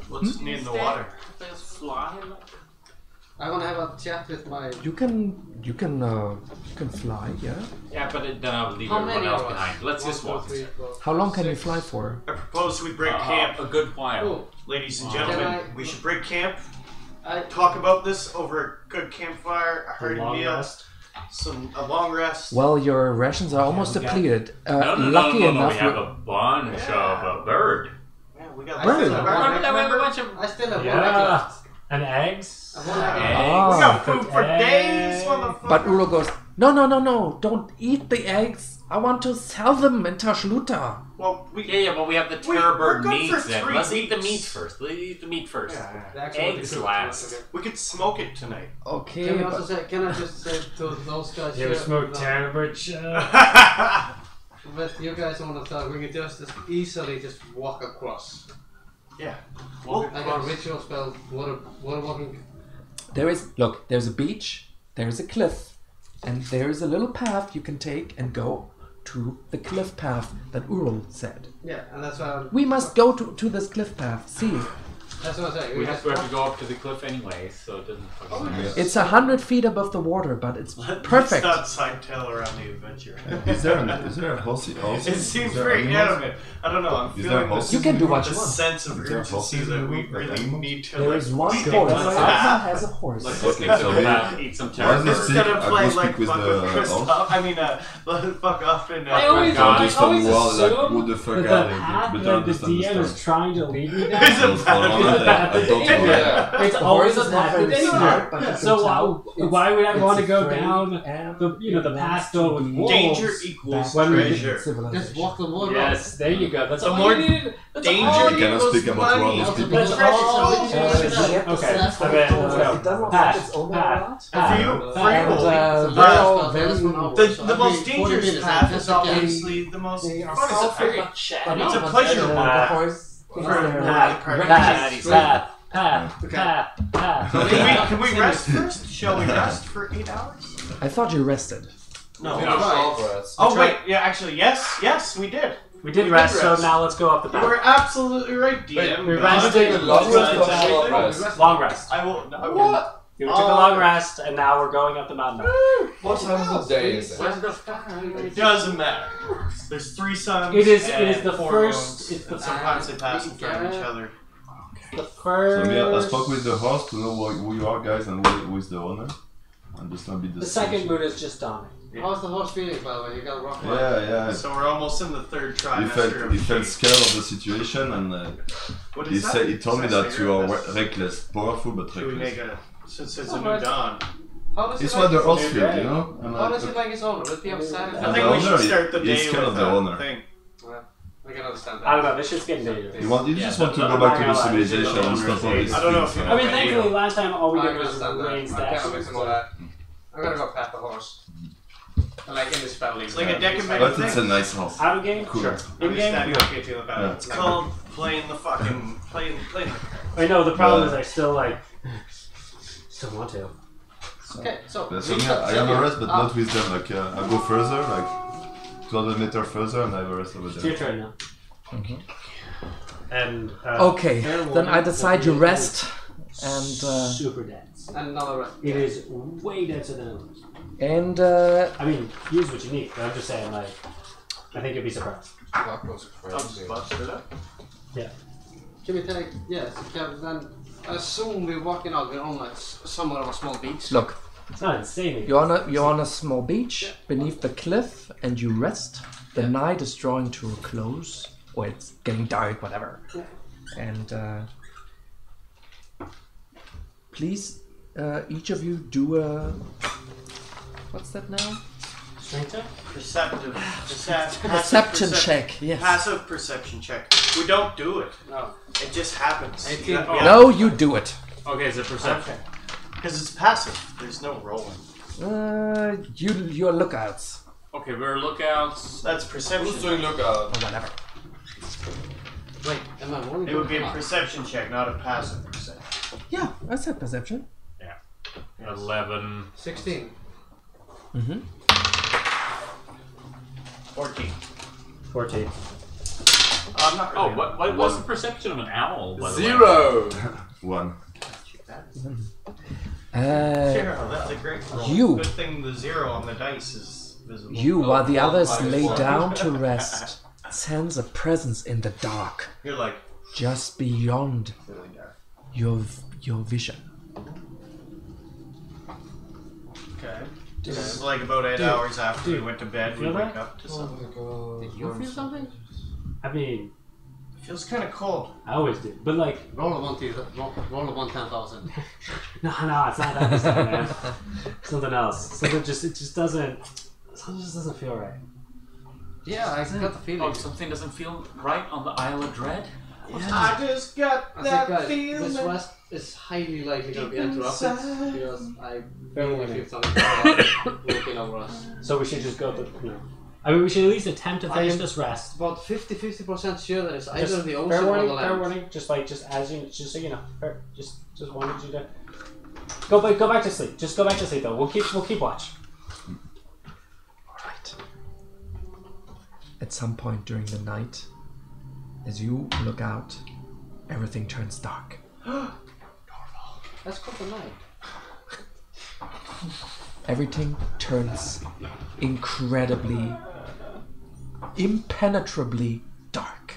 What's in the water? if I asked fly, I want to have a chat with my. You can fly, yeah. yeah, but then I would leave How everyone many else of us? behind. Let's just 1, 2, walk. 3, 4. How long can you fly for? I propose we break camp. A good while. Oh, Ladies and Can gentlemen, I- we should break camp, I. talk about this over a good campfire, a hearty Long meal, rest? a long rest. Well, your rations are almost we got- depleted. No, Lucky we enough, have a bunch of a bird. Yeah, we got Bird. lots of Remember that we have a bunch of I still have one leg Yeah. left. And eggs? I have one leg left. Ah. We got food for Eggs. days, motherfucker. But Uro goes, no, don't eat the eggs. I want to sell them in Tashluta. Well, Yeah, but we have the we're terror bird good meat for then. 3 Let's eat the weeks. meat first. Let's eat the meat first. The actual Eggs food. last. we could smoke it tonight. Okay, Can we but also say? Can I just say to those guys You ever here, smoked that- Terror? But you guys want to talk? We can just easily just walk across. Yeah. Like a ritual spell. Water walking. there's a beach, there's a cliff, and there's a little path you can take and go to the cliff path that Uro said. Yeah, and that's why. We must go to this cliff path. See, That's what I'm saying. We have to go up to the cliff anyway, so it doesn't fucking matter. It's 100 feet above the water, but it's perfect. Let's not sidetail around the adventure. Is there a horse? It seems very animate. I don't know. I'm Is there feeling horses? You can do what the you want. sense of Is there urgency horses that in we the really animals? need to. There like, is one speak horse. into Alpha that. has a horse. Okay, so we. Eat some Why is terror. this Instead of I play go like speak with fuck the with Kristoff, horse. I mean, fuck off and. I always, God, I just always some wall, like, assume what the fuck that are the they? path But I that the understand the DM story. is trying to lead me It's down. a So for bad Ronald, bad I don't thing. know. It's The always horse a is not path very to danger. smart, but you can So tell it's- why would I it's want to go afraid down and the path filled with wolves? Danger equals When we- treasure. Just walk the water. Yes, there you go. That's The all more you needed. That's danger all You you cannot equals speak about money. Ronald's people. That's all you Okay, needed. let's Okay, go. let's go. It doesn't Path, affect its owner a path, lot. path. For you, And for they're all That's very. one hour. the most 40 dangerous minutes, path that's is okay. obviously the most They are fun. soft, It's but a pleasure. The Path. horse For they're Path, Path. path, path, path, path. Can we rest first? Shall we rest for 8 hours? I thought you rested. No. Right. Oh wait, yeah, actually, yes, we did. We did rest, so now let's go up the You path. were absolutely right, DM. we God. rested. Long rest. Long rest. I will. No, What? We took a long rest, and now we're going up the mountain. What time of the day is it? It doesn't matter. There's 3 suns. It is and the 4 first- moons, it's the and sometimes they pass in front of each other. The So first. me, I spoke with the horse to know who you are, guys, and who is the owner. And just not be The second moon is just dawning. How's the horse feeling, by the way? You got a rock ride. Yeah. So we're almost in the 3rd He trimester. of felt sheep. scared of the situation, and What he is that? said he told me Is that that you are cigarette? reckless, powerful but Should we make reckless. since it's a new dawn? How does It's he what like the his horse owner? feels, you know. And How does he like, like his owner? Would be upset? I And think the we should owner, start the he's day scared with of the owner. thing. I can understand that. I don't know. This shit's getting dangerous. you just want to Yeah, go back to yeah, the civilization yeah, and stop all yeah, these I don't know if things. you I mean, Okay. thankfully, last time all we I did can was understand that. rain I can't stashes. make some more of that. I'm gonna go pat the horse. I like in this spelling. It's like a deck of many But it's a things. nice horse. Out of game? Cool. Sure. In game? Okay, feel about Yeah. it. It's called playing the fucking playing. I know, the problem Yeah. is I still still want to. Okay, so. But so me, I have a rest, but not with them. Like I go further, like 200 meters further, and I have a rest over It's your there. turn now. And Okay, then I decide you rest, and super dense. And another rest. It is way denser than it looks. and I mean, use what you need, but I'm just saying, like, I think you'll be surprised. That was I'll just crazy. bust it up. Can we take. Yes, can then. I assume we're walking out, we're on like somewhat of a small beach. look, It's not insane. you're on a small beach beneath the cliff, and you rest. The night is drawing to a close, or it's getting dark, whatever. And please, each of you do a. What's that now? Strength check? Perception check. Yes. Passive perception check. We don't do it. No. It just happens. 18. No, you do it. Okay, so perception. Because it's passive. There's no rolling. You're lookouts Okay, we're lookouts. That's Who's perception. doing lookout? or whatever. Wait, am I rolling? It would be a Come on. perception check, not a passive perception. Yeah, I said perception. 11. 16. Mm-hmm. 14. 14. I'm not really. Oh, what was the perception of an owl? By the way? 0. 1. Zero, that's a great roll. you. Good thing the 0 on the dice is visible. You, while the others lay -1. down to rest, sense a presence in the dark, You're like, just beyond really dark. your vision. Okay. This is like about 8 hours after we went to bed. We Feel wake that? up to something. Did you feel something? I mean, It feels kind of cold. I always do. But, like, Roll a 1 10,000. no, it's not that this time, man. Something else. Something just doesn't feel right. Yeah, I got the feeling. Oh, something doesn't feel right on the Isle of Dread? I just got I that think feeling. this rest is highly likely to be Deep interrupted inside. because I Fair really warning. feel something looking over us. So we should just go I mean, we should at least attempt to finish am- this rest. About 50% sure that it's either Just the fair ocean or warning, the fair land. warning. Just so you know, just wanted you to go back to sleep. Just go back to sleep though. We'll keep watch. Alright. At some point during the night, as you look out, everything turns dark. Let's go tonight. Everything turns incredibly, impenetrably dark.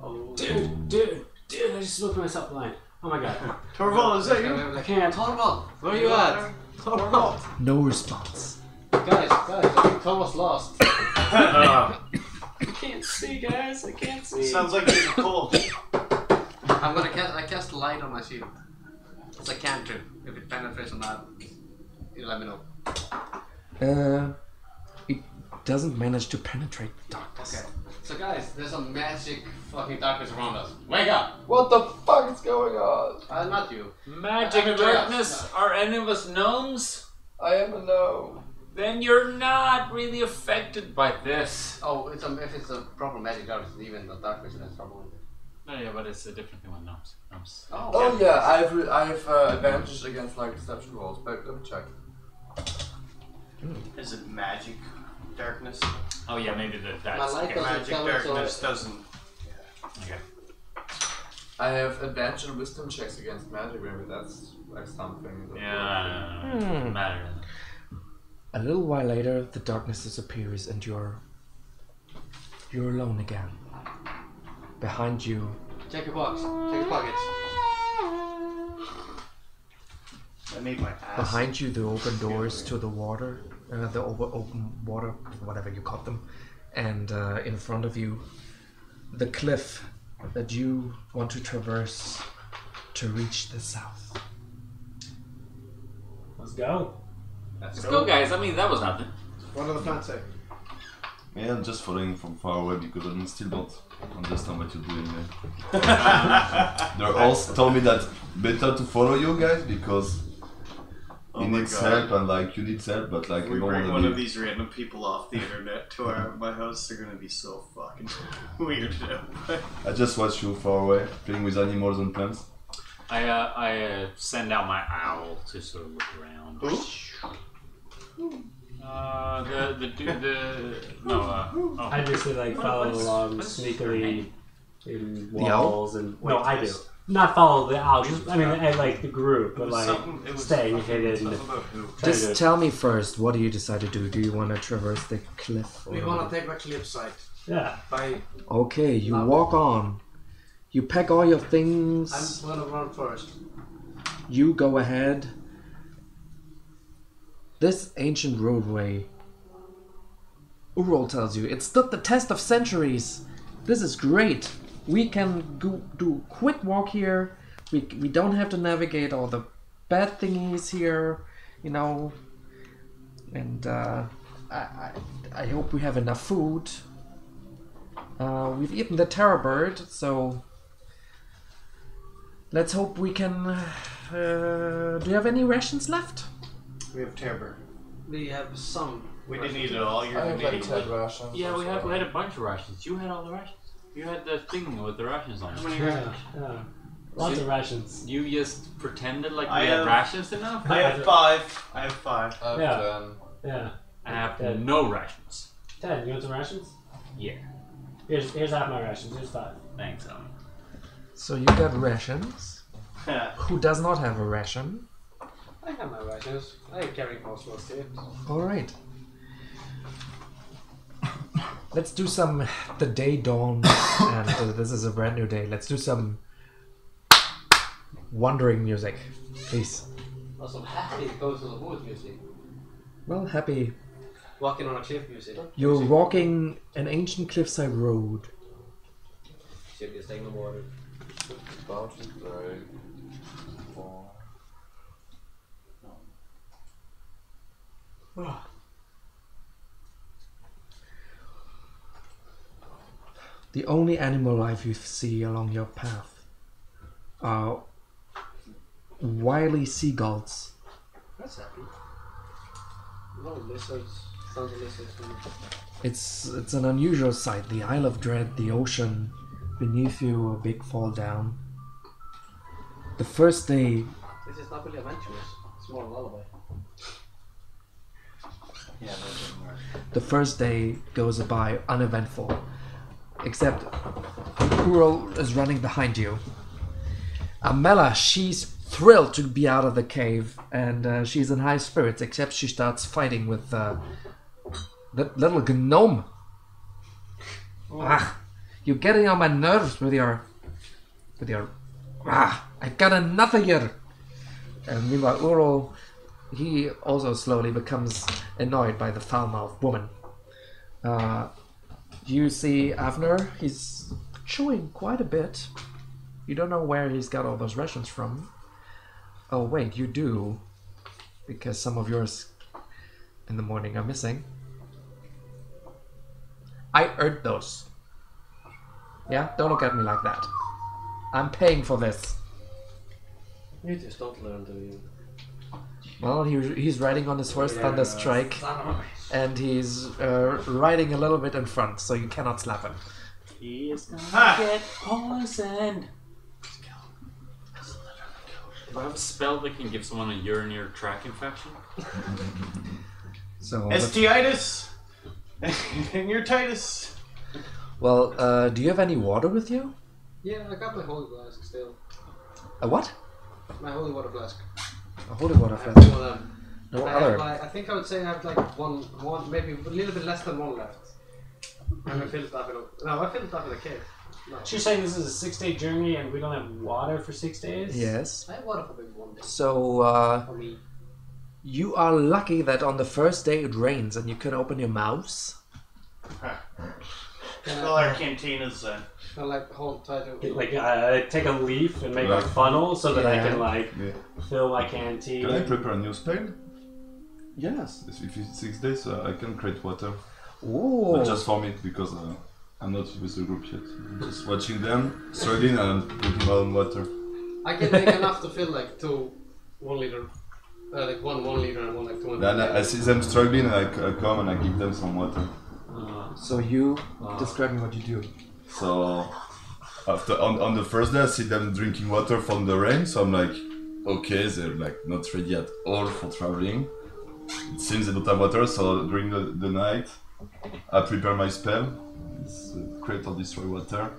Oh, dude, I just looked myself blind. Oh my god. Torvald, is that you? I can't. Torvald, where are you at? Torvald. No response. Guys, I think Torvald's lost. I can't see, guys. I can't see. Sounds like you're cold. I'm gonna cast light on my shield. It's a cantrip. If it penetrates or not, you let me know. It doesn't manage to penetrate the darkness. Okay. So guys, there's a magic fucking darkness around us. Wake up! What the fuck is going on? Not you. Magic Everybody darkness? else. Are any of us gnomes? I am a gnome. Then you're not really affected by this. Oh, if it's a proper magic darkness, even the darkness has trouble with it. No, yeah, but it's a different thing with gnomes. Gnomes. Oh yeah, I have advantage against like deception rolls, but let me check. Is it magic darkness? Oh yeah, maybe that's My light okay. doesn't Magic tell it, so darkness doesn't. Okay. I have advantage and wisdom checks against magic, maybe that's like something. Yeah, doesn't matter. A little while later, the darkness disappears and you're alone again. Behind you, check your box. Check your pockets. I made my ass. behind you, the open doors to the water, the open water, whatever you call them, and in front of you, the cliff that you want to traverse to reach the south. Let's go. Let's go, guys. I mean, that was nothing. What do the plants say? Yeah, I'm just following from far away because I still don't understand what you're doing, man. They also told me that better to follow you guys because he needs help and like you need help, but like If we you don't bring want one to of these random people off the internet to my house, they're gonna be so fucking weirded out. I just watch you far away playing with animals and plants. I send out my owl to sort of look around. Who? I just like follow along what's her sneakily name? in The owl? walls and no, I do not follow the owl. Just I mean, I like the group, but like staying hidden. Just tell me first, what do you decide to do? Do you want to traverse the cliff? We wanna take the cliff side. Yeah. Okay, you walk on. You pack all your things. I'm gonna run first. You go ahead. This ancient roadway, Urol tells you, it stood the test of centuries. This is great. We can do a quick walk here. We don't have to navigate all the bad thingies here, you know. And I hope we have enough food. We've eaten the terror bird, so let's hope we can. Do you have any rations left? We have Terror. We have some. We didn't eat it all. You're I have gonna like eat 10 it. rations. Yeah, we had a bunch of rations. You had all the rations. You had the thing with the rations on it. How many Yeah. rations? Yeah. Lots of rations. You just pretended like I we had have- rations enough? I have 5. I have 5. I have Yeah. 10. Yeah. I have Yeah. no rations. 10. You want some rations? Yeah. Here's half my rations. Here's 5. Thanks, Owen. So you got rations. Who does not have a ration? I have my rations. I carry most of it. All right. Let's do some. The day dawns, and this is a brand new day. Let's do some wandering music, please. Also, happy goes to the woods music. Well, happy. Walking on a cliff music. You're walking an ancient cliffside road. Should be staying in the water. About to break. 4. The only animal life you see along your path are wily seagulls. That's happy. No lizards. Tons of lizards. It's an unusual sight. The Isle of Dread, the ocean beneath you, a big fall down. The first day, This is not really adventurous. It's more a lullaby. Yeah, that didn't work. the first day goes by uneventful, except Ural is running behind you. Amela, she's thrilled to be out of the cave, and she's in high spirits, except she starts fighting with the little gnome. Ah, you're getting on my nerves with your... I got another here. And meanwhile, Ural, he also slowly becomes annoyed by the foul-mouthed woman. You see Avner, he's chewing quite a bit. You don't know where he's got all those rations from. Oh wait, you do. Because some of yours in the morning are missing. I earned those. Yeah, don't look at me like that. I'm paying for this. You just don't learn, do you? Well, he's riding on his horse Thunderstrike, and he's riding a little bit in front, so you cannot slap him. He is gonna get poisoned. Do I have a spell that can give someone a urinary tract infection? So Estiitis! And your Titus! well, do you have any water with you? Yeah, I got my holy flask still. A what? My holy water flask. A holy water I have flask. 2 of them. No I other. have like, I think I would say I have like one, maybe a little bit less than 1 left. And I filled it up in a... No, I filled it up in a cave. No. So you're saying this is a 6-day journey and we don't have water for 6 days? Yes. I have water for maybe 1 day. So, For me. you are lucky that on the first day it rains and you can open your mouths. Fill our cantinas then. I like hold tight. Like take a leaf and make a funnel so that I can like fill my canteen. Can I prepare a new spell? Yes. If it's 6 days, I can create water. Ooh. But just for me, because I'm not with the group yet. I'm just watching them, struggling, and drinking my own water. I can make enough to fill like 2 1 liter. Like one 1 liter and one like 2. Then I see them struggling, and I come and I give them some water. So you describe me what you do. So after on the first day, I see them drinking water from the rain. So I'm like, okay, they're like not ready at all for traveling. It seems they don't have water. So during the night, I prepare my spell. It's create or destroy water.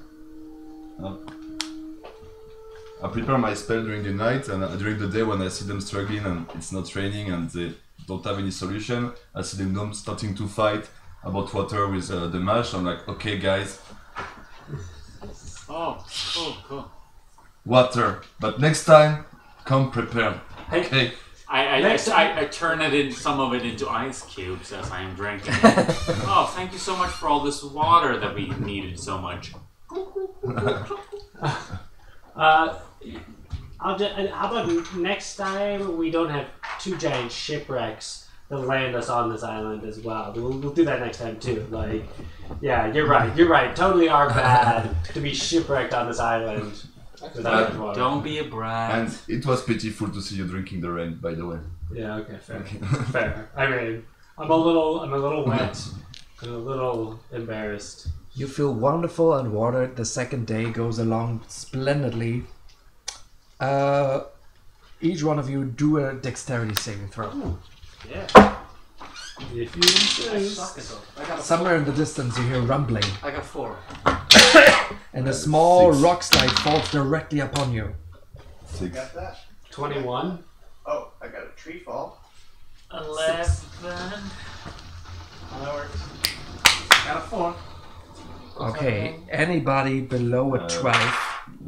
I prepare my spell during the night, and during the day when I see them struggling and it's not raining and they don't have any solution, I see them starting to fight about water with the mash. I'm like, okay guys, Oh, cool. water, but next time, come prepared. Okay. I turn it in, some of it into ice cubes as I am drinking. Oh, thank you so much for all this water that we needed so much. How about next time we don't have 2 giant shipwrecks that land us on this island as well? We'll do that next time too. Like, yeah, you're right. Totally our bad to be shipwrecked on this island. Without water. Don't be a brat. And it was pitiful to see you drinking the rain, by the way. Yeah. Okay. Fair. Fair. I mean, I'm a little wet. I'm a little embarrassed. You feel wonderful and watered. The second day goes along splendidly. Each one of you do a dexterity saving throw. Yeah. If you insist. Somewhere in the distance you hear rumbling, I got 4. and a small 6. rock slide falls directly upon you. 6. Got that? 21. Oh, I got a tree fall. 11. That works. Got a 4. Okay, anybody below a 12.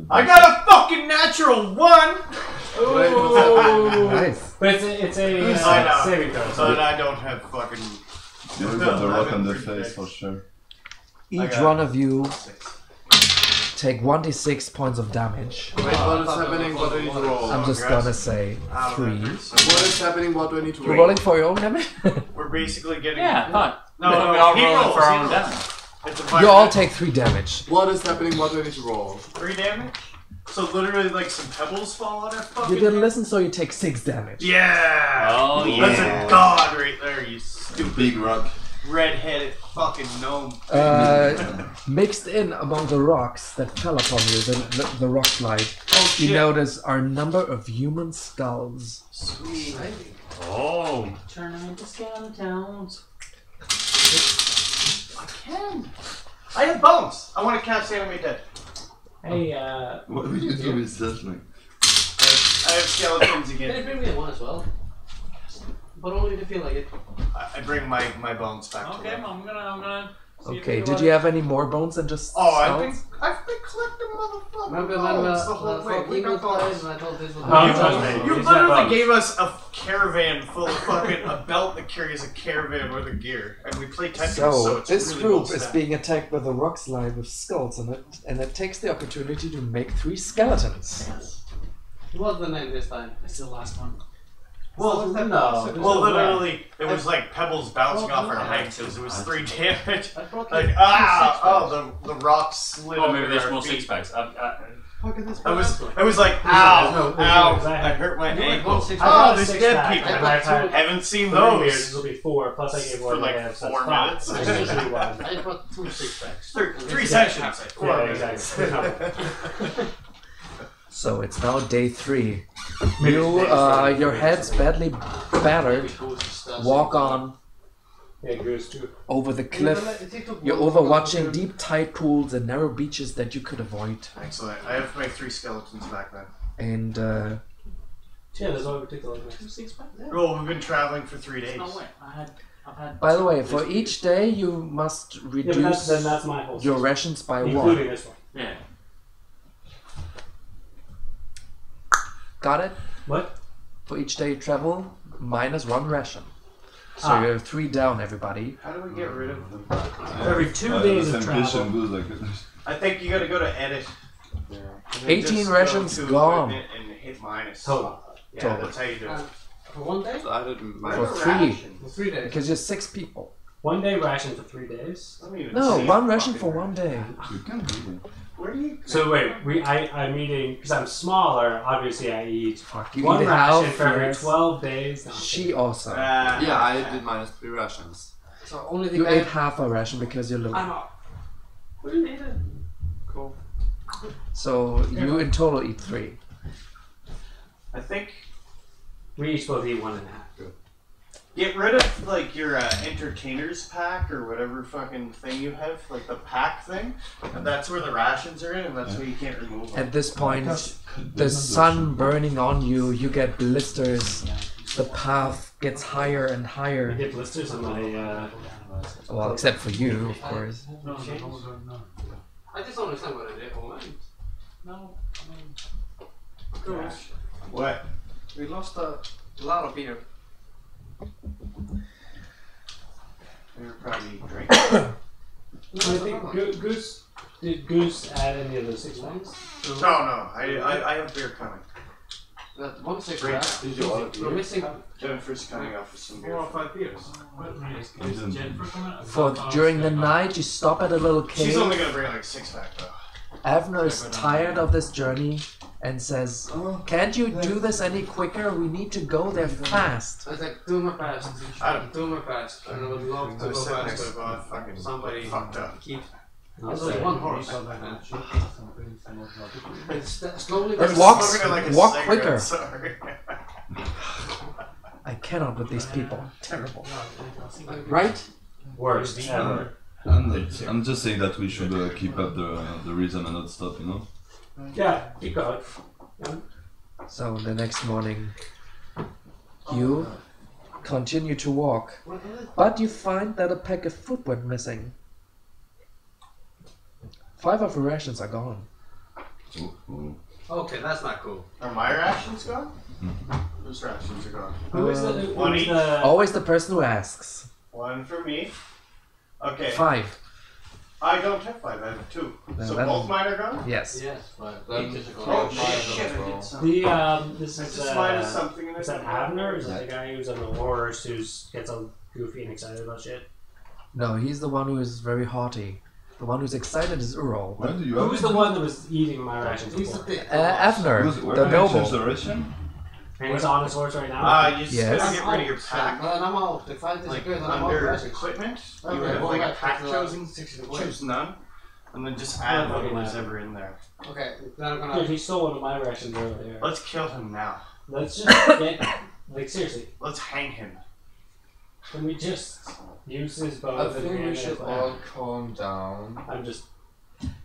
I got a fucking natural 1! Ooh. Nice. But it's a I know. saving throw. But I don't have fucking... You got the rock on the face for sure. Each one of you take 1d6 points of damage. Wait, what is happening? What do I need to roll? I'm just gonna say 3. What is happening? What do I need to You're roll? rolling for your own damage? We're basically getting... Yeah, I thought. No, we all he rolling rolls, for our he own rolls. damage. It's a You all take 3 damage. What is happening? What do I need to roll? 3 damage? So literally like some pebbles fall on our fucking... You didn't listen, so you take 6 damage. Yeah! Oh, That's yeah. a god right there, you stupid Big rock. red-headed fucking gnome. Mixed in among the rocks that fell upon you, the rock slide, Oh you shit. notice are a number of human skulls. Sweet. Oh. Turn them into skeletons. I can. I have bones. I want to cast Animate Dead. Hey, What do you do with that? Like, I have skeletons Can you again. bring me one as well? But only if you feel like it. I bring my bones back to Okay, life. I'm gonna. See if Okay, you did you have any more bones than just Oh, skulls? I've been collecting motherfucking Remember bones the when whole way. We Eagle got died bones. and I told this was Oh, You He's got literally bones. gave us a caravan full of fucking a belt that carries a caravan worth of gear, and we play Tetris, so So, it's this really group well is stacked. being attacked by the rock slide with skulls in it, and it takes the opportunity to make 3 skeletons. What's the name this time? It's the last one. well, no. Well, literally, it was like pebbles bouncing off our heads because it was 3 damage. I brought Like, you the rock slid Oh, maybe under there's our more feet. six packs. Look at this. It was like, ow, no, ow, there's no- I hurt my You went ankle. 1 6 Oh, got there's 6 dead pack, people. and I've had Haven't seen 3 years, those. this will be 4, plus I gave one For like again, so 4 that's 5. minutes. I just do one. I brought 2 6 packs. 3 sessions. 4 Yeah, minutes. exactly. So, it's now day 3. You, your head's badly battered, walk on Yeah, Goose too. over the cliff. You're overwatching deep tide pools and narrow beaches that you could avoid. Excellent. I have my 3 skeletons back then. And, Yeah, there's only particular. 6 packs? Well, we've been traveling for 3 days. No way. I've had. by the way, for each day you must Yeah, but reduce that's my whole your system, rations by 1. including this one. Yeah. Got it? What? For each day you travel, minus 1 ration. So Ah. you're 3 down, everybody. How do we get rid of them? Every 2 days the of temptation travel. goes like I think you gotta go to edit. And then 18 just rations go to gone. equipment and hit minus. Total. Yeah, Total. that's how you do it. For 1 day? So I didn't For manage. 3. For 3 days. Because you're 6 people. 1 day ration for 3 days. I don't even No, see 1 it ration fucking for 1 day. you can do it. Where do you? So wait, I'm eating because I'm smaller. Obviously, I eat Fuck, you 1 eat ration half, for every yes. 12 days. No, She also. Yeah, I did minus 3 rations. So only the You guy. ate half a ration because you're little. I'm out. We need it. Cool. So you in total eat 3. I think we each both eat 1.5. get rid of like your entertainers pack or whatever fucking thing you have, like the pack thing. And that's where the rations are in, and that's where you can't remove them. At this point, the sun burning on you, you get blisters. The path gets higher and I higher. get blisters on my. Well, except for you, of course. I just don't understand what I did. Oh, man. No. Gosh. What? We lost a lot of beer. You're probably drinking. I think Goose. Did Goose add any of the 6 ones? No, I have beer coming. That 1 6 Right. pack. Did you order We're missing Jennifer's coming up with some 4 beer. or 5 beers. For during the night, you stop at a little She's only cave. gonna bring like 6 pack though. Avner is tired of this journey and says, "Can't you do this any quicker? We need to go there fast." I was like, do my best. I Do my best. And I would love to I go was sitting next to faster. a fucking Somebody fucked up. keep. I'll There's only say. 1 horse. And slowly. It I was walks- smoking like a walk cigarette, quicker. Sorry. I cannot with these people. Terrible. Right? Worst ever. I'm just saying that we should keep up the rhythm and not stop, you know? Yeah, keep going. So the next morning, you continue to walk, but you find that a pack of food went missing. 5 of your rations are gone. Oh. Okay, that's not cool. Are my rations gone? Whose rations are gone? Who is the? One Who's each. the? Always the person who asks. 1 for me. Okay. 5. I don't have 5, I have 2. Then So that- both mine are gone? Yes. Yes, but Then- each is a Oh goal. shit, I did something. The this I is just minus something in it. is that Abner? Is that the guy who's on the horse who gets all goofy and excited about shit? No, he's the one who is very haughty. The one who's excited is Ural. Where do you Who have was it? the one that was eating my rations He's the before? big. Avner, Where the can I change noble. the ration? And he's on his horse right now. You just Yes. gotta get rid of your pack. And I'm out. If I Like disappear, then I'm out. under Rest. equipment, you Okay, have well, like a that pack takes a lot. chosen, 60 away. choose none, and then just add Oh, whatever's okay. ever in there. Okay, then I'm Dude, gonna. he stole one of my rations earlier. Let's kill him now. Let's just get, like, seriously, Let's hang him. can we just use his bow? I as a think we grenade should as all calm down. I'm just.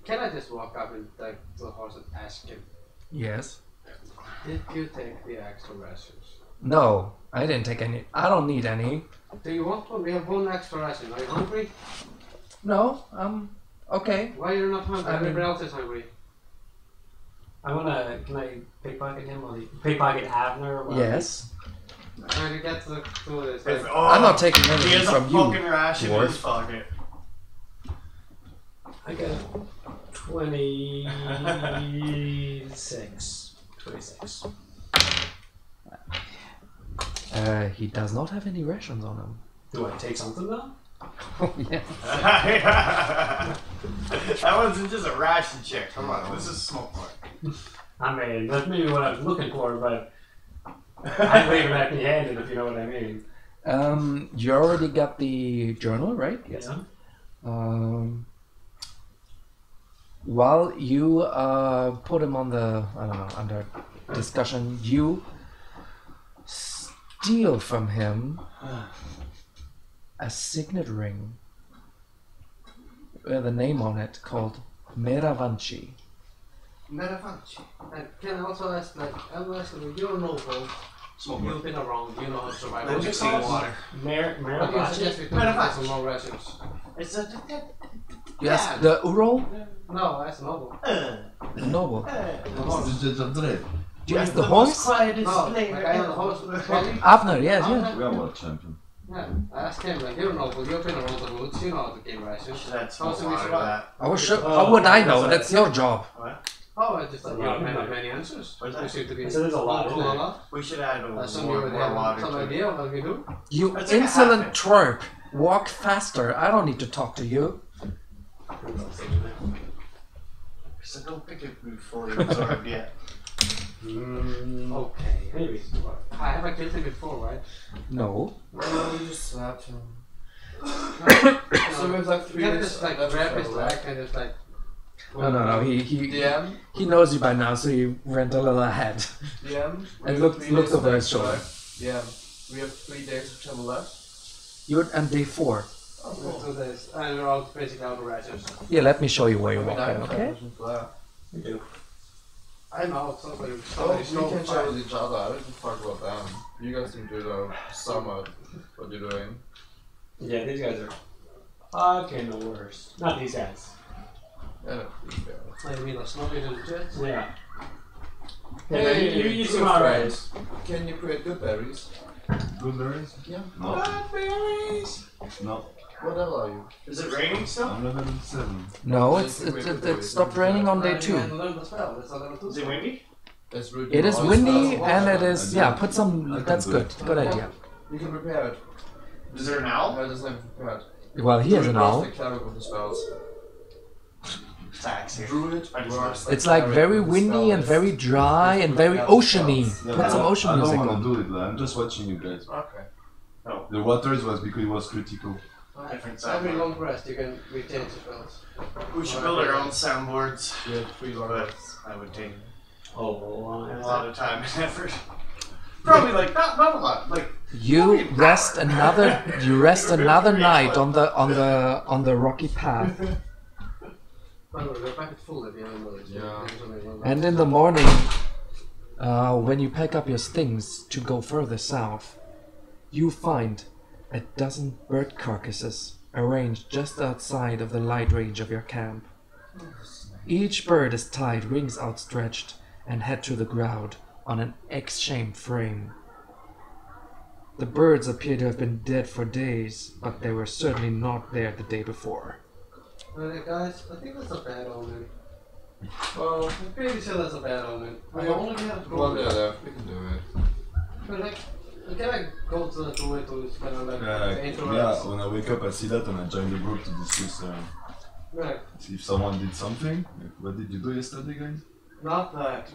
Can I just walk up and like to the horse and ask him, Yes. did you take the extra rations? No, I didn't take any. I don't need any. Do you want one? We have one extra ration. Are you hungry? No, okay. Why you're not hungry? I mean- Everybody else is hungry. Can I pickpocket him or pickpocket Abner? while Yes. Trying to get to this. If, Like, oh, I'm not taking he anything has a from you. fucking ration in his dwarf. pocket. I got 26. 26. He does not have any rations on him. Do I take something though? Oh, yeah. That wasn't just a ration check. Come on, this is smoke mark. I mean, that's maybe what I was looking for, but I'd leave it empty-handed if you know what I mean. You already got the journal, right? Yes. While you put him on the, I don't know, under discussion, you steal from him a signet ring with a name on it called Meravanchi. Metavanchi. and can I also ask, like, I'm asking, you're noble. You've been around. You know how to survive. Magic sea water. What do you suggest we do with some more rations? It's a You asked the Ural? No, that's noble. The noble. The Do you ask the horse? quietest No, player like I am the horse. Abner, yes, yeah. We are world champion. Yeah, I asked him, like, you're noble. You've been around the woods. You know how to give rations. That's How should we survive? How would I know? That's your job. Oh, I just thought you had many answers. What's that? You seem to be So there's a lot in cool there. a lot. We should add Some more of you have water some to it. idea of what we do. You That's like a insolent half twerp. Walk faster. I don't need to talk to you. So don't pick it fully absorbed yet. Okay. Maybe. I haven't killed him before, right? No. No, you just slapped him. So we have like you 3 can't minutes just like left grab to his travel, back and just like. No. He DM? knows you by now, so he went a little ahead. DM? And looked over his shoulder. Yeah. We have 3 days of travel left. You're on day 4. Oh, Let's do this. And we're all basically out of rations. Yeah, let me show you where you're I mean, I walking, have okay? rations left. We do. I know, somebody Oh, stole we can share five. with each other. I don't give a fuck about them. You guys seem to know somewhat what you're doing. Yeah, these guys are fucking the worst. Not these guys. Yeah, these guys. I mean, let's not get into jets. Yeah. Hey, you good seem alright. friends. Can you create good berries? Good berries? Yeah. No. No. What level are you? Is it raining still? I'm level 7. No, it stopped raining on day 2. And learn the spell. That's not level 2. Is it windy? It's really It is nice. windy That's and it awesome. is, yeah, put some, that's good. Good idea. You can prepare it. Is there an owl? No, it doesn't have prepared. Well, he has an owl. The cleric with the spells. Tax here. Druid works It's like very cleric with the windy and spell. very dry and very oceany. Put some ocean I music don't want on. to do it, like, I'm just watching you guys. Okay. The waters was because it was critical. Different Every soundboard. long rest, you can retain the spells. We should build our own soundboards, You have 3 long but rests. I would take Oh, a lot of time and effort. Probably like not a lot. Like You rest another night on the rocky path. By the way, we're back at full at the end of the village. Yeah. And in the morning, when you pack up your things to go further south, you find a dozen bird carcasses arranged just outside of the light range of your camp. Each bird is tied, wings outstretched, and head to the ground on an X-shaped frame. The birds appear to have been dead for days, but they were certainly not there the day before. Guys, I think that's a bad omen. Well, I'm pretty sure that's a bad omen. We only have well, druid. yeah, we can do it. But like, can I go to the druid who's kind of like Yeah, introvert? when I wake up, I see that and I join the group to discuss Right. see if someone did something. What did you do yesterday, guys? Not that.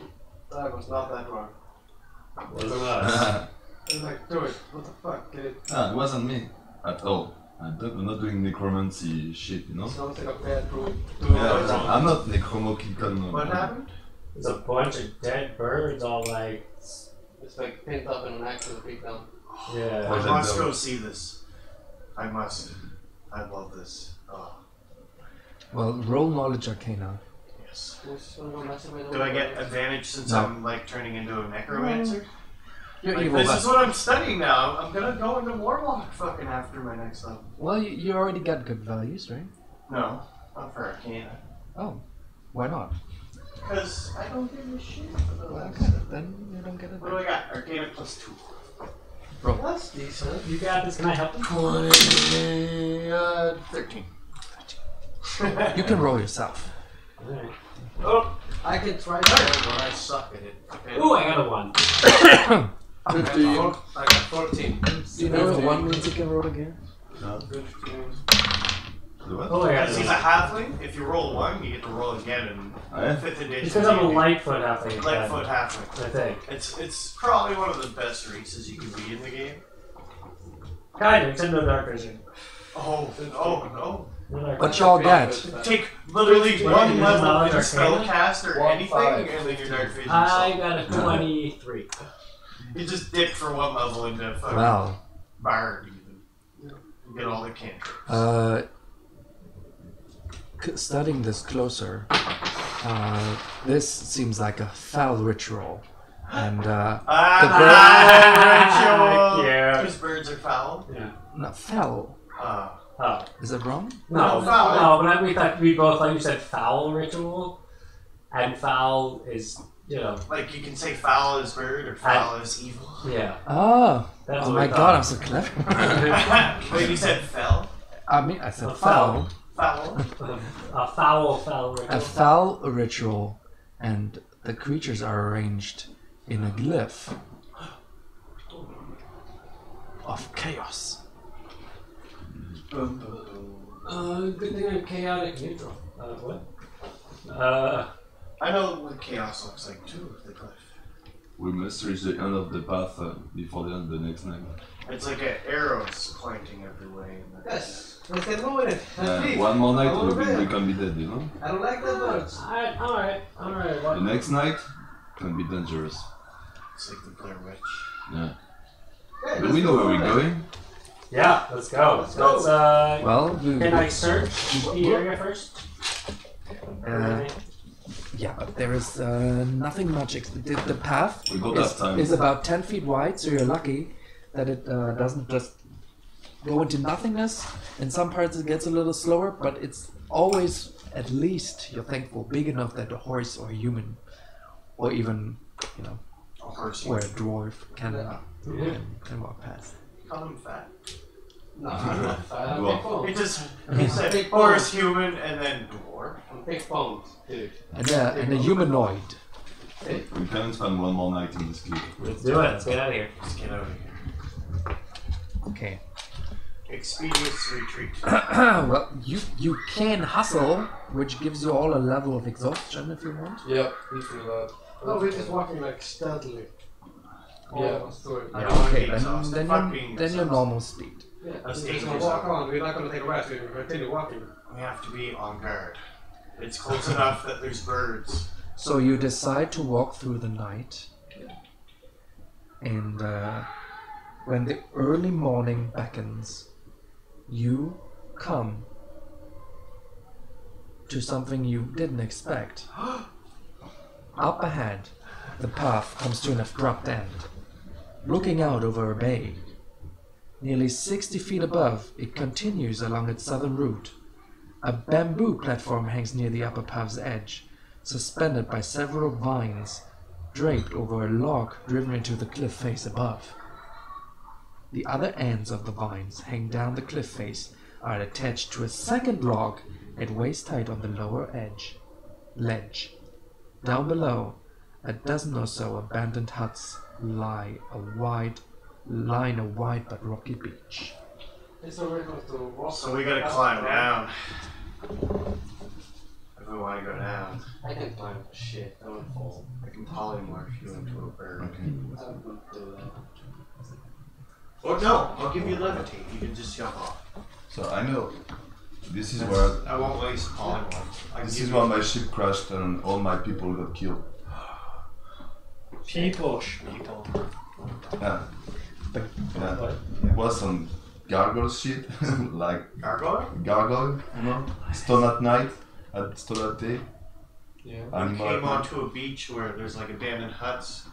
That was not that wrong. Wasn't us. I'm like, druid, what the fuck? Get it? It wasn't me at all. I'm not doing necromancy shit, you know? Sounds like a bad druid. Yeah, I'm not necromokican. what happened? There's a bunch of dead birds all like. It's like pinned up in an axe with a big down. Yeah. I must go see this. I must. I love this. Oh. Well, roll knowledge arcana. Yes. Just wanna go masturbate Do I over get there. advantage since No. I'm like turning into a necromancer? You're Like, evil. this but- is what I'm studying now. I'm gonna go into warlock fucking after my next level. Well, you already got good values, right? No, not for arcana. Oh, why not? Because I don't give a shit about Well, that okay, stuff. then you don't get it. What do I got? Arcana +2. That's decent. You got this. Can I help you? 13. You can roll yourself. Alright. Oh, I can try that. but I suck at it. Okay. Ooh, I got a 1. I got 14. Do you know what 1 means you can roll again? No. The what? Oh, I got Because he's a a halfling, if you roll 1, you get to roll again in Yeah. 5th edition. Because I'm a Lightfoot halfling. Lightfoot halfling. I think. It's probably one of the best races you can be in the game. Kind of, except no dark vision. Oh no. No dark What vision. y'all get? Take literally Wait, one is level knowledge in arcana? spellcast or 1, anything, 5. and then your dark vision. I got a 23. You just dip for 1 level into fucking Wow. bard even. You get all the cantrips. Studying this closer, this seems like a foul ritual, and Ritual! Yeah. Because birds are foul. not foul. Oh. Is it wrong? No, foul. but we thought we both, like you said, foul ritual. And foul is, you know, Like you can say foul is bird or foul is evil. yeah. Oh, That's oh what my we god, I'm thought. so clever. Wait, you said fell? I mean, I said A foul. Foul? A foul ritual. A foul ritual, and the creatures are arranged in a glyph of chaos. Good thing I'm chaotic neutral. What? I know what chaos looks like too, the cliff. We must reach the end of the path before the end of the next night. It's like arrows pointing every way. Yes, let's get moving it. Let's leave. One more night, Over there. we can be dead, you know? I don't like that birds. Alright. The next night can be dangerous. It's like the Blair Witch. Yeah. Hey, Do let's we know go where over we're there. going? Yeah, let's go. Let's go. Well, Can I search the area first? yeah, but there is nothing much. The path We don't have time. is about 10 feet wide, so you're lucky that it doesn't just go into nothingness. In some parts it gets a little slower, but it's always, at least, you're thankful, big enough that a horse or a human, or even, you know, A horse. or a dwarf can walk past. Call him fat. No, I'm not fat. I'm big bones. He just he said horse, human, and then dwarf. I'm big bones, dude. And a humanoid. We can spend one more night in this cliff. Let's do it. Let's get out of here. Let's get out of here. Okay. Expedience retreat. Well, you can hustle, which gives you all a level of exhaustion if you want. Yep, we do that. No, we're just walking like stealthily. Yeah, let's do it. I don't want to Okay, be exhausted. then Fuck being your exhausted. normal speed. Yeah, That's we're just gonna dangerous. walk on. We're not gonna take a rest. We're gonna continue walking. We have to be on guard. It's close enough that there's birds. So you decide to walk through the night, and when the early morning beckons, you come to something you didn't expect. Up ahead, the path comes to an abrupt end, looking out over a bay. Nearly 60 feet above, it continues along its southern route. A bamboo platform hangs near the upper path's edge, suspended by several vines, draped over a log driven into the cliff face above. The other ends of the vines hang down the cliff face, are attached to a second log at waist height on the lower ledge. Down below, a dozen or so abandoned huts line a wide but rocky beach. So we're going to walk. So we gotta climb down. If we want to go down, I can climb shit. I won't fall. I can polymorph you into a bird. Okay. I won't do that. Or no, I'll give you levitate. You can just jump off. So I know this is where I won't waste polymorph. I can this give is you where my ship crashed and all my people got killed. people. Yeah. Yeah. It was some gargoyle shit, like Gargoyle? you know, stone at night, stone at day. Yeah. I Animal came at night. onto a beach where there's like abandoned huts.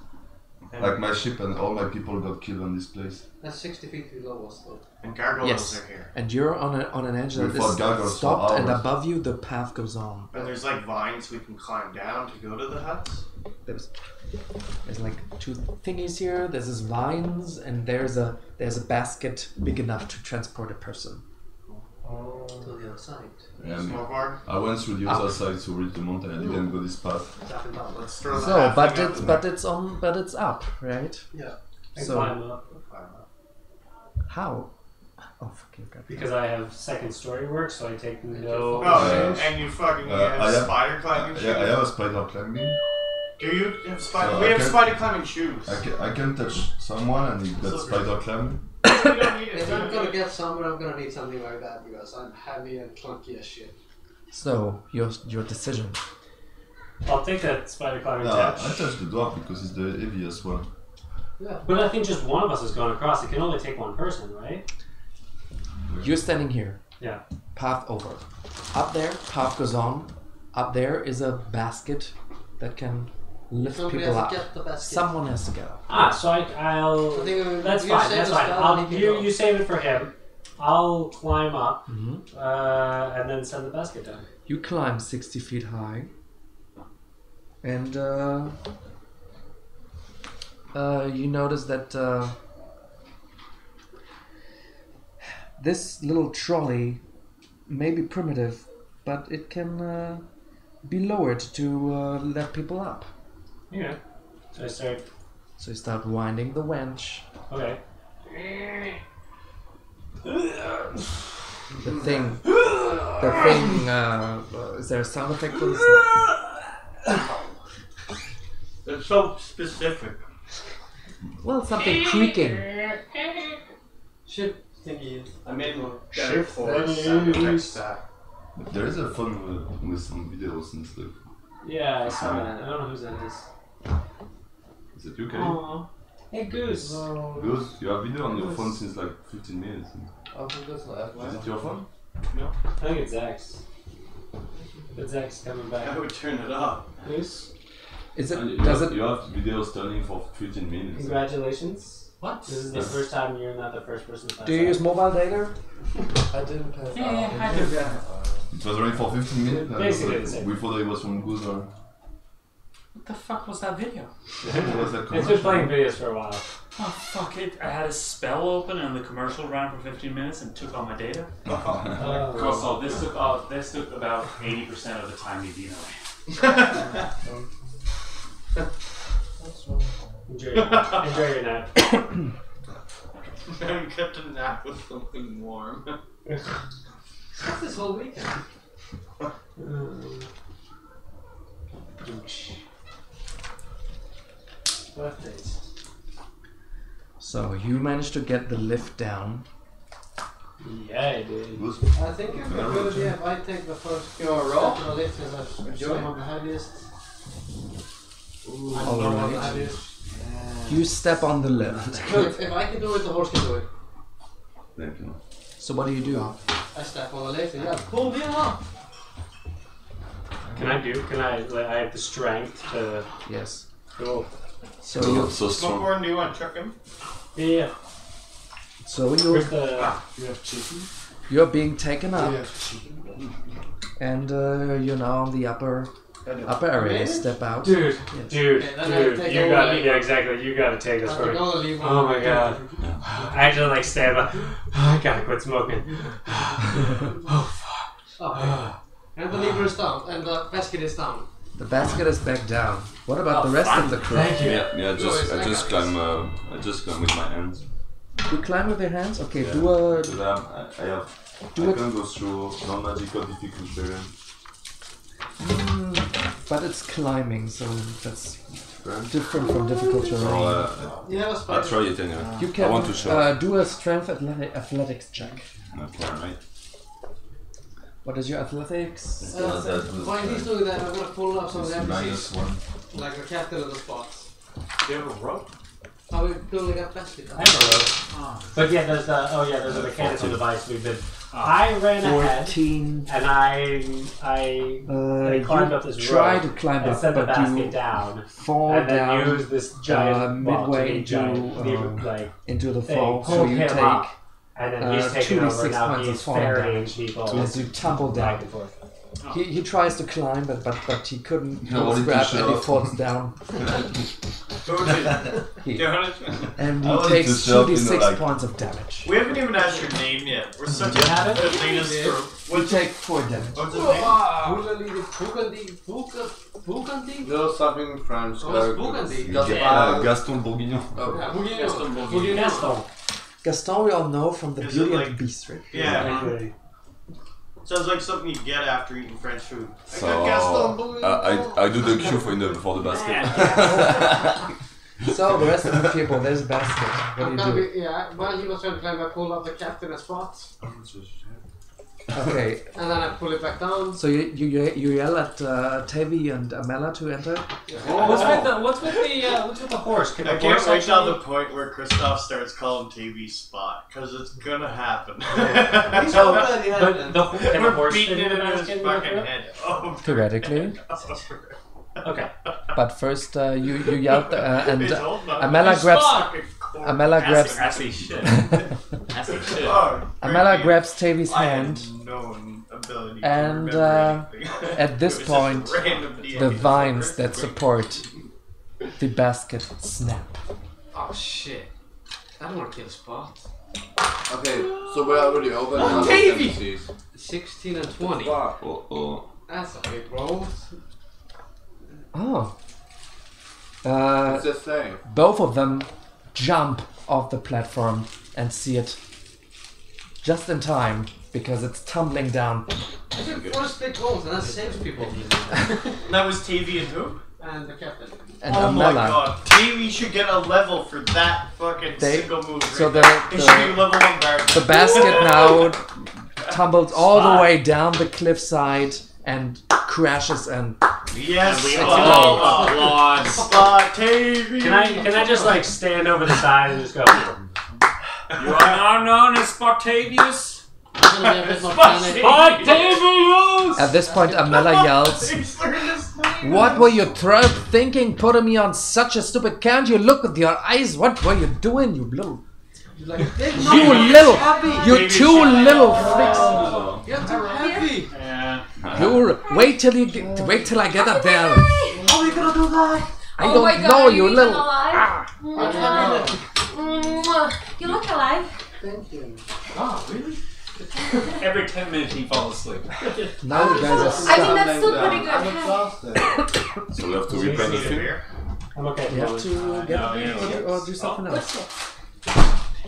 And, Like my ship and all my people got killed on this place. That's 60 feet below us though. and gargoyles Yes. are here. And you're on an edge We that fought is gargoyles for stopped, and hours. above you the path goes on. And there's like vines we can climb down to go to the huts. There's like two thingies here. There's this vines, and there's a basket big enough to transport a person. To the other side. And Snowboard. I went through the other side to reach the mountain. I didn't go this path. Let's throw the So, halfling but up it's in but it's up, right? Yeah. And So climb up. how? Oh fuck you! Got Because I have second story work, so I take no. Oh, and you fucking have I have- spider climbing shoes? Yeah, I have a spider climbing. Do you have spider? So we I have can- spider climbing shoes. I can touch someone and he got spider climb. We don't need it. If I'm gonna get somewhere, I'm gonna need something like that because I'm heavy and clunky as shit. So your decision. I'll take that spider climbing No, touch. I touched the dwarf because it's the heaviest one. Yeah. But I think just one of us is going across. It can only take one person, right? You're standing here. Yeah. Path over. Up there, path goes on. Up there is a basket that can lift Somebody people has up. to get the basket. Someone has to get up. Ah, so I'll. I think That's you fine. save That's the fine. spell and he can go. You save it for him. I'll climb up Mm-hmm. and then send the basket down. You climb 60 feet high, and you notice that this little trolley may be primitive, but it can be lowered to let people up. Yeah. So I start. So you start winding the winch. Okay. The thing. Is there a sound effect for this? It's so specific. Well, something creaking. Shit thingy. I made more Shift better for sound effects that. There is a fun with some videos and stuff. Yeah, I saw that. I don't know whose that is. Is it you, Kelly? Aw. Hey, Goose. Goose, you have video on your phone since like 15 minutes. I think that's last Is it your phone? I think it's Zach's. But Zach's coming back. I would turn it off. Goose, Is it? And Does it? you have videos turning for 15 minutes. congratulations. What? This is the first time you're not the first person to pass Do you use mobile data? I didn't pass Yeah, out. I do that. It was only for 15 minutes. and Basically the same. we thought it was from Goose or. What the fuck was that video? It was that It's been commercial. playing videos for a while. Oh fuck it! I had a spell open and the commercial ran for 15 minutes and took all my data. Oh. So this took about 80% of the time you've been away. Enjoy your nap. I kept a nap with something warm. What's this whole weekend? Birthdays. So you managed to get the lift down. Yeah, I did. Goose. I think it's a good idea if I take the first You wanna roll? step to the lift because I'm some of the heaviest. All I'm one of the right. heaviest. You step on the lift. If I can do it, the horse can do it. Thank you. So what do you do? I step on the lift and yeah, pull me up. Can I have the strength to. Yes. Cool. So So, you. so strong. Smokeborn, do you want to chuck him? Yeah. So Where's you. the. You have chicken? You're being taken up, You have chicken? and you're now on the upper area. Step out. Dude, Yes. dude, Okay, then I take you over gotta, the- yeah, exactly, you gotta take this I'm for me. gonna leave Oh my god. I actually like stand up. I gotta quit smoking. Okay. And the lever is down, and the basket is down. The basket is back down. What about the rest of the crew? Thank you. Yeah, I just climb with my hands. You climb with your hands. Okay, Yeah. do a. Because I Do it. can go through non-magical difficult terrain. But it's climbing, so that's Right? different from difficult So terrain. You have a I'll spider. try it anyway. You can I want to show. do a strength athletics check. Okay, right. What is your athletics? While he's doing that, I'm gonna pull up some of the It's NPCs, -1. like the captain of the spots. Do you have a rope? How are we building up basket? I have a rope. But yeah, there's a mechanical device we've been. I ran ahead 14. and I climbed up this try rope to climb and up, set the but basket you down, fall and then down use this giant midway into the fall. So pulled you him take up, and then he's taking over. 2d6 Now points of he's falling ferrying damage people as you tumble back down. and forth. He tries to climb, but he couldn't No, only to grab shut and he up. falls down. He- and I he wanted takes to shove, 2d6 like- points of damage. We haven't even asked your name yet. We're such You have it? a lead us through. You What's take 4 damage. What's his name? Bugandi? No, something French. Bugandi? Gaston Bourguignon. Gaston. Gaston we all know from the Is Beauty it and like- the Beast, right? Yeah. Exactly. Sounds like something you get after eating French food. So Gaston I do the queue for the basket. So the rest of the people, there's a basket. What do you do? Yeah, while he was trying to climb, I pulled up the cat in a spot, Okay, and then I pull it back down. so you yell at Tavi and Amela to enter? What's with the horse? Can I the can't horse wait till actually- the point where Christoph starts calling TV spot, because it's gonna happen. He's already had But them. the can the We're horse beating fit it in in the his basket? fucking head. Oh, Theoretically. Okay. But first you yelled and He's holding on to Amela his grabs fuck, of course. Amela grabs As he should. As he should. Oh, Amela great. grabs Tavi's I hand. had no ability And, to remember anything. at this It was just point, random D&D. the vines that support the basket snap. Oh shit. I don't want to kill a spot. Okay, so we're already over the Davey! tendencies. 16 and 20. Fuck. That's a big roll. Oh. It's just saying. Both of them jump off the platform and see it just in time because it's tumbling down. I took 4 big rolls, and that saves people. That was TV and who? And the captain. And Oh my Amela. god. TV should get a level for that fucking They- single move. so right the- there. It should be the- level 1 guard. The basket now tumbles all the way down the cliffside and crashes and Yes, We spot. all applaud. Spot TV. Can I just like stand over the side and just go? You are now known as Spartavius. It's gonna be a bit more panic. Spartavius! at this point Amela yells, "What were you thinking putting me on such a stupid can't you look with your eyes? What were you doing, you little Like, you two little freaks. You're too heavy. Yeah. You wait till I get up there. how are you gonna do that? I Oh don't my God, know, are you even little alive? I'm Mwah. You look alive. Thank you. Oh, really? Every 10 minutes he falls asleep. Now you guys are I stuck. think that's still pretty I'm good. exhausted. So we have to repair the thing. I'm okay. You have to get up yeah. or do something else.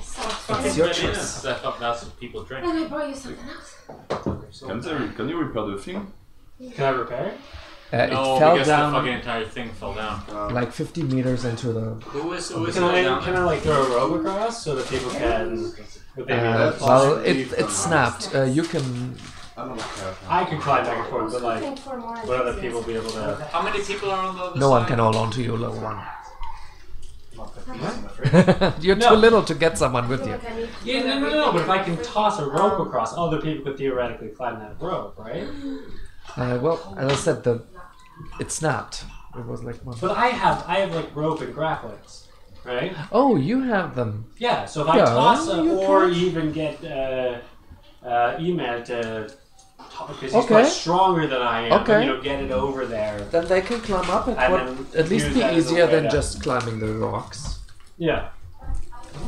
So It's your It's choice. I thought that's what people drink. And I brought you something else. Can you repair the thing? Can I repair it? No, It fell because the fucking down entire thing fell down. like 50 meters into the. Who is Can I like throw a rope across so that people can? Would they be able to Well, climb? it snapped. You can. I don't care. I can climb back and forth, but like, Looking for more would other people be able to? How many people are on the other No one side? can hold on to you, little one. What? You're No. too little to get someone with you. Yeah, no. But if I can toss a rope across, other people could theoretically climb that rope, right? Well, as I said, it snapped. It was like one. But I have like rope and grapplings, right? Oh, you have them. Yeah. So if I Yeah, toss you or can. even get Email to, because he's Okay. much stronger than I am, Okay. get it over there. Then they can climb up. It And would then at least use be that as a easier way than to- just climbing the rocks. Yeah.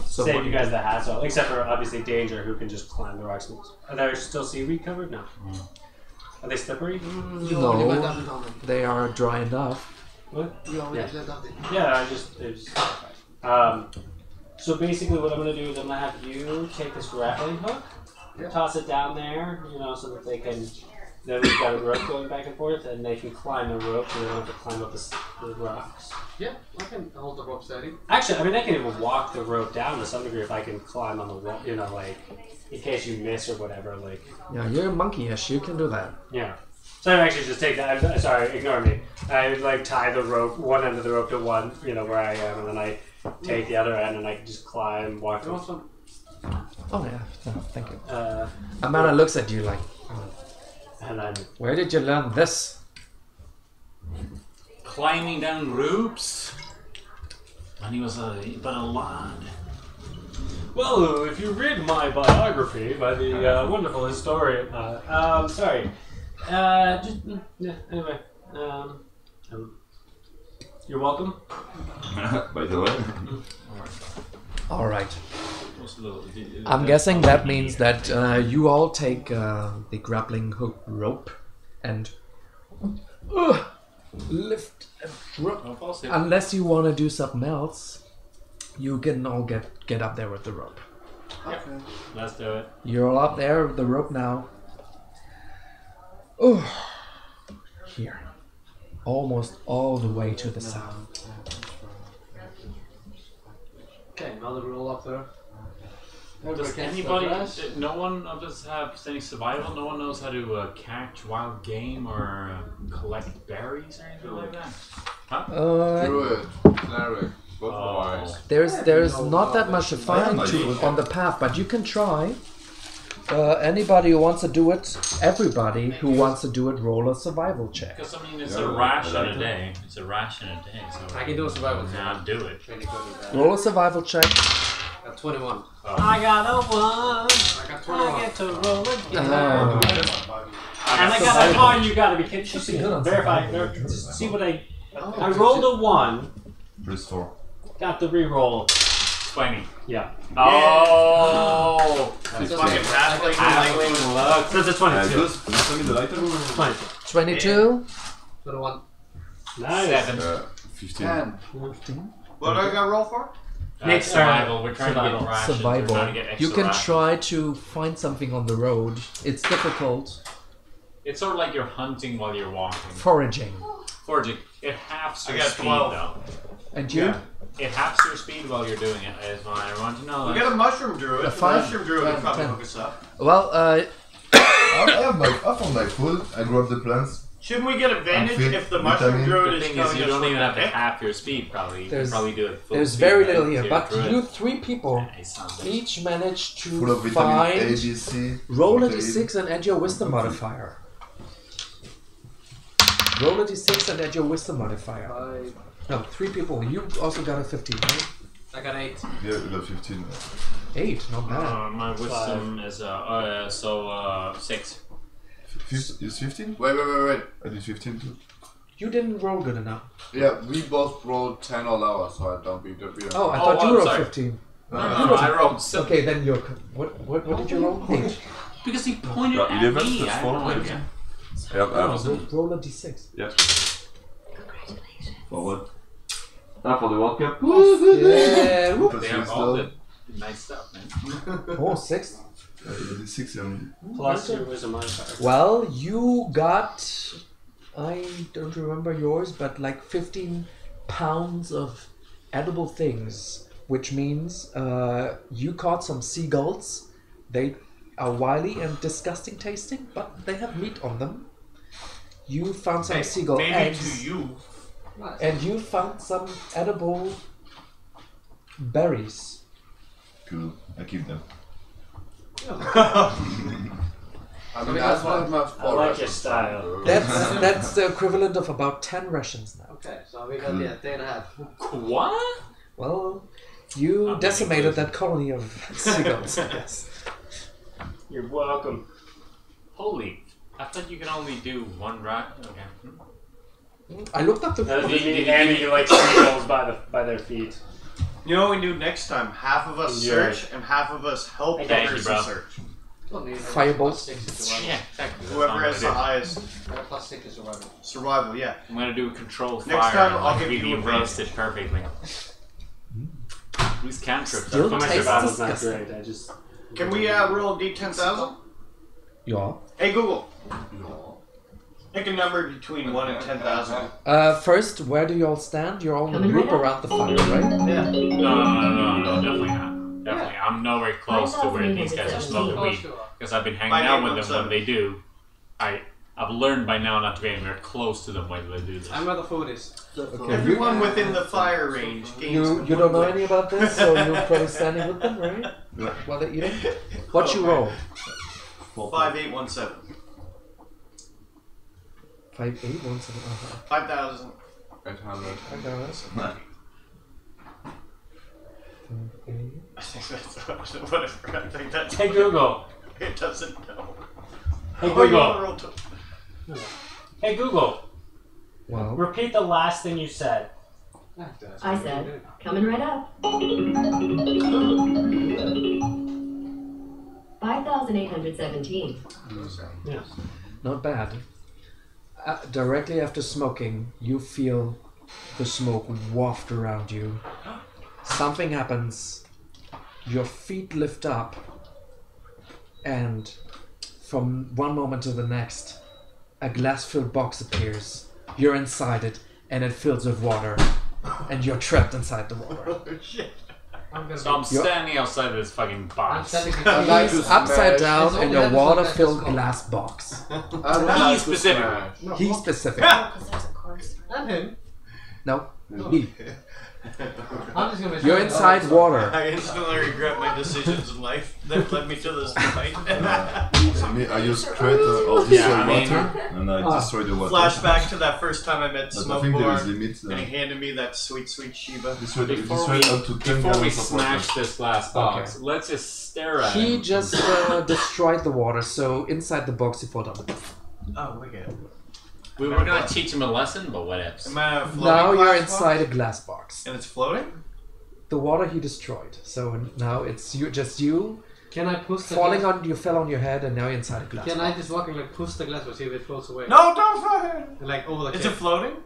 So Save what- you guys the hassle, except for obviously Danger, who can just climb the rocks. Are there still seaweed covered? No. Are they slippery? You already went No, up and down them. they are dry enough. What? You already Yeah. went up them. Yeah, so basically what I'm going to do is I'm going to have you take this grappling hook, toss it down there, so that they can, then we've got a rope going back and forth, and they can climb the rope so they don't have to climb up the rocks. Yeah, I can hold the rope steady. Actually, I mean, I can even walk the rope down to some degree if I can climb on the rope, like, in case you miss or whatever, like, Yeah, you're a monkey-ish. You can do that. yeah. So I actually just take that. Sorry, ignore me. I like tie the rope, one end of the rope to one, where I am, and then I take the other end and I can just climb, walk. You want some? Oh yeah, no, thank you. Uh, Amanda looks at you like, and then where did you learn this? Climbing down ropes when he was but a lad. well, if you read my biography by the wonderful historian, sorry, just yeah. Anyway, you're welcome. By the way. All right. What's the little- I'm guessing that means that you all take the grappling hook rope and lift and drop. Oh, false hit. Unless you want to do something else, you can all get up there with the rope. Okay. Let's do it. You're all up there with the rope now. Oh, here, almost all the way to the south. Okay, another roll up there. Does anybody, no one of us have any survival? No one knows how to catch wild game or collect berries or anything like that? Druid, cleric, both wise. There's not that much to find on the path, but you can try. Anybody who wants to do it, everybody who wants to do it, roll a survival check. Because I mean, it's a ration a day. It's a ration a day. So I can do a survival check. now do it. Really good with that. Roll a survival check. Got 21. I got a 1. I got 21. I get to roll again. And I got a 1. You gotta be kidding. Just verify. Just see what I rolled a 1. Plus 4. Got the reroll. 20. Yeah. Oh! That's fucking halfling. Halfling luck. That's a 22. Just send me the lighter. 22. 22. 21. Nice. 7. 15. 10. 15. What do I got to roll for? Next survival. We're trying to Survival. get rations. We're Survival. trying to get extra You can rations. try to find something on the road. It's difficult. It's sort of like you're hunting while you're walking. Foraging. Foraging. It halves I your got speed 12. though. And you? Yeah. It halves your speed while you're doing it, is what I want to know. We got a mushroom druid. A The 5? mushroom druid will probably 10. hook us up. Well, I found my food. I grabbed the plants. Shouldn't we get advantage Fit, if the mushroom vitamin. druid The is thing is, telling you us don't what even to have to pick? half your speed, probably. You can There's- probably do it full there's speed, very right? little here, To but druid. you 3 people Nice, sounds good. each managed to Full of vitamin A, find. B, C. Roll a protein. d6 and add your wisdom modifier. Roll a d6 and add your wisdom modifier. 5. No, 3 people. You also got a 15, right? I got 8. Yeah, we got 15. 8, not bad. My wisdom is 6. Is 15? Wait. I did 15 too. You didn't roll good enough. Yeah, we both rolled 10 or lower, so I don't be the Oh, I Oh, thought you I'm rolled sorry. 15. No, I rolled 7. Okay, then you're. What did you roll? 8. Because he pointed Got at 11 me. plus I have 4, no idea. Roll a d6. Yeah. Congratulations. For what? For the World Cup? Yeah. whoop. Plus They have 6 all though. the nice stuff, man. Oh, 6. I did 6 and Plus your wisdom modifier. Well, you got. I don't remember yours, but like 15 pounds of edible things, which means you caught some seagulls. They are wily and disgusting tasting, but they have meat on them. You found some seagull Maybe eggs, to you. and you found some edible berries. cool. I keep them. I mean, that's not my I fault. like your style. That's the equivalent of about 10 rations now. Okay, so we got yeah, 3.5. What? Well, you I'm decimated making that colony of seagulls, I guess. You're welcome. Holy. I thought you could only do one rat. Okay. I looked up the. Handing you like seagulls by their feet. You know what we do next time? Half of us Enjoy. search and half of us help the Thank you, person bro. search. Don't need Firebolt. plus 6 is survival. Yeah, exactly. That's Whoever what has the I'm gonna highest I got plus 6 is survival. survival, yeah. do. I'm gonna do control Next fire. time and I'll like give really you a roast it perfectly. These cantrips Still are My tastes fucking survival's not disgusting. great. I just. Can we roll D10,000? Yeah. Hey Google. Pick a number between 1 and 10,000. First, where do you all stand? You're all in a group around the fire, right? Yeah. No, definitely not. Definitely. I'm nowhere close to where these guys are smoking weed. Because I've been hanging My out name with looks them when up. they do. I've learned by now not to be anywhere close to them while they do this. I'm where the food is. Okay, Everyone within the fire range gains you don't know any about this, so you're probably standing with them, right? Yeah. While they're eating. What you roll? 5817. 5817. 5,000. 800. I got it. I think that's whatever. I think that's. Hey Google. It doesn't know. Hey Oh, you Google. want to roll to. Hey Google. Well, Repeat the last thing you said. I said, coming right up. 5,817. Yes. not bad. Directly after smoking, you feel the smoke waft around you. Something happens. Your feet lift up, and from one moment to the next, a glass-filled box appears. You're inside it, and it fills with water, and you're trapped inside the water. Oh, shit. So I'm standing outside this fucking box. He's upside down in a water-filled glass box. He specific. He's specific. And him. No, me. I'm just gonna You're inside water. I instantly regret my decisions in life that led me to this point. So me, I use straight or destroy water, and I destroy the water. Flashback to that first time I met But I think there is Smokeborn, limits. and he handed me that sweet, sweet Shiba. Destroy Before up to 10 we gallons of water. smash this glass box, let's just stare at He him. just destroyed the water, so inside the box he fall down. Oh, wicked. We were gonna teach him a lesson, but what else? Am I a floating Now you're glass inside box? a glass box. And it's floating? The water he destroyed. So now it's just you Can I push the falling glass? on. You fell on your head, and now you're inside a glass Can box. I just walk and like push the glass or see if it floats away? No, don't fly! Like over the Is it cliff. floating?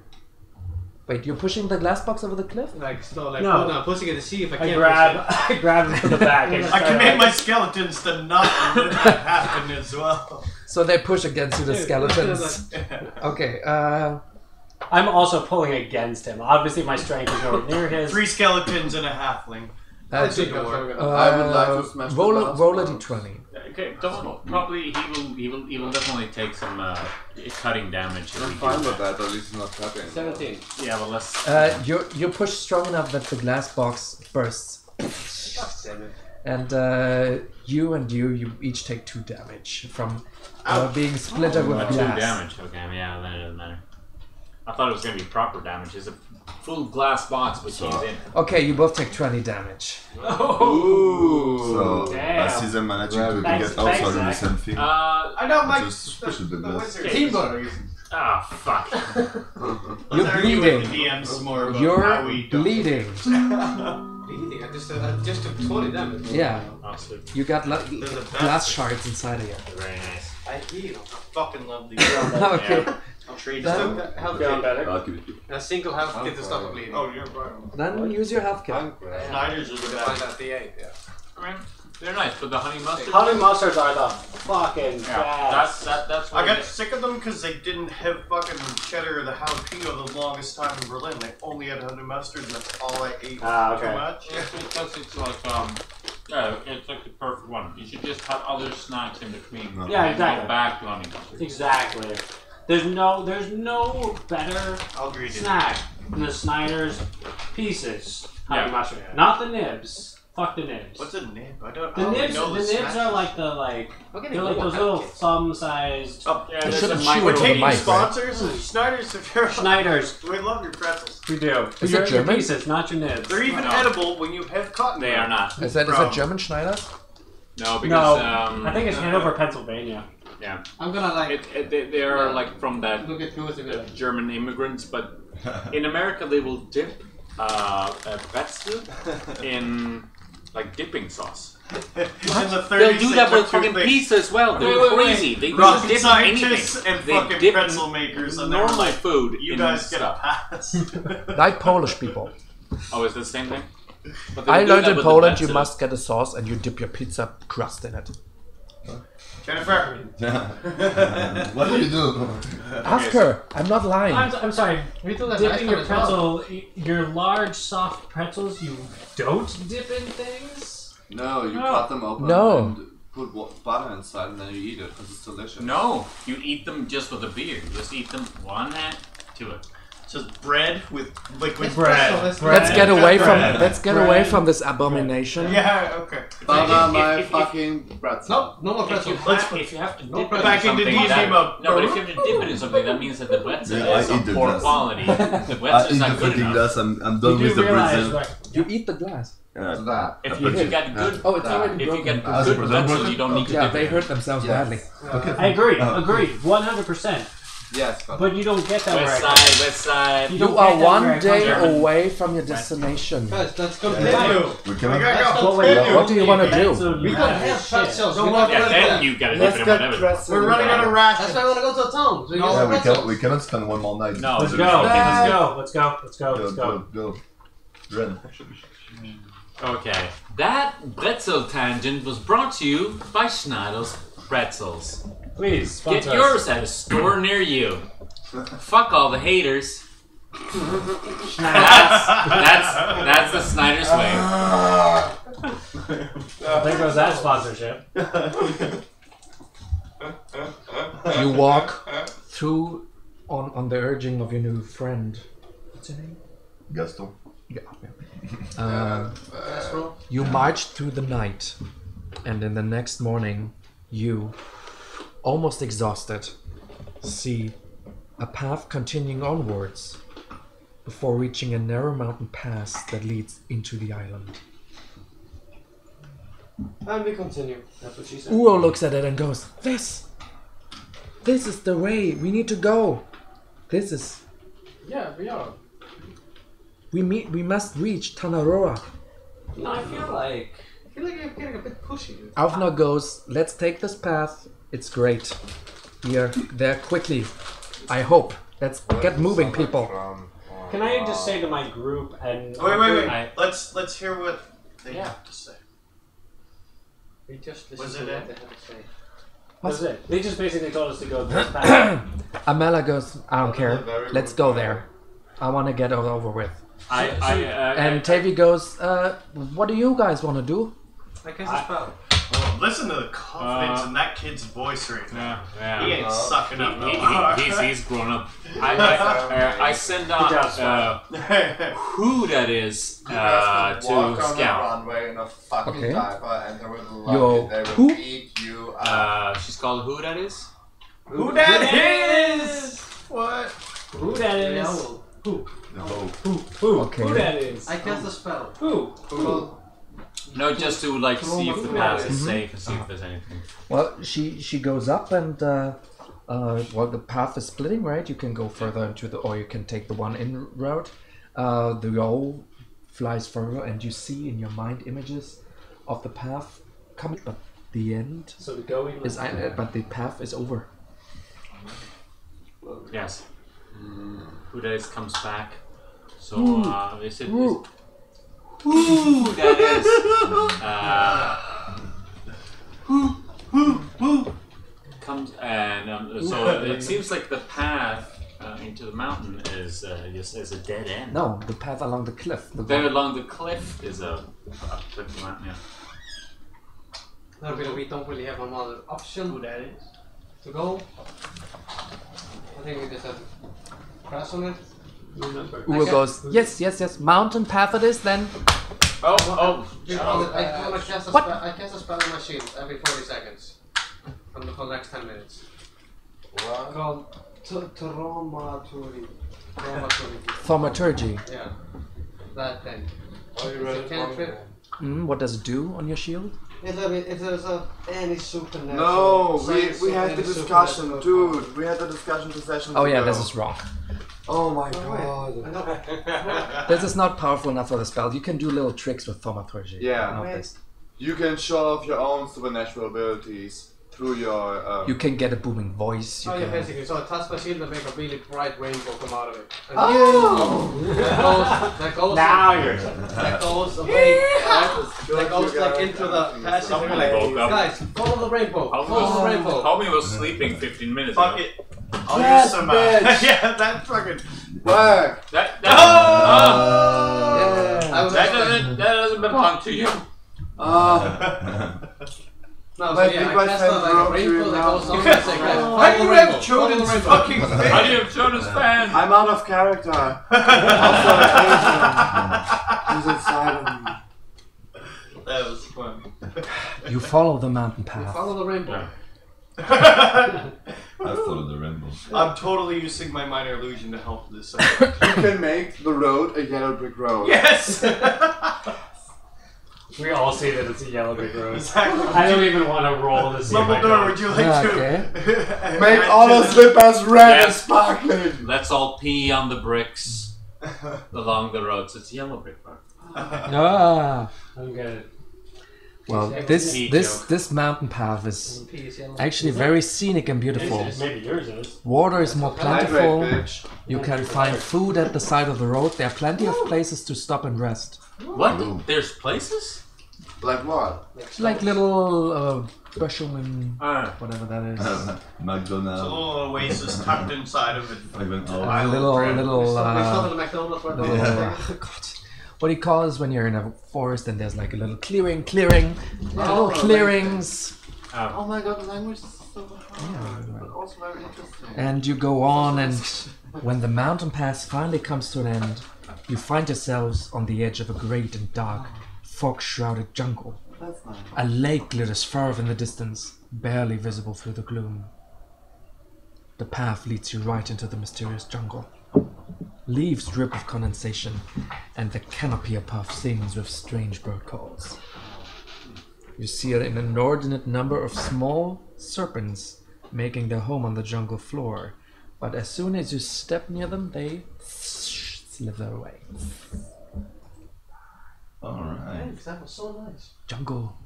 Wait, you're pushing the glass box over the cliff? Like still like No. I'm pushing it to see if I I can. grab him from the back. And I command my skeletons to not let that happen as well. So they push against you, the skeletons. Okay, I'm also pulling against him. Obviously, my strength is nowhere near his. 3 skeletons and a halfling. I think I'm gonna go. I would like to smash the roll glass a box. d20. Okay, don't. Probably he will definitely take some cutting damage. if I'm we fine do with that, at least not tapping. 17. Yeah, but let's. You push strong enough that the glass box bursts. And you each take 2 damage from being splintered with 2 glass. damage. Okay, yeah, then it doesn't matter. I thought it was gonna be proper damage. It's a full glass box, but he's in. Okay, you both take 20 damage. Ooh. So Damn. I see them managing to Thanks, get outside of the Zach. same thing. I know my Just push it the the glass. wizard. Teamwork. Ah, fuck. You're Let's argue with bleeding. the DMs more about You're how we don't- bleeding. Bleeding. I just took 20 damage. Yeah, Oh, sweet. you got There's a glass bastard. shards inside of you. Very nice. I heal. I fucking love these. Okay, I'll trade Then- them. Health Feeling kit. better? I'll give it to you. A single health kit to stop bleeding. Oh, you're right. then use your health kit. Snyder's is We're the gonna find best. that D8, yeah. I mean, they're nice, but the honey mustard. Honey mustards are the fucking Yeah, best. that's I what got it is. sick of them because they didn't have fucking cheddar or the jalapeno the longest time in Berlin. They only had honey mustard, and that's all I ate. Ah, okay. Too much. Yeah, because it's like yeah, it's like the perfect one. You should just have other snacks in between. No. Yeah, And exactly. go back to honey mustard. Exactly. There's no better I'll agree to snack than the Snyder's pieces. Honey Yeah. mustard. Not the nibs. Fuck the nibs. What's a nib? I don't the even nibs? know The nibs snacks. are like the like. Okay, They're like those little thumb-sized. Oh, Yeah, You there's shouldn't a chew it we're over the taking mic, right? sponsors. Snyder's, if you're Schneiders. we love your pretzels. We do. Is your, it your German? pieces, not your nibs. They're even No. edible when you have cotton. They are not. Is that Bro. German Schneider? No, because No, I think it's Hanover, Pennsylvania. yeah, I'm gonna like they are like from that look at who is a German immigrants, but in America they will dip a pretzel in like dipping sauce. In the 30s, They'll do they that took with fucking two things. pizza as well. They're Wait, crazy. They Rocket just dip scientists anything. and They fucking dip pretzel makers, and they're normal like, food. you in guys get a stuff. pass. Like Polish people. Oh, is it the same thing? But they I will do learned that in with the Poland you pretzel. must get a sauce and you dip your pizza crust in it. Jennifer. What do you do? Ask her. I'm not lying. I'm sorry. We do that Dipping your as well. pretzel, your large soft pretzels, you don't dip in things? No, you No. cut them open No. and put butter inside and then you eat it because it's delicious. No, you eat them just with a beer. You just eat them one hand to it. Just bread with liquid Bread. bread. Let's get away from this abomination. Yeah, okay. My fucking pretzel. No more pretzel. If you have to dip it back in into something, DJ mode. no, but if you have to dip it in something, that means that the pretzel Yeah, I is eat of the poor glass. quality. The I pretzel is eat the not good fucking enough. glass. I'm done with the pretzel. You eat the glass. That. If you got good, Oh, it's already if you broken. get good pretzel, you don't need to Yeah, dip they it. hurt themselves badly. I agree. Agreed. 100%. Yes, but But you don't get that West where I side, west side. You You don't are get that where I one come day from. away from your destination. Guys, let's Yeah. continue. We We cannot. gotta go. What do you want to do? So We you don't have have shit. pretzels. Don't We walk don't like have Yeah, that. then you gotta let's dip it in get whatever. pretzel. We're running out of That's rations. why I want to go to the town. So we No. get Yeah, some pretzels. we cannot spend one more night. No. Let's So go. we should- Let's go. Let's go. Let's go. Let's go. Go. Ren. Okay. That pretzel tangent was brought to you by Schneider's Pretzels. Please, Get sponsor us. yours at a store near you. Fuck all the haters. That's the Snyder's way. There goes that sponsorship. You walk through on the urging of your new friend. What's your name? Gaston. You march through the night, and in the next morning, you, almost exhausted, see a path continuing onwards before reaching a narrow mountain pass that leads into the island. And we continue. That's what she said. Uro looks at it and goes, This is the way. We need to go. This is... Yeah, we are. We must reach Tanarora. No, I feel like I feel like you're getting a bit pushy. Dude. Avna goes, let's take this path. It's great. We are there quickly. I hope. Let's get moving, people. Can I just say to my group and Wait. I- Let's hear what they Yeah. have to say. We just Was listen it to it? what they have to say. That's it. They just basically told us to go this path. Amela goes, I don't care. Let's go there. I want to get it over with. And Tavi goes, what do you guys want to do? I cast a spell. Oh, listen to the confidence in that kid's voice right now. Yeah. He ain't sucking up no more. He's grown up. I send out who that is You guys to can walk on the scout. runway in a fucking Okay. diaper and they will Yo, love you. They who? will eat you up. She's called who that is? Who that is? What? Who that is? Owl. Who? Okay. Who that is? I cast a spell. Who? Well, No, just to like see if the path is safe and see if there's anything. Well, she goes up and well, the path is splitting, right? You can go further into the, or you can take the one in route. The owl flies further, and you see in your mind images of the path coming, but the end So the going is, but the path is over. Yes. Who that is comes back. So is it? Ooh. Who that is? Comes and so it seems like the path into the mountain is just is a dead end. No, the path along the cliff. The There along the cliff is a cliff mountain. Yeah. we don't really have another option. Who that is? To go. I think we just have to press on it. Remember. Uro goes, yes, mountain path it is then. I want to cast a What? spell. I cast a spell on my shield every 40 seconds. For the next 10 minutes. What? Called Traumaturgy. Thaumaturgy. Yeah. That thing. Why you It's read a it cantrip. What does it do on your shield? If there's any supernatural. No, science we or had any the discussion, supernatural dude. We had the discussion 2 sessions Oh yeah, ago. this is wrong. Oh my power. god. I know. This is not powerful enough for the spell. You can do little tricks with thaumaturgy. Yeah. Not this. You can show off your own supernatural abilities through your. You can get a booming voice. You Oh yeah, can. basically. So I touch my shield and make a really bright rainbow come out of it. And Oh! that goes. Now you're. That goes away. That goes like into the passage. Somebody Like, woke up. guys, follow the rainbow. Follow the rainbow. Homie was sleeping 15 minutes Fuck ago. it. I'll Yes, use some. bitch. Yeah, that fucking. Work! That Yeah. I was doesn't belong to you. No, so But yeah, if I I cast send like a rope to rainbow you that now- goes on and say, How follow do the you rainbow, have follow the Choden's rainbow. fucking How do fan? you have Jonas fan? I'm out of character. Also, Asian. He's inside of me. That was fun. You follow the mountain You path. follow the rainbow. I follow the rainbow. I'm totally using my minor illusion to help this. You can make the road a yellow brick road. Yes! We all see that it's a yellow brick road. Exactly. I don't even want to roll to see if I Dumbledore, know. would you like Okay. Make all the slippers red and sparkling. Let's all pee on the bricks along the road. So it's yellow brick road. Ah. I'm good. Well, this mountain path is actually very scenic and beautiful. Maybe yours is. Water is more Hydrate, plentiful. bitch. You can find food at the side of the road. There are plenty of places to stop and rest. What? Ooh. There's places? Like what? Like little Böschungen, Ah. whatever that is. It's a McDonald's. little oasis tucked inside of it. Even A little Next to the McDonald's right little there. God. What do you call it when you're in a forest and there's like a little little clearings. Oh my god, the language is so hard, but also very interesting. And you go on, and when the mountain pass finally comes to an end, you find yourselves on the edge of a great and dark, fog-shrouded jungle. That's nice. A lake glitters far off in the distance, barely visible through the gloom. The path leads you right into the mysterious jungle. Leaves drip with condensation, and the canopy above sings with strange bird calls. You see an inordinate number of small serpents making their home on the jungle floor, but as soon as you step near them, they slither away. Alright. Thanks, that was so nice. Jungle,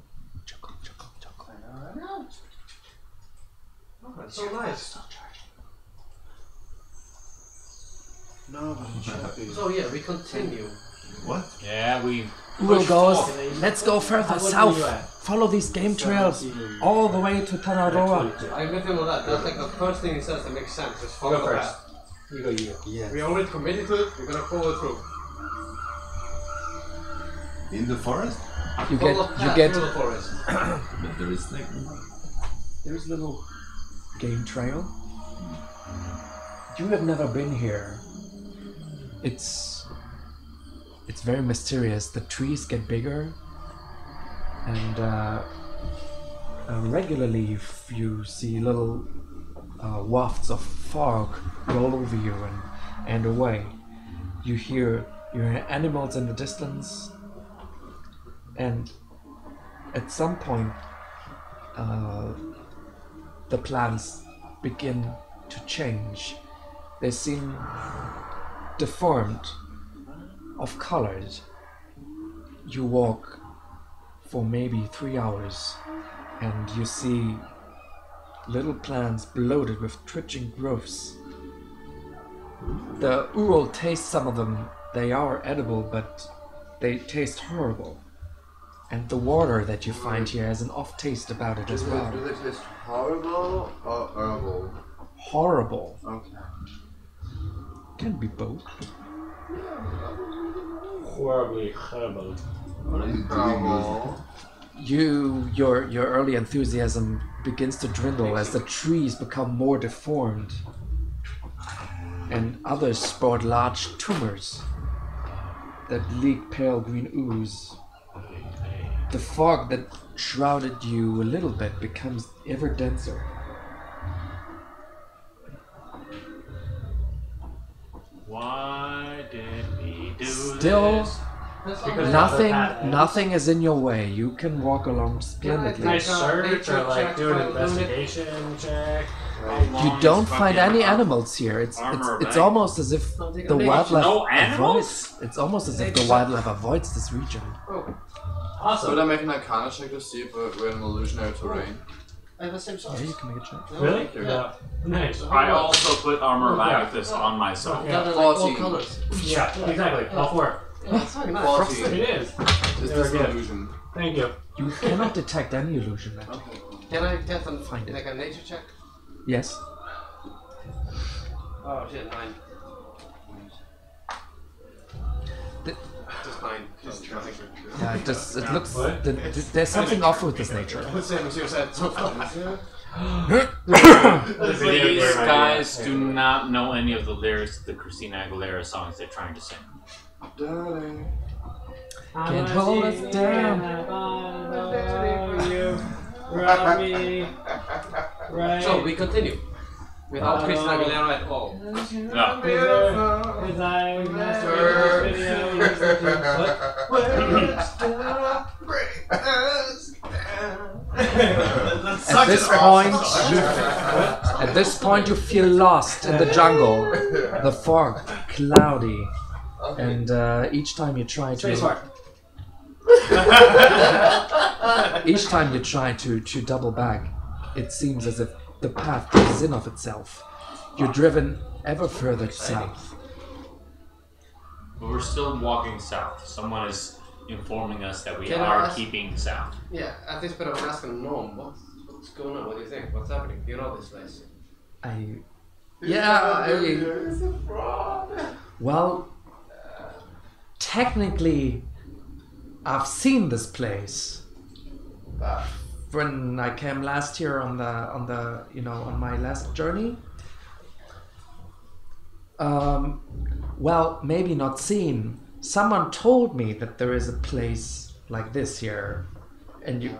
jungle, jungle, jungle. I know. Oh, that's so nice. No, but it should be. So yeah, we continue. What? Yeah, we. Uro goes, let's go further What south. are you at? Follow these game trails all the way to Tanaroa. I agree with that. That's like the first thing he says that makes sense. Just follow Go the first. path. You go, you go. Yes. We already committed to it. We're gonna follow through. In the forest? You Follow the path get through the forest. But there is like. there's a little game trail. You have never been here. It's very mysterious. The trees get bigger, and regularly you see little wafts of fog roll over you and away. You hear animals in the distance, and at some point the plants begin to change. They seem deformed, of colors. You walk for maybe 3 hours and you see little plants bloated with twitching growths. The Ural tastes some of them. They are edible, but they taste horrible. And the water that you find here has an off taste about it as well. Do they taste horrible or herbal? Horrible. Okay. Can be both. Horribly horrible. What are you doing? Your early enthusiasm begins to dwindle as the trees become more deformed, and others sport large tumors that leak pale green ooze. The fog that shrouded you a little bit becomes ever denser. Why did we do Still, this? nothing is in your way. You can walk along splendidly. Can I search or like do an investigation check? You don't find any animals here. It's almost as if the wildlife No animals? avoids. It's almost as if the wildlife avoids this region. Awesome. Would I make an Arcana check to see if we're in illusionary terrain? I have the same size. Yeah, you can make a check. Really? Thank you. Yeah. Nice. I also put armor like this on myself. Yeah. They're like all 14. colors. Yeah, exactly. All four. Yeah, that's very nice. 14. It is. Is Very this an good. illusion? Thank you. You cannot detect any illusion. Matt. Okay. Can I get them Find it. like a nature check? Yes. Oh shit, 9. The- 9. So nothing. Yeah, it looks. There's something off with this nature. Same as you said so far. These guys do not know any of the lyrics to the Christina Aguilera songs they're trying to sing. Darling. Can't hold us down. So we continue. Without Christina Aguilera at all. No. At this point, you feel lost in the jungle. The fog, cloudy, and each time you try to double back, it seems as if the path closes in of itself. You're driven ever further south. But we're still walking south. Someone is informing us that we Can I are ask- keeping south. Yeah, at this point I'm asking Norm, what's going on? What do you think? What's happening? You know this place. Well, technically, I've seen this place. When I came last year on my last journey. Well, maybe not seen. Someone told me that there is a place like this here, and you.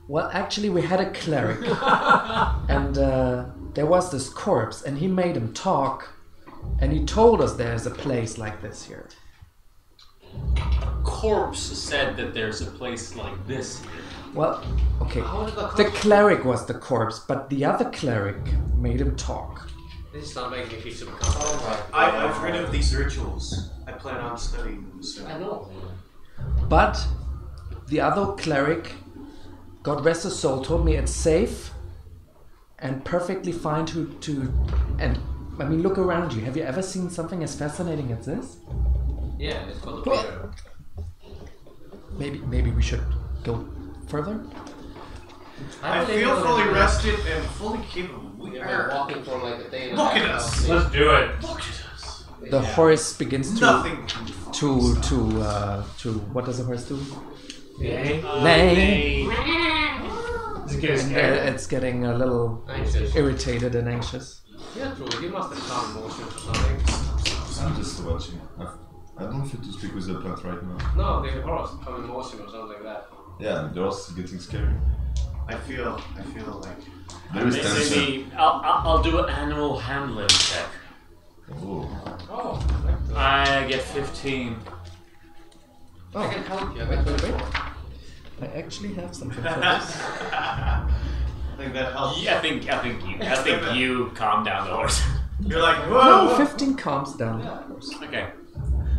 Well, actually, we had a cleric, and there was this corpse, and he made him talk, and he told us there's a place like this here. Corpse said that there's a place like this here. Well, okay, How did the the cleric was the corpse, but the other cleric made him talk. This is not making me feel super comfortable. I've heard of these rituals. I plan on studying them soon. I know. But the other cleric, God rest his soul, told me it's safe and perfectly fine to and I mean, look around you. Have you ever seen something as fascinating as this? Yeah, it's called the Peter. Maybe we should go further. I feel fully rested and fully capable. We We've been are. walking for like a day and a Look half. at us. now. Let's do it. Look at us. The horse begins to Nothing. to what does the horse do? Yay. Neigh. Is it getting And, scared? it's getting a little Anxious. irritated and anxious. Yeah, true. You must have calm emotions or something. I'm just watching. I don't feel to speak with the plant right now. No, the horse, calm emotion or something like that. Yeah, they're also getting scary. I feel like There is tension. Maybe I'll do an animal handling check. Oh. Oh, I get 15. I can help you. I got 24. I actually have something for I this. think that helps. Yeah, I think you calm down the horse. You're like, No, whoa. 15 calms down the horse. Okay.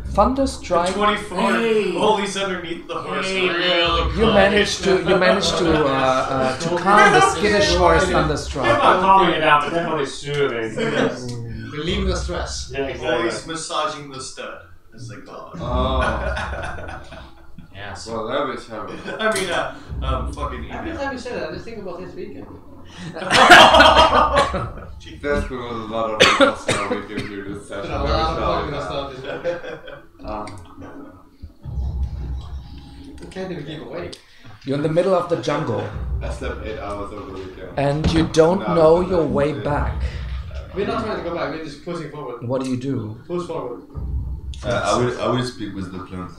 Thunder strike. 24 Hey. Foley's underneath the horse. Hey, real You managed to calm the skittish horse thunder I'm strike. not calming it down, but definitely soothing. Relieve the stress. Yeah, Foley's exactly. massaging the stud, as they call it. Oh. Yes. Well, that was terrible. I mean, fucking Every email. time you say that, I just think about this weekend. There's been a lot of requests now we can do this There's session. a lot of fucking stuff this weekend. You can't even keep awake. You're in the middle of the jungle, I slept 8 hours over the weekend. and you don't know your way back. We're not trying to go back, we're just pushing forward. What do? Push forward. I will speak with the plant.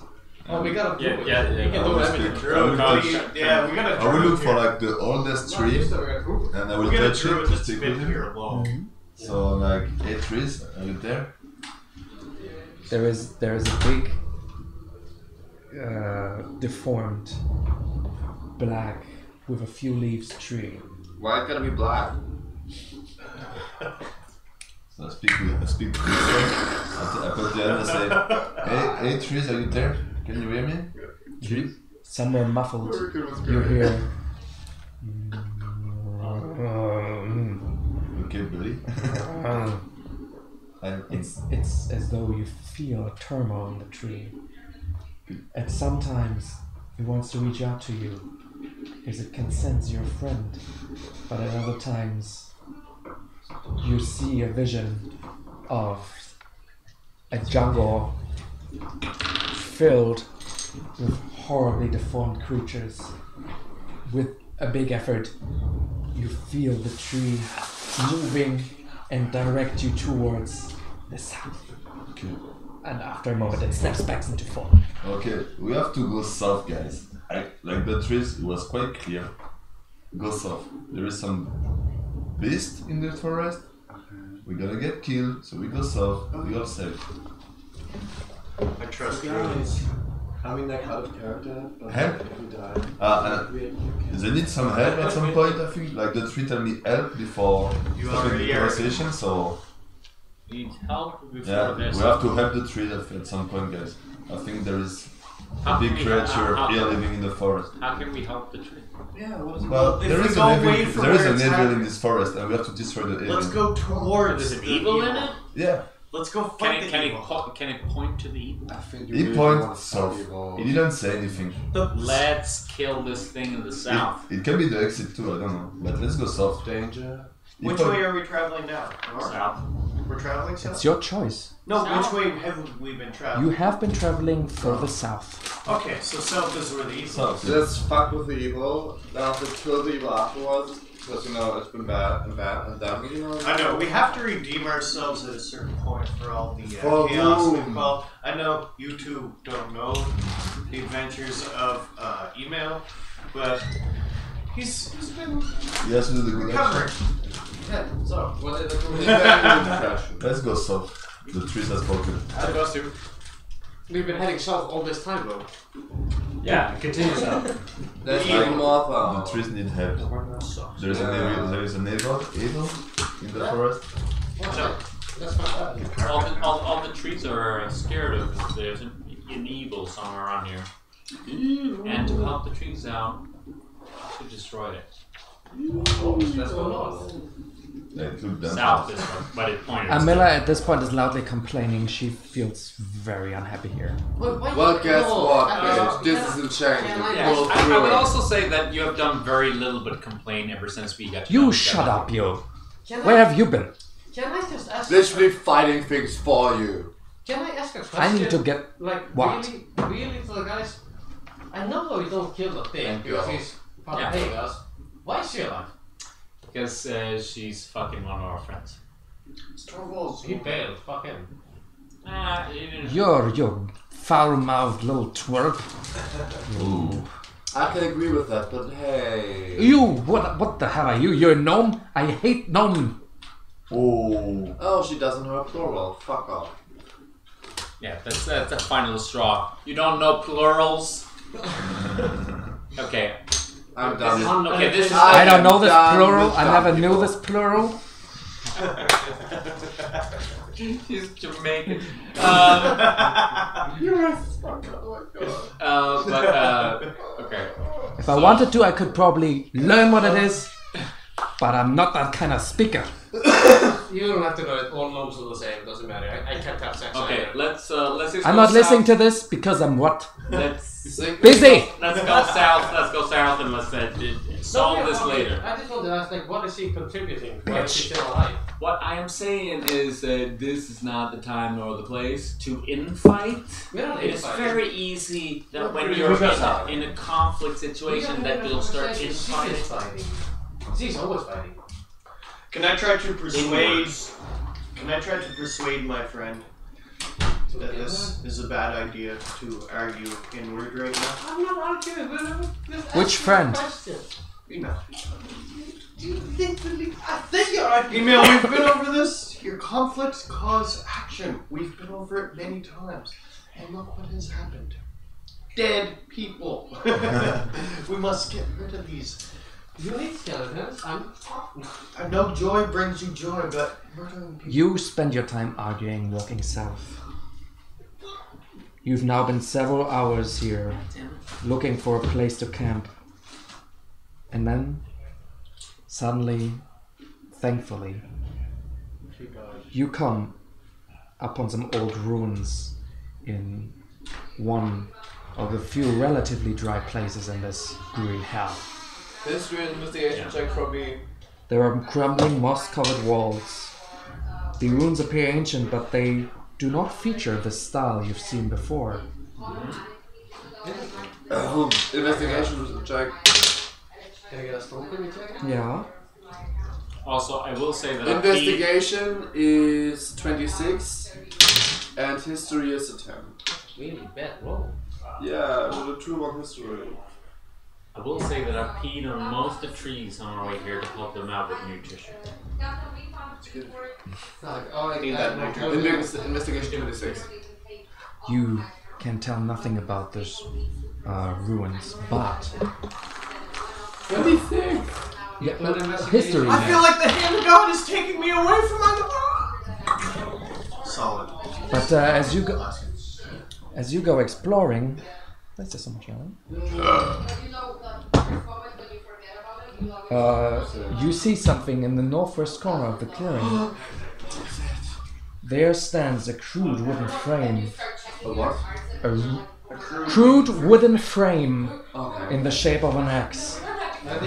Oh, we gotta Yeah, prove it. yeah, We yeah. can I do will everything. speak. I will touch. Yeah, we gotta. I will look for like the oldest tree, No, we gotta prove it. and I will We gotta touch druid it to that's speak been with him. here alone. So like 8 trees. Are you there? There is a big, deformed, black with a few leaves tree. Why it gotta be black? So I speak to this one. I put the end and say, hey trees, are you there? Can you hear me? Trees? Somewhere muffled, you hear. Okay, buddy. It's as though you feel a turmoil in the tree. At sometimes it wants to reach out to you, because it can sense you're a friend. But at other times, you see a vision of a jungle filled with horribly deformed creatures. With a big effort, you feel the tree moving and direct you towards the south. Okay. And after a moment, it snaps back into form. Okay, we have to go south, guys. Like the trees, it was quite clear. Go south. There is some beast in the forest. We're gonna get killed, so we go south. We are safe. I trust druids. I mean, like out of character, but Help? if we die. They need some help at some point, I think. Like the tree tell me help before You starting already the are. conversation, so Need help before yeah, this. we have to help the tree at some point, guys. I think there is How a big can we- creature how- here living in the forest. How can we help the tree? Yeah, what is it? Well, if there we is go an away evil, from there is where an it's evil in happening- this forest, and we have to destroy the evil. Let's go towards There's an the evil in it? Yeah, Let's go Can fight it, the can, evil. can it point to the evil? I think you he really want points to stop south. evil. He didn't say anything. Let's kill this thing in the south. It can be the exit too, I don't know. But let's go south. Danger. He Which point- way are we traveling now? North? South. We're traveling south? It's your choice. No, South. which way have we been traveling? You have been traveling further south. Okay, so south is where the evil South. is. Let's fuck with the evil, then have to kill the evil afterwards, because you know it's been bad, and then you know. I know, we have to redeem ourselves at a certain point for all the For chaos whom? we've called. I know you two don't know the adventures of email, but he's been He has to do the good recovering. action. Yeah, so, what is Let's go south. The trees have spoken. I'd go to. We've been heading south all this time, though. Yeah, continue south. There's Evil. even more The fun. trees need help. There is an evil in the forest. So, that's fine. All the trees are scared of there's an evil somewhere around here. And to help the trees out, we should destroy it. Let's go north. It looked down. South this one, but it pointed. Amila at this point is loudly complaining. She feels very unhappy here. Well, guess what, bitch? This is a change. Yeah, Pull I through would it. also say that you have done very little but complain ever since we got to know You each shut other. up, you. Can Where I, have you been? can I just ask? Literally fighting things for you. Can I ask a question? I need to get Like, what? really, for the guys? I know we don't kill the thing Thank because you. he's part Yeah. of paying us. Why is she alive? Because she's fucking one of our friends. He bailed. Fuck him. You foul-mouthed little twerp. Ooh. I can agree with that, but hey. You, what the hell are you? You're a gnome? I hate gnome. Oh. Oh, she doesn't know plural. Fuck off. Yeah, that's the final straw. You don't know plurals? Okay. I'm done. Okay, this is I don't know this done plural. with I dumb never knew people. this plural. She's Jamaican. Okay. If I wanted to, I could probably learn what it is, but I'm not that kind of speaker. You don't have to know it. All gnomes are the same. It doesn't matter. I can't have sex. Okay, either. let's just I'm go not listening south. to this because I'm what? Let's Busy! let's go south. Let's go south and let's solve No, this okay. later. I just want to ask, like, what is he contributing? Why is he still alive? What I am saying is that this is not the time nor the place to infight. We're not It is infighting. very easy that when We're you're just in a conflict situation that you'll start infighting. She's fighting. She's always fighting. Can I try to persuade? Can I try to persuade my friend that this is a bad idea to argue inward right now? I'm not arguing. Which friend? Email. You literally. I think you're arguing. Email. We've been over this. Your conflicts cause action. We've been over it many times, and look what has happened. Dead people. We must get rid of these. You need skeletons. I know joy brings you joy, but murdering people. You spend your time arguing, walking south. You've now been several hours here, looking for a place to camp. And then, suddenly, thankfully, you come upon some old ruins in one of the few relatively dry places in this green hell. History and investigation check from me. There are crumbling, moss-covered walls. The ruins appear ancient, but they do not feature the style you've seen before. Investigation check. Can I get a strong check? Yeah. Also, I will say that Investigation is 26 and history is a 10. Really bad roll. Yeah, with a true on history. I will say that I've peed on most of the trees on our way here to help them out with nutrition. Investigation 26. You can tell nothing about those ruins, but 26! yeah, history. I feel like the hand of God is taking me away from my solid. But as you go exploring, why is there so much yelling? You see something in the northwest corner of the clearing. There stands a crude wooden frame. A what? A crude wooden frame in the shape of an axe.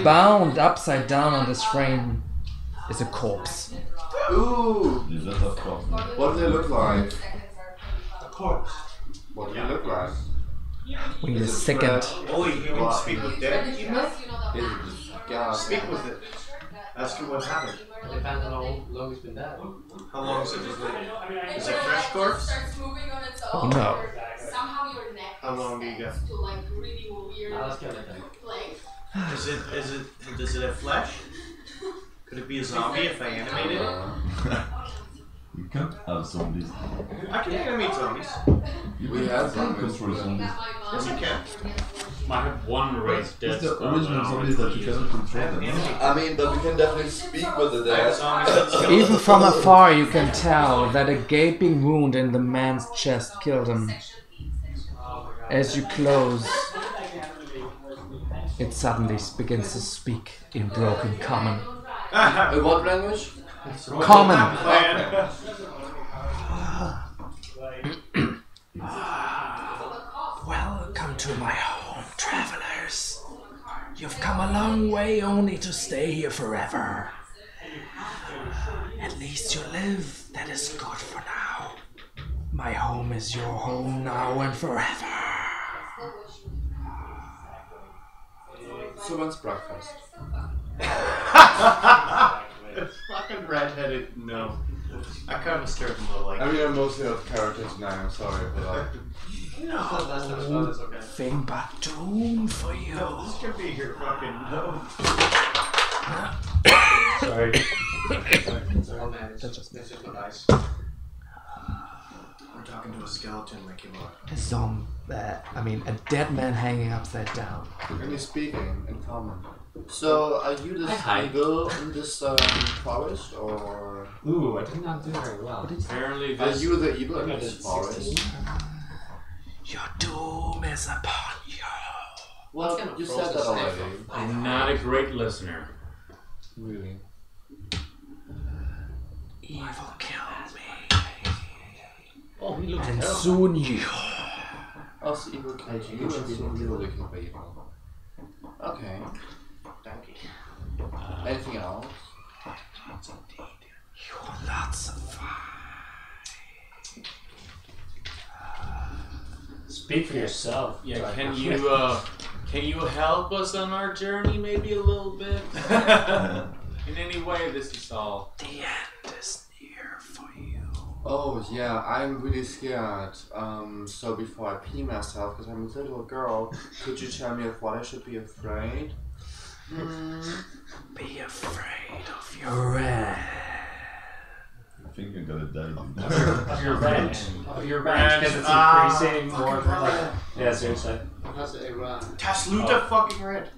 Bound upside down on this frame is a corpse. Ooh! Is that of course? What do they look like? A corpse. What do they look like? When you're sickened. Oh, you can speak with dead people? God. Speak with it. Ask him what happened. It depends on how long it's been dead. How long is it? Is it fresh corpse? Oh no. How long do you get? Let's get it then. Does it have flesh? Could it be a zombie if I animated it? You can't have zombies. I can animate zombies. We have zombies. zombies. Control zombies. Yes, you can. I have one race dead. It's the original zombies that you cannot control them. I mean, but we can definitely speak with the I have dead. zombies that kill Even from afar you can tell that a gaping wound in the man's chest killed him. As you close, it suddenly begins to speak in broken common. In what language? Common! Welcome to my home, travelers. You've come a long way only to stay here forever. At least you live, that is good for now. My home is your home now and forever. So when's breakfast? It's fucking redheaded. No. I kind of scared him though. Like, I mean, I'm mostly out of character tonight, I'm sorry for that. no. That's okay. Nothing but doom for you. No, this could be your fucking no. Sorry. Oh man, it's just not nice. We're talking to a skeleton like you are. A dead man hanging upside down. And you're speaking in common. So, are you this eagle in this forest, or...? Ooh, I did not do very well. Apparently Are this... you the evil in this forest? Your doom is upon you. Well, kind of you said process that already. I'm not a great listener. Really? Evil killed me. Oh, he looks And terrible. soon you. Also, evil killed you, and soon you will be killed by evil. Okay. Thank you. Anything else? You're lots of fun. Speak for yourself. Yeah, can you help us on our journey maybe a little bit? In any way, this is all. The end is near for you. Oh, yeah, I'm really scared. So before I pee myself, because I'm a little girl, could you tell me of what I should be afraid? Be afraid of your red. I think you're gonna die. Of your rent. Of your rent. Because it's increasing more than like... Yeah, seriously. That's a run. Tasluta fucking red.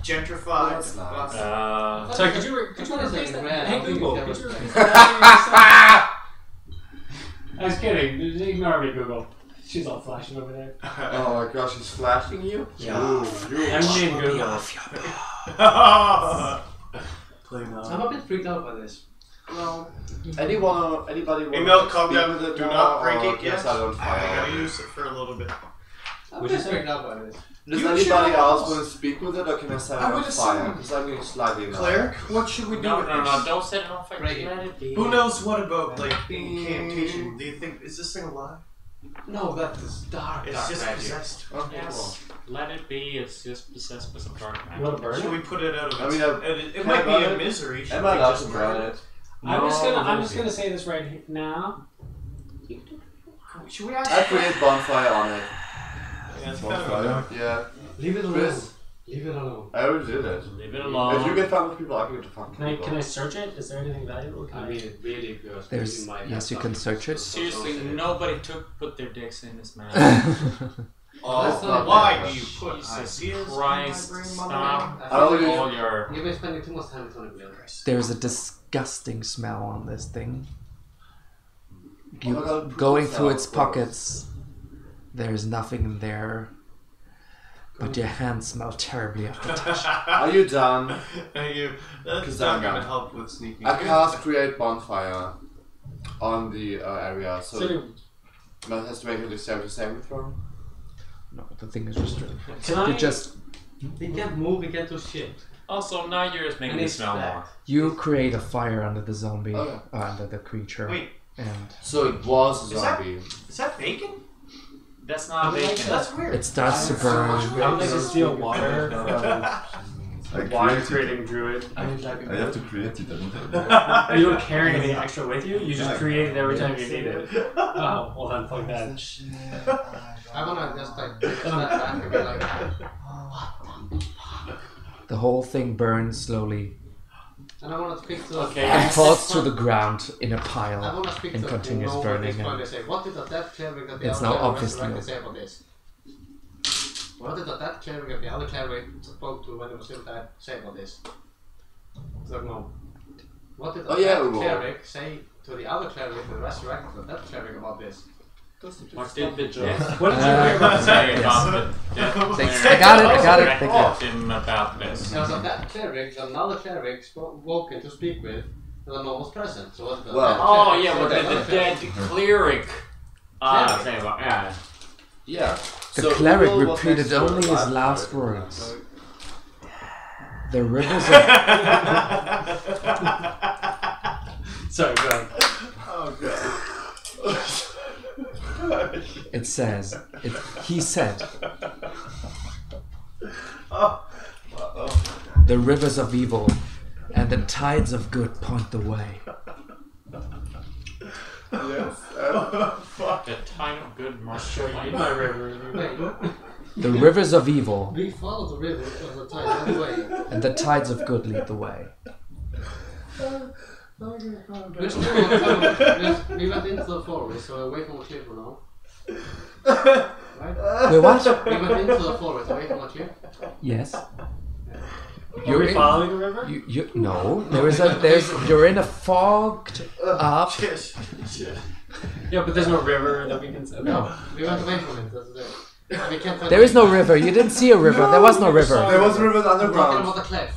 Gentrified. That's nice. Sorry, could you repeat that? Hey Google, could you repeat that? I was kidding. Ignore me, Google. She's all flashing over there. Oh my gosh, she's flashing you? Yeah. Ooh, I'm named Google. I'm a bit freaked out by this. Well, anybody want email to calm speak down. with it Do more, not break or it yet. just set it on I fire? gotta use it for a little bit. I'm just freaked out by this. Does You anybody should else also- want to speak with it, or can I set it I on would fire? assume- Because I'm getting slightly annoyed. Cleric, what should we do No, with no, this? no, don't set it on fire. Break it. Let it be. Who knows what about like incantation? Do you think is this thing alive? No, that is dark. It's dark just magic. possessed. Okay, Yes. Let it be. It's just possessed with some dark You want magic. to burn Should it? we put it out of I its? mean, it can might I be burn a it? misery. Should Am we I allowed just to burn it? I'm just gonna say this right now. Should we ask? I create bonfire on it. Yeah, it's Bonfire. Yeah, Leave it alone. Chris, Leave it alone. I already did it. Leave it alone. If you get fun with people, I can get to fun with Can I people. search it? Is there anything valuable? Can I mean, it really goes. There's you might have yes, you something can search it. Seriously, nobody put their dicks in this man. Oh, That's not why bad. do you put Jesus ideas Christ! in my brain, Stop I I'll feel do- like all your. you've been spending too much time with Tony Blair. There's a disgusting smell on this thing. Oh my God, Going poop through its sounds pockets, there's nothing in there, but your hands smell terribly after touch. Are you done? Thank you. That's 'Cause not I'm gonna done. help with sneaking. I cast create bonfire on the area, so that has to make a dexterity saving throw. No, the thing is restricted. Can I You just We can't move, we can't do shit. Also, now you're just making And me it's smell black. more. you create a fire under the zombie, Okay. under the creature, Wait, and So it was a Is that- zombie. is that bacon? That's not bacon. That's weird. it starts to burn. I would like to steal water I from water created it. creating druid. I have to create it, I don't have it. You don't carry anything extra with you. You just create it every time you need it. Oh, well then fuck that. I wanna just like take a step back and be like, The whole thing burns slowly and I wanna speak to Okay. and falls to the ground in a I pile wanna speak and to continues whoever burning. is going And to say, what did the death cleric that the It's other now cleric obviously resurrected over. say about this? What did the death cleric that the other cleric spoke to when he was still dead say about this? So no. What did the Oh, yeah, death we will. cleric say to the other cleric that resurrected the death cleric about this? What did the death What did you hear about say yes. about the death Thanks. cleric? I got it, thank you. Resurrected him about this. There was a death cleric that another cleric woke in to speak with that no one was present. So what did the Well- death Oh cleric yeah, say what to did other the dead cleric Cleric. say about? Yeah. Yeah. The So cleric Ugo was repeated next to only the his library. last words. So- The rivers of Sorry, go ahead. Oh god. it says he said Oh. the rivers of evil and the tides of good point the way. Yes. The time of good must show In you. my river. Wait, The rivers of evil we follow the river of the tide anyway. and the tides of good lead the way. We're still on we went into the forest, so away from the cliff now. Right? Wait, what? We went into the forest, away from the cliff. Yes. Are You're we in, following the river? no. You're in a fogged up. Shit. Yeah, but there's no river that we can. Okay. No. We went away from it, that's it. And we can't find There is no river. You didn't see a river. There was no river. There was rivers We're talking underground. about the cliff.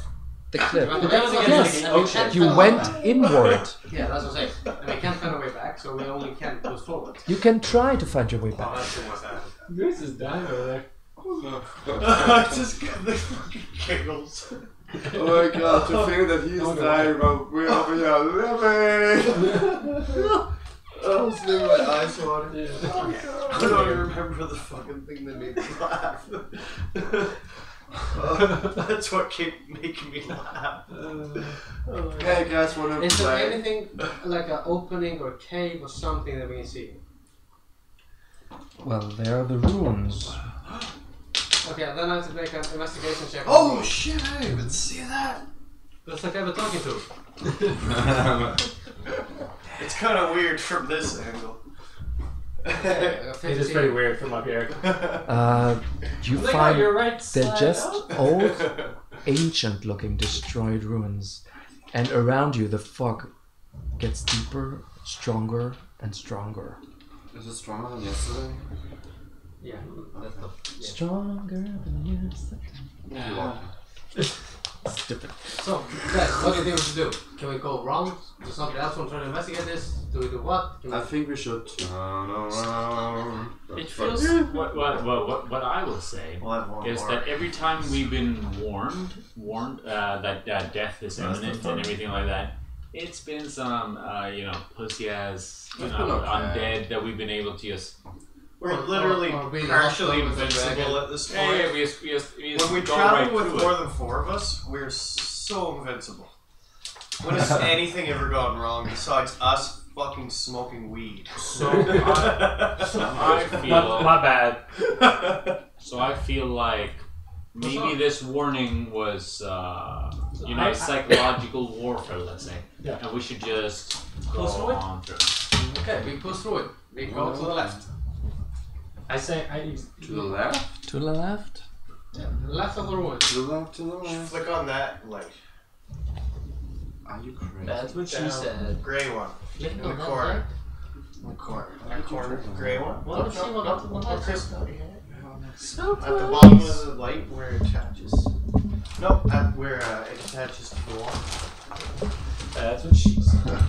The cliff. We went That was away against from the it, and we ocean. can't You find went our way back. inward. Yeah, that's what I'm saying. And we can't find our way back, so we only can push forward. You can try to find your way Oh, back. that's too much happened. This is dying over there. Just get the fucking giggles. Oh my god, to think that he's dying while we're over here living! I was leaving my eyes watering. I don't even remember the fucking thing that made me laugh. That's what kept making me laugh. Hey guys, wanna Is there play? anything like an opening or cave or something that we can see? Well, there are the ruins. Okay, then I have to make an investigation check. Oh shit, I didn't even see that. That's like I was talking to. It's kind of weird from this angle. It is pretty weird from up here. You Oh my God, find you're right they're side just up. old, ancient-looking, destroyed ruins, and around you the fog gets deeper, stronger, and stronger. Is it stronger than yesterday? Yeah, that's the. Stronger than yesterday. Stupid. So, guys, what do you think we should do? Can we go round? Does somebody else want to try to investigate this? Do we do what? Can we... I think we should turn around. It feels what I will say We'll have one is more. that every time we've been warned that death is imminent and everything like that, it's been some pussy ass undead that we've been able to just. We're literally or being partially hostile with the invincible dragon. at this point. Yeah, we just When we go travel right with through more it. than 4 of us, we're so invincible. When has anything ever gone wrong besides us fucking smoking weed? So I feel My bad. So I feel like maybe this warning was, psychological warfare, let's say. Yeah. And we should just go Push through it? on through. Okay, we push through it. We go to the left. I say To the left? To the left. Yeah, the left of the ruins. To the left, to the left. Flick on that light. Are you crazy? That's what she Down. said. Gray one. In the corner. In the corner. That corner. Gray one. Well, No, she no, will no, go to the no, left. Chris, no. So At the close. bottom of the light where it attaches. No, at where it attaches to the wall. That's what she said.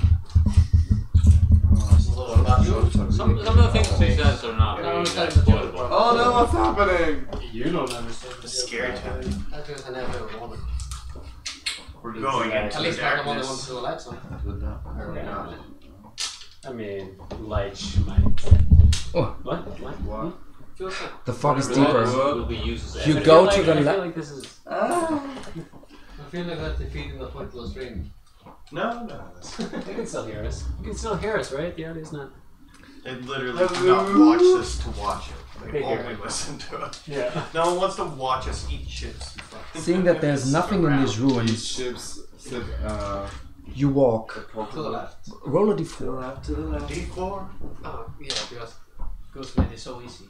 There's a little notch. Some of the things she says are not Yeah, really I'm that telling the joke. quotable. Oh no, what's happening? You don't understand. It's scary time. That's because I never wanted. We're going At into the least not the one that darkness. wants to do the lights on. I mean, light might. Oh. What? What? Feels like The fog is Will deeper. will be used as You evidence. go I to feel the like, I left. feel like this is. I feel like that's defeating the point of the stream. No. You can still hear us. You can still hear us, right? The audio's not. They literally do not watch this to watch it. They They hear only it. listen to it. Yeah. No one wants to watch us eat chips. Seeing that there's nothing in these These ruins, ships sit you walk. To the left. Roll a To the d4. left, to the left. D4? Oh, yeah, because Ghost made it so easy.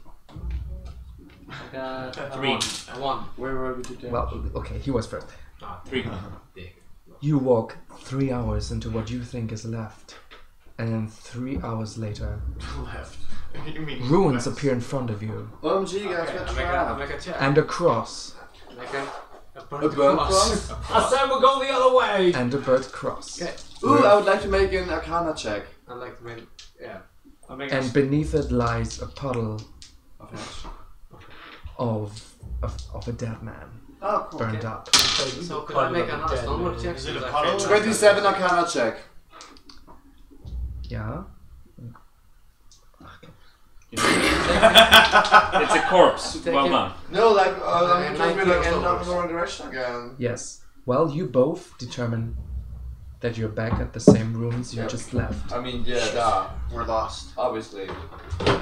I got a 3. 1. Where were we today? Well, okay, he was first. 3. You walk 3 hours into what you think is left, and then 3 hours later, Left. You mean ruins west? appear in front of you, OMG, guys, Okay, we're I trapped. make a check. and a cross, Make a A burnt burnt cross. cross? I said we'll go the other way. and a bird cross. Okay. Ooh, I would like to make an Arcana check. I like to make, yeah. I make And beneath it lies a puddle Of ash. of a dead man, Oh, cool. burned up. So could I make another stomach check? Is it a Because I puddle? feel 27 Arcana check. Yeah. It's a corpse. Take Well it. done. No, like, Yeah, I'm trying to 19 like end up or in the wrong direction again. Yes. Well, you both determine that you're back at the same rooms you Yep. just left. I mean, yeah, duh. We're lost. Obviously.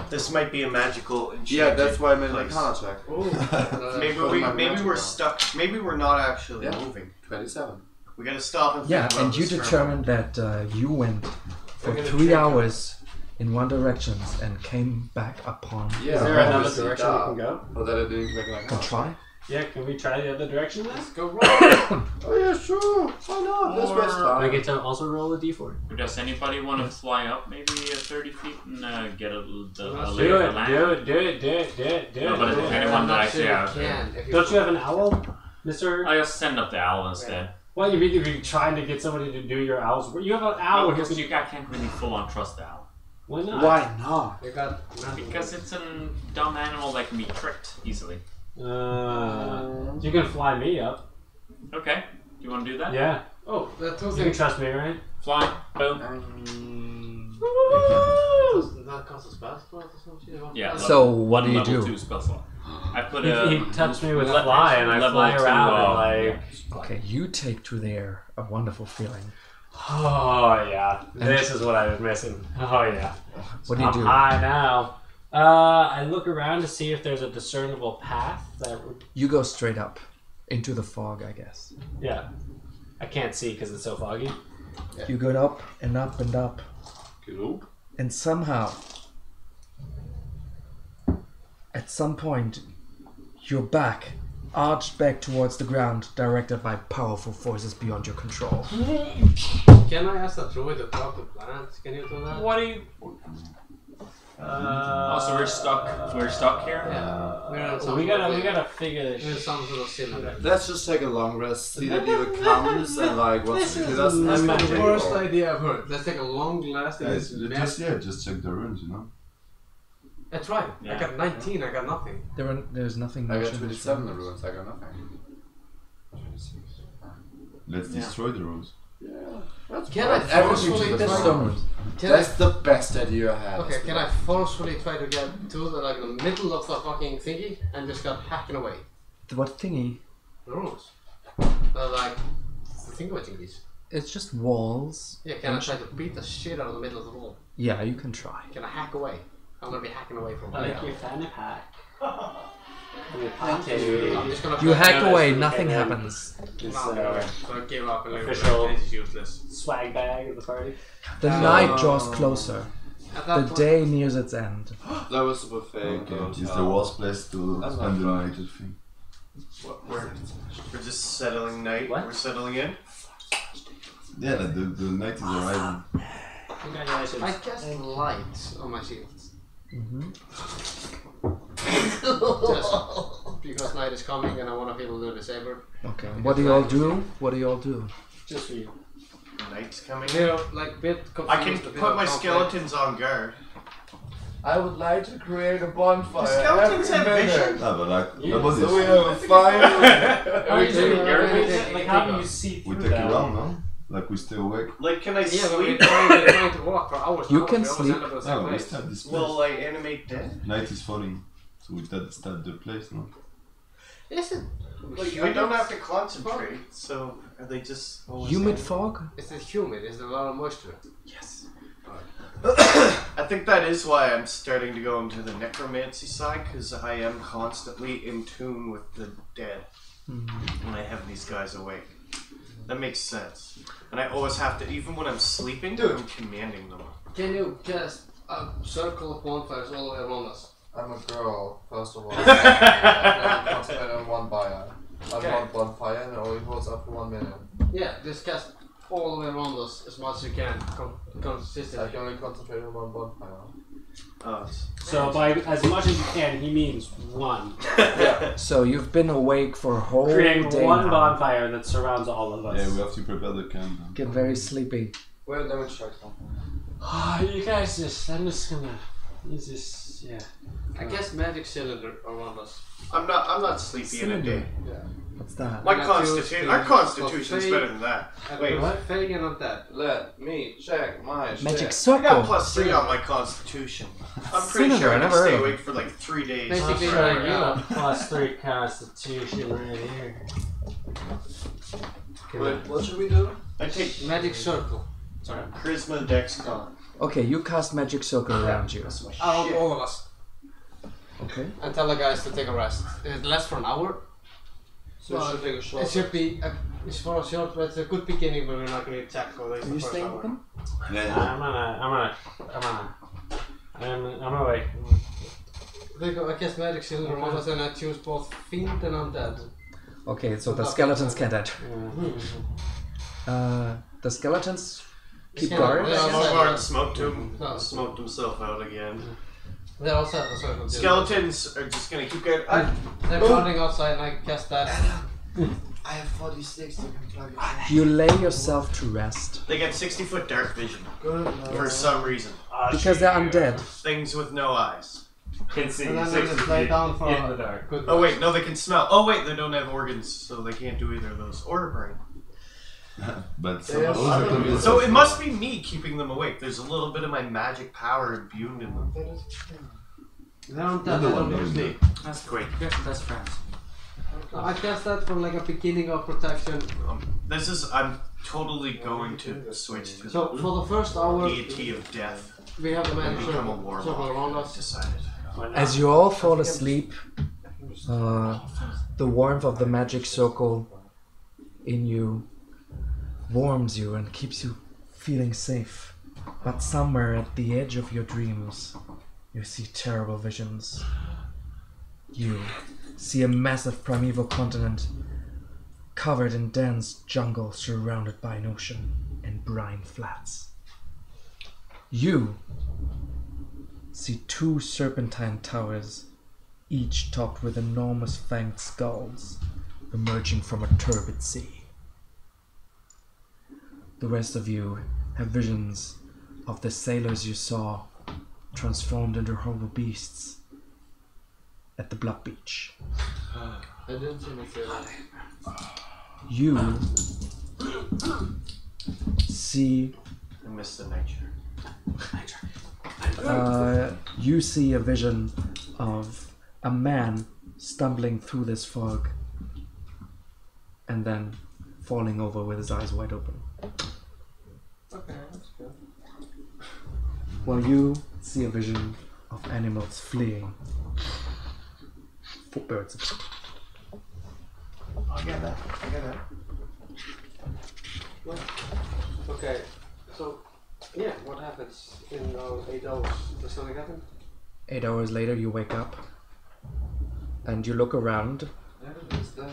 This might be a magical enchanted Yeah, that's why I made an place. Arcana check. Maybe we're stuck. Maybe we're not actually Yeah. moving. 27. We gotta stop and think Yeah, about and you this for a determined that you went for 3 hours in one direction and came back upon. Yeah, Is there another obviously, direction duh. we can go? Oh, that I didn't make an Can Arcana. try. Yeah, can we try the other direction then? Let's go wrong. Oh yeah, sure. Why not? This way's Or- I fine. get to also roll a d4. Does anybody want to fly up maybe 30 feet and get a lay Do of the it, land? do it. No, but do it. anyone I'm that not actually sure has you can. If Don't you have an owl, Mr.? I just send up the owl instead. What, you mean if you're trying to get somebody to do your owls? You have an owl No, here. because I can't really full on trust the owl. Why not? Why not? You got nothing. Because it's a dumb animal that can be tricked easily. You can fly me up. Okay, do you want to do that? Yeah. Oh, that two You can things. trust me, right? Fly, boom. Doesn't that cost a spell slot or something? Yeah. So what do you level do? 2 spell slot. I put He, a. he touched me with le- fly, and I level fly 2, around and like. Okay, you take to the air. A wonderful feeling. Oh yeah, this is what I was missing. Oh yeah. What do you I'm do? high now. I look around to see if there's a discernible path that would. You go straight up into the fog, I guess. Yeah. I can't see because it's so foggy. You go up and up and up, Cool. and somehow, at some point, you're back, arched back towards the ground, directed by powerful forces beyond your control. Can I ask the druid to talk to plants? Can you do that? What do you. Also, we're stuck. We're stuck here. Yeah. So we gotta figure this We're in shit. some sort of cylinder. Let's just take a long rest, see that Eva comes and like wants to kill us. and That's then the we worst go. idea I've heard. Let's take a long lasting Guys, mess. just check the runes, you know. That's right. Yeah. I got 19, I got nothing. There's nothing I much got in this 27 room. runes, I got nothing. 26. Let's destroy the runes. Can I forcefully There's try stone runes. That's the best idea I had. Okay, can I forcefully try to get to the middle of the fucking thingy and just got hacking away? What thingy? The rules. Like the thingies. It's just walls. Yeah, can I try to beat the shit out of the middle of the wall? Yeah, you can try. Can I hack away? I'm gonna be hacking away from I right like now. your fanny pack. I'm just gonna You hack Yeah, away, that's- nothing okay, then. happens. This So give up and leave official- it. It's useless. swag bag of the party. The night draws closer. At The that point, day nears its end. That was super fake. It's the worst place to That's spend the not night, I think. We're just settling night. What? We're settling in. Yeah, like the night is arriving. Congratulations. I cast light on my shield. Just because night is coming and I want to feel a little bit safer. Okay. What do you all do? What do you all do? Just for you. Night's coming. You know, like bit confused. I can a bit put of my conflict. skeletons on guard. I would like to create a bonfire. The skeletons every have minute. vision. No, but like, Yeah. nobody's. So we have a fire. How are you take- doing? You're we take- like, how do you see We through take that? around, no? Like we stay awake. Like, can I Yeah, but we're sleep? trying to walk for hours. You and can hours. We always sleep. end up in the same No, we place. start this place. Will I animate death? Night is falling. So we start the place, no? Is it? Like, I don't have to concentrate, so are they just always Humid animated? fog? Is it humid? Is there a lot of moisture? Yes. I think that is why I'm starting to go into the necromancy side, because I am constantly in tune with the dead when I have these guys awake. That makes sense. And I always have to, even when I'm sleeping, I'm commanding them. Can you cast a circle of bonfires all the way around us? I'm a girl, first of all. I'm concentrated on one fire. Okay. One bonfire and it only holds up for 1 minute. Yeah, just cast all the way around us as much as you can, I consistently. can only concentrate on one bonfire. Oh, So by as much as you can, he means one. So you've been awake for a whole Create day one now. bonfire that surrounds all of us. Yeah, we have to prepare the camp. Get very sleepy. Well, let me check something. You guys just, I'm just gonna, use this, yeah. I cast magic cylinder around us. I'm not sleepy in a day. What's that? My And I constitution, choose our the- constitution's the better than that. Wait, what? Failing on that. Let me check my Magic shit. I circle. got +3 on my constitution. I'm pretty Cinnamon, sure I I can never stay heard of awake for like 3 days. Basically, I'm like, sure you I know. got +3 constitution right here. Wait, what should we do? I take Magic circle. Sorry. Charisma Dex Con. Okay, you cast magic circle around you. That's my Around shit. all of us. Okay. And tell the guys to take a rest. It lasts for an hour. So we should take a short It should be it's for a short, but it's a good beginning, but we're not going to attack for Are you staying with them? I'm awake. I guess magic cylinder around us and I choose both fiend and undead. Okay, so the skeletons can't enter. The skeletons keep Yeah, guard. yeah. Smogard smoked No. smoked himself out again. They're outside the circle. Skeletons are just gonna keep going. They're running outside and I cast that. I have 46 to plug it You lay yourself to rest They get 60-foot dark vision in. for some reason. because they're undead. Things with no eyes. Can see And then they 60 just lay feet down for in a the dark. good Oh rest. wait, no, they can smell. Oh wait, they don't have organs, so they can't do either of those. Or a brain. But Yeah, some So it must be me keeping them awake. There's a little bit of my magic power imbued in them. They're undead. Another They one, don't maybe. sleep. That's great. Best friends. I cast that for like a beginning of protection. I'm totally going to switch to So for the first the hour, deity of death. we have the And magic become a circle warlock. around I've us. decided. As you all fall asleep, the warmth of the magic circle in you warms you and keeps you feeling safe. But somewhere at the edge of your dreams, you see terrible visions. You see a massive primeval continent covered in dense jungle surrounded by an ocean and brine flats. You see 2 serpentine towers, each topped with enormous fanged skulls, emerging from a turbid sea. The rest of you have visions of the sailors you saw transformed into horrible beasts at the Blood Beach. I didn't see myself. You see I miss the nature. you see a vision of a man stumbling through this fog and then falling over with his eyes wide open. Okay, that's good. While you see a vision of animals fleeing. Birds. I get that. Okay, so yeah, what happens in those 8 hours? Does something happen? 8 hours later, you wake up and you look around, Yeah, it's there.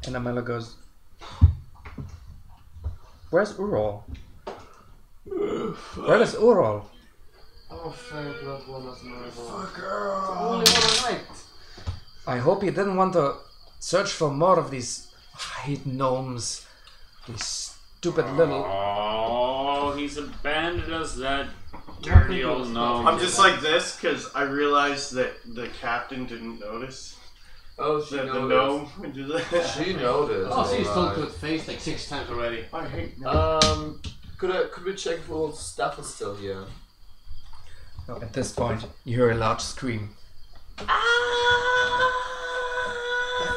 and Amela goes, "Where's Ural? Where is Ural?" Oh, thank God, one was my Fuck Only one night. I hope you didn't want to search for more of these hate gnomes. These stupid little... Oh, he's abandoned us, that dirty old gnome. I'm just like this because I realized that the captain didn't notice. Oh, she That the noticed. gnome. She noticed. Oh, she's told alright. to its face like 6 times already. I hate gnomes. Could we check if all stuff is still here? No, at this point, you hear a large scream. I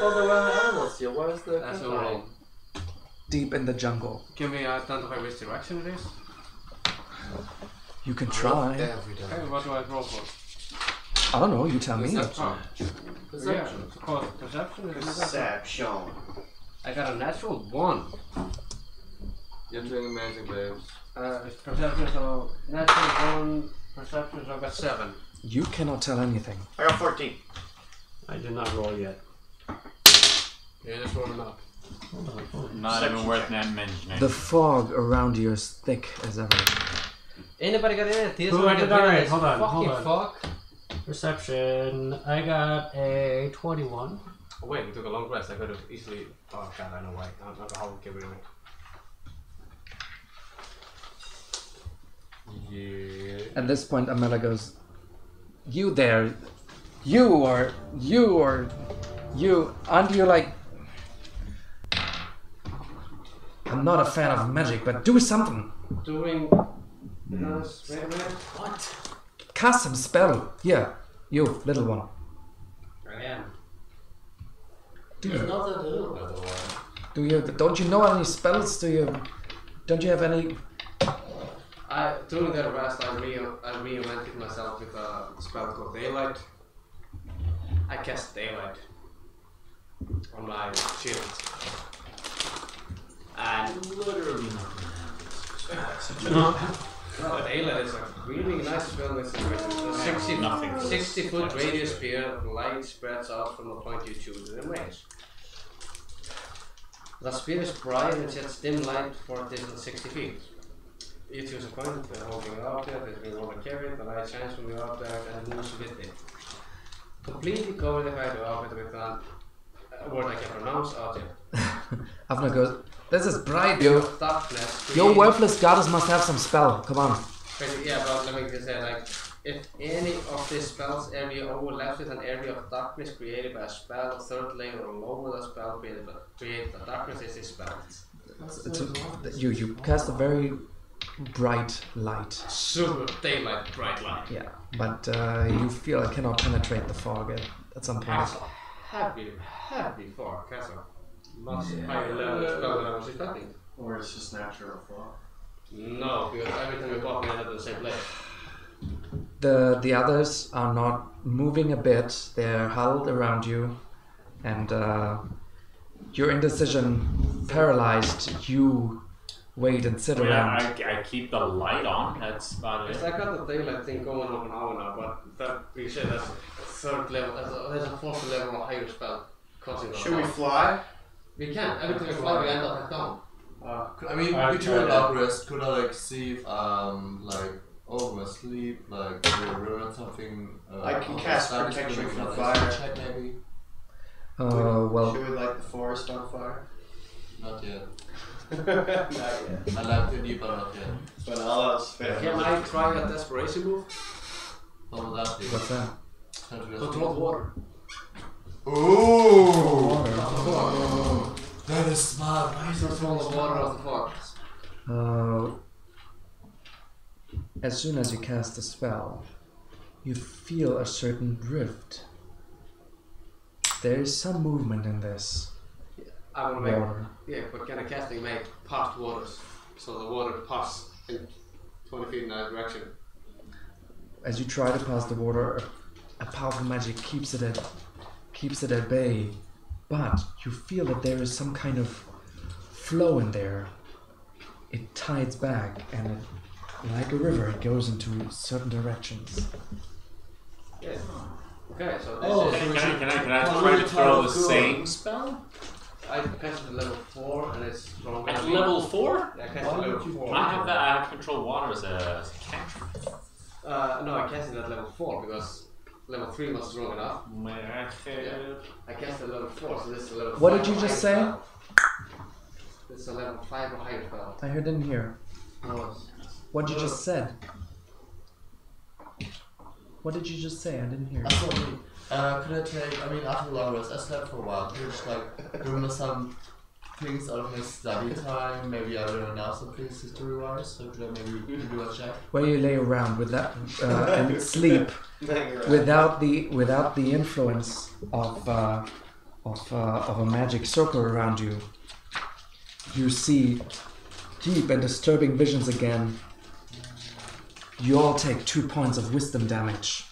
thought there were animals here. Where is the That's campfire? all. Deep in the jungle. Can we identify which direction it is? You can try. Every day. Okay, what do I roll for? I don't know, you tell me. Perception. Perception. It's called perception. Isn't that? Perception. I got a natural 1. You're doing amazing, babes. It's perception, so natural 1. Perception, so I got 7. You cannot tell anything. I got 14. I did not roll yet. Yeah, just rolling up. Not even worth mentioning. The fog around you is thick as ever. Anybody got any ideas? Who what I we did can do alright, this hold on, fucking hold fuck? Perception. I got a 21. Oh, wait, we took a long rest. I could have easily. Oh god, I know why. I don't know how we get rid of it. Yeah. At this point, Amela goes, "You there? You, aren't you like... I'm not a fan of magic, but do something. Doing. What? Cast some spell. Here, you, little one. I am. Do It's you? not that little, by the way. Do you? Don't you know any spells? Don't you have any? During that rest, I reinvented myself with a spell called Daylight. I cast Daylight on my shield. And Literally well, Daylight is a really nice spell in this situation. It's a 60-foot radius sphere of light spreads out from the point you choose within range. The sphere is bright and sheds dim light for a distance 60 feet. You choose a point, holding an object, as we want to carry it, the light shines from the object and moves with it. Completely cover the height of the object with a word I can pronounce, object. Avner goes, "This is bright, you. Darkness. Your worthless goddess must have some spell. Come on." Basically, yeah, but let me just say, like, if any of these spells area overlaps with an area of darkness created by a spell, third layer or lower the spell created the darkness is this spell. You cast a very bright light. Super daylight, bright light. Yeah, but you feel it cannot penetrate the fog at some point. Happy for castle. Much higher level spell than I was expecting. Or it's just natural fog. No, because every time we walk, we end up in the same place. The others are not moving a bit. They're huddled around you, and your indecision paralyzed. You wait and sit around. I keep the light on. That's about It's it. like I got the daylight thing going on an hour now, but that we say that's third level. There's a fourth level or higher spell. Should we fly? We can. Every time we fly, we end up back down. I mean, we do a long rest. Could I like see if over asleep, like we're on something. I can cast outside, protection like, from like, fire. Check maybe. Well, Should we light the forest on fire? Not yet. Not yet. I like the new, but not yet. But all else fails. Can I try a desperation move? What would that be? what's that? Control water. Ooh! Water. That is smart. Why is control the water of the fog? As soon as you cast the spell, you feel a certain drift. There is some movement in this I want to make. water. Yeah, but can I casting make past waters? So the water pass in 20 feet in that direction. As you try to pass the water, a powerful magic keeps it at bay, but you feel that there is some kind of flow in there. It tides back, and like a river, it goes into certain directions. Yeah. Okay, so this Oh, is. Can I try to throw the same spell? I casted at level 4 and it's stronger. At level 4? Yeah, I casted at level 4. I have that. I have control water as a cantrip. No, I casted at level 4 because level 3 was strong enough. I casted at level 4, so this is a level 5. What did you or just higher say? spell. This is a level 5 or higher spell. I didn't hear. What did you just said? What did you just say? I didn't hear. Could I take, I mean, after the long rest, I slept for a while. Could I just, like, remember some things out of my study time? Maybe I don't know some things history-wise, so could I maybe do a check? Where you lay around with that and sleep without the influence of a magic circle around you, you see deep and disturbing visions again. You all take 2 points of wisdom damage.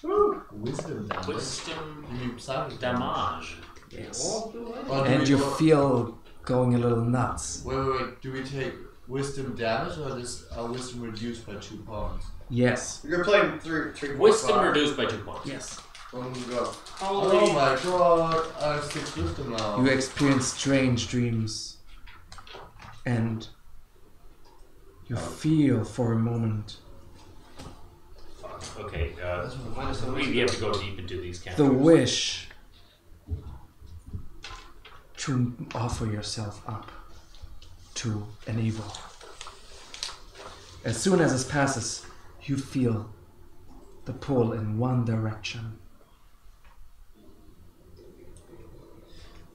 Wisdom damage? Wisdom You mean psychic damage. Yes. Or do And we you go- feel going a little nuts. Wait, do we take wisdom damage or is our wisdom reduced by 2 points? Yes. You're playing 3, 4, Wisdom 5. reduced by 2 points. Yes. Go. Oh my god, I have 6 wisdom now. You experience strange dreams. And you feel for a moment Okay, we have to go deep into these the cantrips. wish to offer yourself up to an evil. As soon as this passes, you feel the pull in one direction.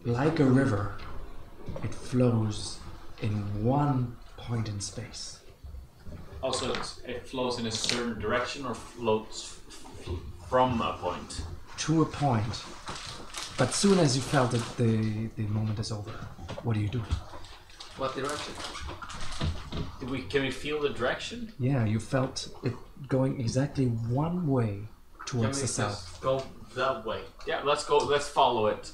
Like a river, it flows in one point in space. Also, it flows in a certain direction or floats from a point. To a point. But soon as you felt it, the moment is over. What do you do? What direction? Can we feel the direction? Yeah, you felt it going exactly one way towards the south. Just go that way? Yeah, let's go. Let's follow it.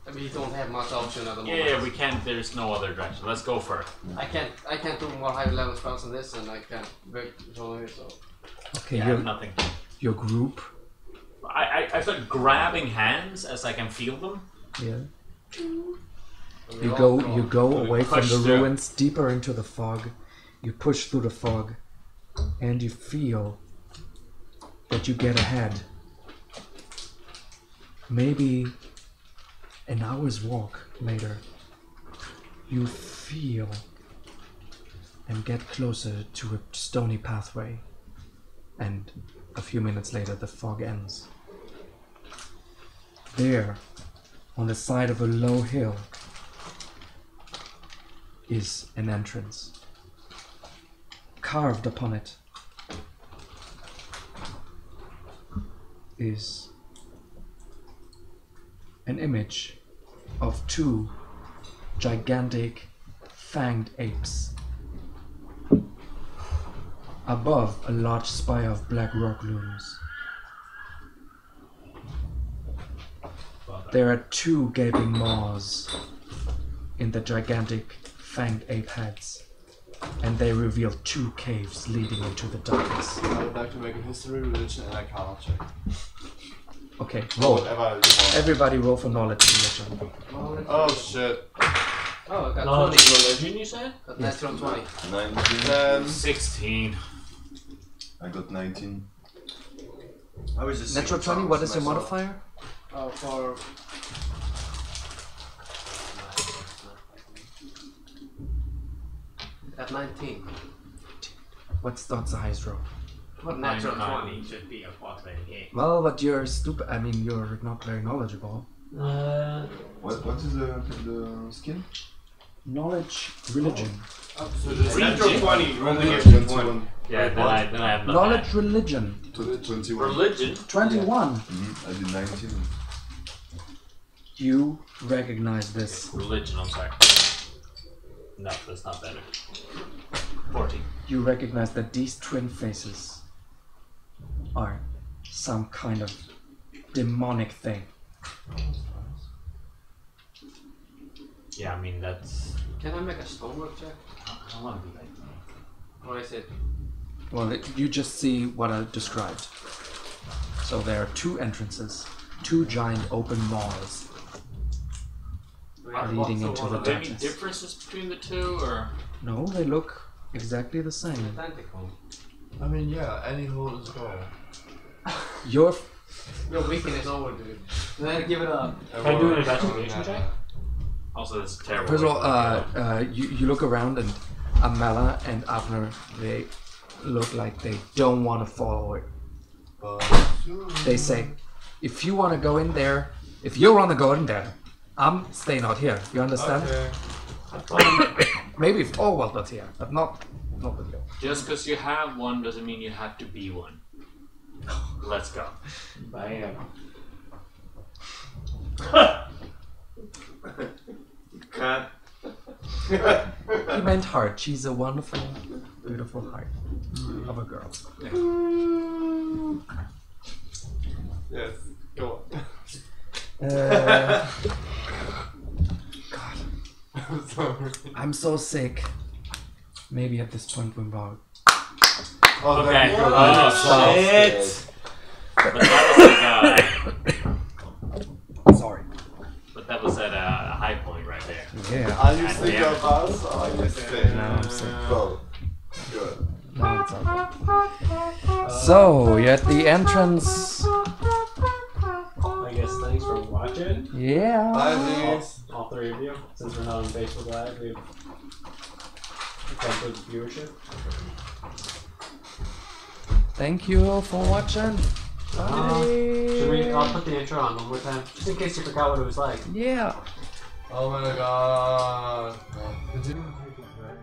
I mean, you don't have much option at the moment. Yeah, we can't. There's no other direction. Let's go for it. I can't do more high level spells than this, and I can't break controlling it. So Okay, Yeah, I have nothing. your group. I start grabbing hands as I can feel them. Yeah. we You all go away from push the through. ruins, deeper into the fog. You push through the fog, and you feel that you get ahead. Maybe an hour's walk later, you feel and get closer to a stony pathway, and a few minutes later the fog ends. There, on the side of a low hill, is an entrance. Carved upon it is an image of 2 gigantic fanged apes. Above, a large spire of black rock looms. There are 2 gaping maws in the gigantic fanged ape heads, and they reveal 2 caves leading into the darkness. I would like to make a history, religion, and arcana check. Okay, roll. Whatever you want. Everybody roll for knowledge religion. Oh shit. Oh, I got Knowledge 20. religion, you said? Got natural 20. 10, 16. I got 19. I was just Natural 20, what is your modifier? For at 19. What's the highest roll? What natural 20 should be a +28. Well, but you're stupid. I mean, you're not very knowledgeable. What is the skill? Knowledge, religion. Natural 20, you only get 21. Yeah, then I have Knowledge, religion. 21. Religion? 21. I did 19. You recognize this. Religion, I'm sorry. No, that's not better. 14. You recognize that these twin faces are some kind of demonic thing. Yeah, I mean, that's... Can I make a stonework check? I don't want to be like that. What is it? Well, you just see what I described. So there are two entrances, two giant open maws leading into the Are there any darkness. differences between the two, or...? No, they look exactly the same. Tentacle. I mean, yeah, any hole is gold. Your Your weakness is over, dude. Then give it up. Can I do an investigation check? Also, that's terrible. First of all, you look around and Amela and Abner, they look like they don't want to follow it. They say, if you want to go in there, if you want to go in there, I'm staying out here. You understand? Okay. Maybe if Orwell not here, but not with you. Just because you have one doesn't mean you have to be one. Let's go. Bam. Can't. He meant heart. She's a wonderful, beautiful heart of a girl. Yes, go on. God, I'm sorry. I'm so sick. Maybe at this point we're about. Oh, Okay. that- Oh, shit. But that was like, Sorry. but that was at a high point right there. Yeah. Are you sick of us or are you sick? No, I'm sick. Both. Good. No, it's okay. So you're at the entrance. I guess thanks for watching. Yeah. Bye, All three of you. Since we're not on Facebook Live, we've attempted viewership. Thank you for watching. Should we? I'll put the intro on one more time, just in case you forgot what it was like. Yeah. Oh my god. It didn't take it very.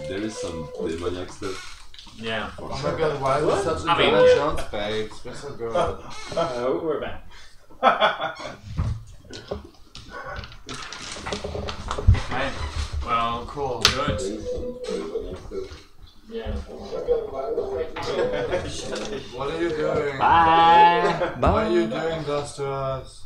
There is some demoniac stuff. Yeah. Oh my god, why is this such a I mean, Indiana yeah. Jones, babes? We're so good. Oh, we're back. Okay. Well, Cool. good. Yeah. What are you doing? Bye. What are you doing this to us?